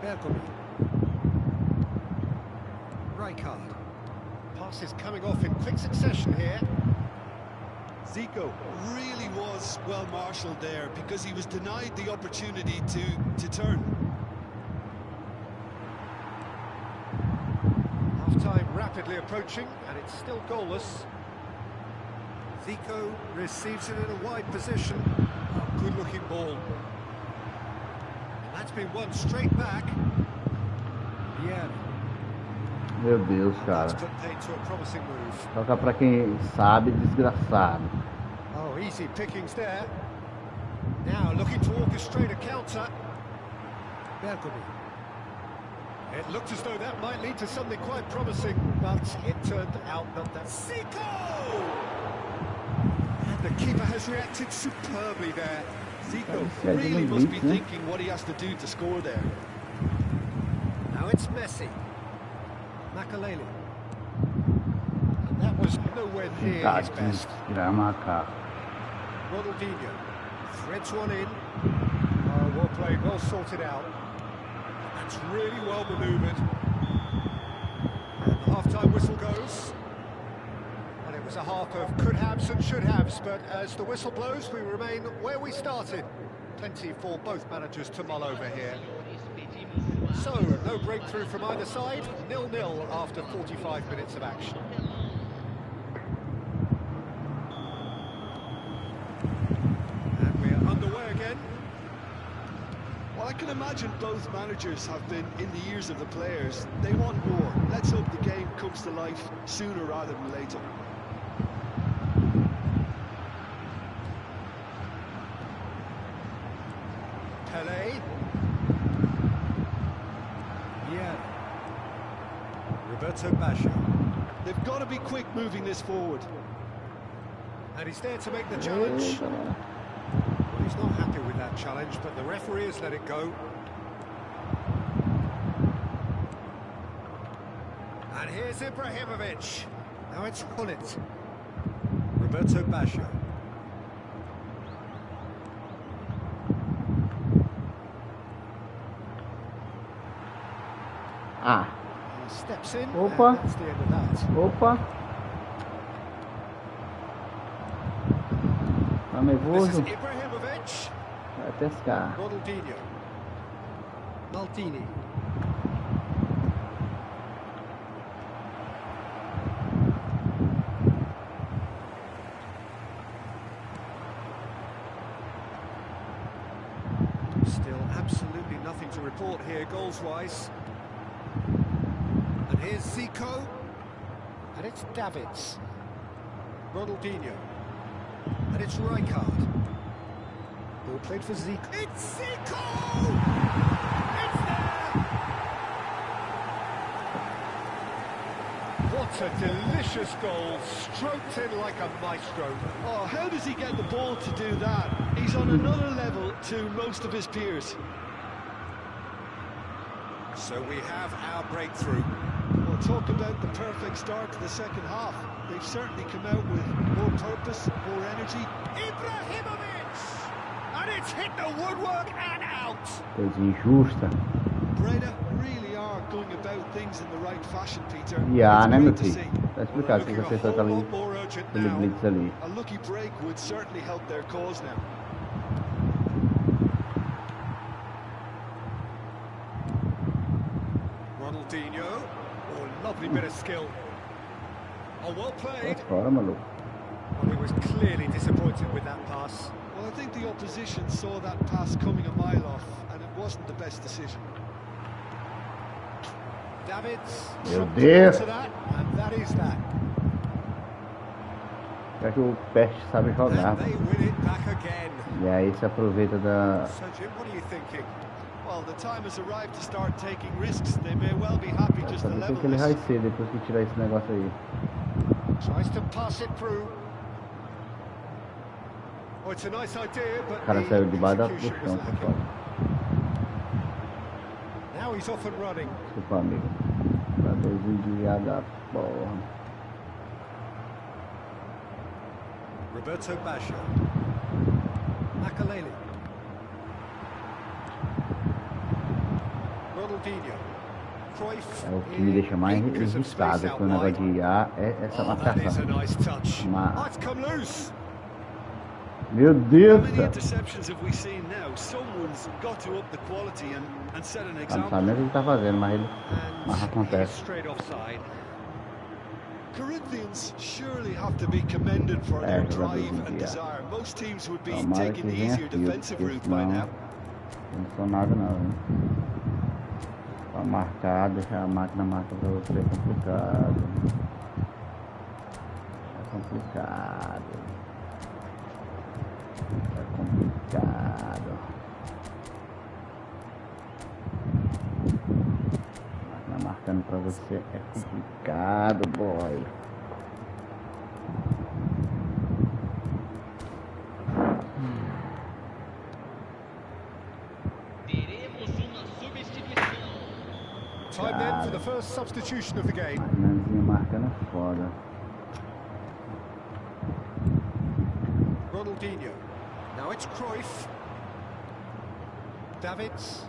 Bergkamp. Rijkaard. Pass is coming off in quick succession here. Zico really was well marshalled there because he was denied the opportunity to turn. Half-time rapidly approaching, and it's still goalless. Zico receives it in a wide position. Oh, good-looking ball. And that's been won straight back. Yeah. Meu Deus, cara. That's put paid to a promising move. Toca pra quem sabe, desgraçado. Oh, easy pickings there. Now looking to orchestrate a counter. Bergkamp. It looked as though that might lead to something quite promising, but it turned out not that. Zico! And the keeper has reacted superbly there. Zico really must be thinking what he has to do to score there. Now it's Messi. Makalele. And that was nowhere near his best. Ronaldinho threads one in. Oh, well played, well sorted out. That's really well manoeuvred. And the half-time whistle goes. And it was a half of could-haves and should-haves, but as the whistle blows, we remain where we started. Plenty for both managers to mull over here. So, no breakthrough from either side, 0-0 after 45 minutes of action. And we're underway again. Well, I can imagine both managers have been in the ears of the players. They want more. Let's hope the game comes to life sooner rather than later. Pele. Yeah. Roberto Baggio. They've got to be quick moving this forward. And he's there to make the challenge. Well, he's not happy with that challenge, but the referee has let it go. here's Ibrahimovic. Now it's Hullet. Roberto Baggio. Ah. He steps in. Opa. And that's the end of that. Opa. Tá This is nervoso. Ibrahimovic. Vai pescar. Ronaldinho. Maldini. Still absolutely nothing to report here goals-wise. And here's Zico. And it's Davids. Ronaldinho. And it's Rijkaard. Ball played for Zico. It's Zico! It's there! What a delicious goal, stroked in like a maestro. Oh, how does he get the ball to do that? He's on another level to most of his peers. So we have our breakthrough. Well, talk about the perfect start to the second half. They've certainly come out with more purpose, more energy. Ibrahimovic! And it's hit the woodwork and out! Coisa injusta. Breda really are going about things in the right fashion, Peter. Yeah, It's né, meu great to filho? see. Tá explicado que você só tá ali. Lot more urgent Aquele now. blitz ali. A lucky break would certainly help their cause now. Ronaldinho. Oh, lovely bit of skill. Oh, well Sai played. fora, maluco. Well, he was clearly disappointed with that pass. Well, I think the opposition saw that pass coming a mile off, and it wasn't the best decision. Davids. Meu trumped Deus. onto that, and that is that. Já que o Peste sabe jogar. And they win it back again. E aí se aproveita da. So, Jim, what are you thinking? Well, the time has arrived to start taking risks. They may well be happy just to Sabe o level que ele vai this. ser depois que tirar esse negócio aí. Tries to pass it through. Oh, it's a nice idea, but O cara saiu the debaixo do execution was chão, tá lacking. fora. Now he's off and running. Desculpa, amigo. Tá dois enviados da porra. Roberto Baggio. Makaleli. Ronaldinho. Cruyff. É o que me deixa mais irritado com o negócio de IA é essa Oh, that is a marcação. nice touch. Ma- Oh, it's come loose. Meu How Deus do many céu. interceptions have we seen now? Someone's got to up the quality and set an Tá, não example. sabe nem o que ele tá fazendo, mas ele. And Mas he's acontece. straight offside. Corinthians surely have to be commended for their jogadores drive em and dia. desire. Most teams would be Tomara que taking the venha easier fio, defensive porque route by senão now. não sou nada não, hein? Pra marcar, deixar a máquina marcar pra você é complicado. É complicado. É complicado. Máquina marcando pra você é complicado, boy. Teremos uma substituição. Time then for the first substitution of the game. Máquinazinha marcando é foda. Ronaldinho. Now it's Cruyff. Davids.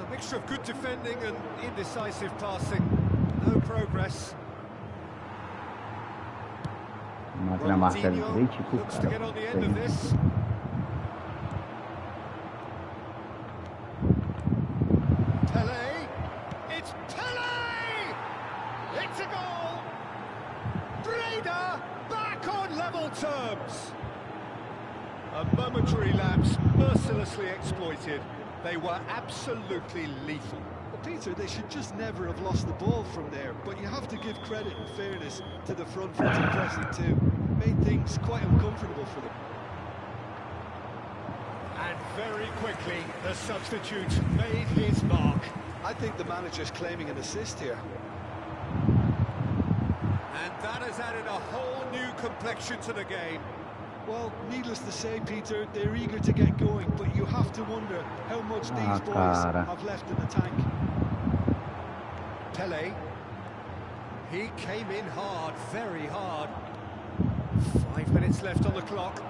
A mixture of good defending and indecisive passing. No progress. Máquina marcando Ronaldinho crítico, looks to cara. get on the end of this. Pele. It's Pele! It's a goal! Breda back on level terms. A momentary lapse mercilessly exploited. They were absolutely lethal. Well, Peter, they should just never have lost the ball from there, but you have to give credit and fairness to the front-footed pressing too. Made things quite uncomfortable for them. And very quickly, the substitute made his mark. I think the manager's claiming an assist here. And that has added a whole new complexion to the game. Well, needless to say, Peter, they're eager to get going, but you have to wonder how much these boys cara. have left in the tank. Pele. He came in hard, very hard. 5 minutes left on the clock.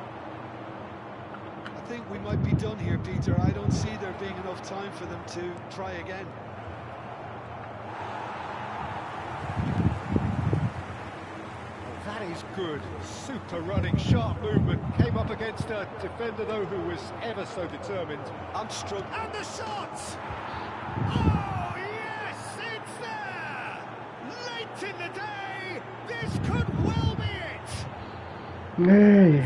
I think we might be done here, Peter. I don't see there being enough time for them to try again. That is good. Super running, sharp movement. Came up against a defender, though, who was ever so determined. Armstrong. And the shot! Oh, yes, it's there! Late in the day, this could well be it!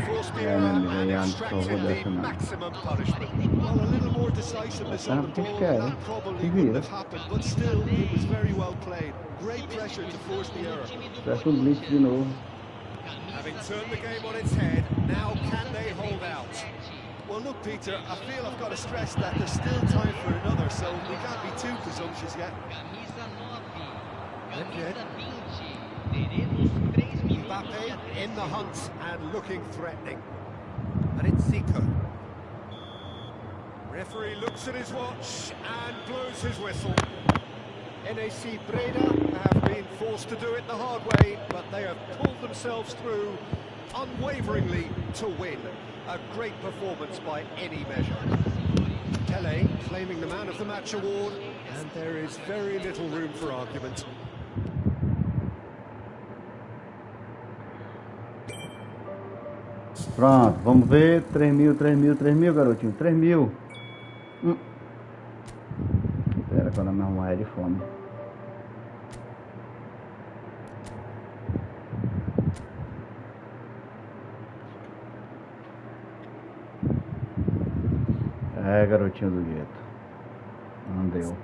Forced the error and extracted the maximum punishment. Well, a little more decisiveness on the ball, that probably wouldn't have happened, but still, it was very well played. Great pressure to force the error. Parece blitz de novo. Having turned the game on its head, now can they hold out? Well, look, Peter, I feel I've got to stress that there's still time for another, so we can't be too presumptuous yet. Mbappe in the hunt and looking threatening. And it's Zico. Referee looks at his watch and blows his whistle. NAC Breda have been forced to do it the hard way, but they have pulled themselves through unwaveringly to win. A great performance by any measure. Pele claiming the Man of the Match award, and there is very little room for argument. Pronto, vamos ver. 3.000, 3.000, 3.000, garotinho. 3.000. Espera quando eu me arrumar de fome. É, garotinho do gueto. Não deu.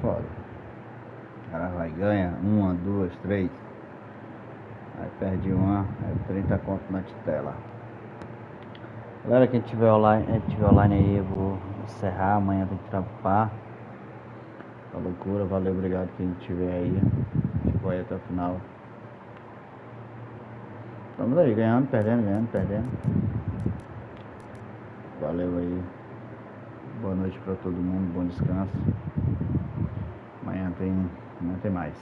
Foda. O cara vai ganha 1, 2, 3. Aí perde uma, é 30 conto na tela. Galera, quem tiver online aí, eu vou encerrar. Amanhã tem que trampar. Tá loucura, valeu, obrigado quem estiver aí. Ficou aí até o final. Estamos aí, ganhando, perdendo. Valeu aí. Boa noite pra todo mundo, bom descanso. Amanhã tem mais.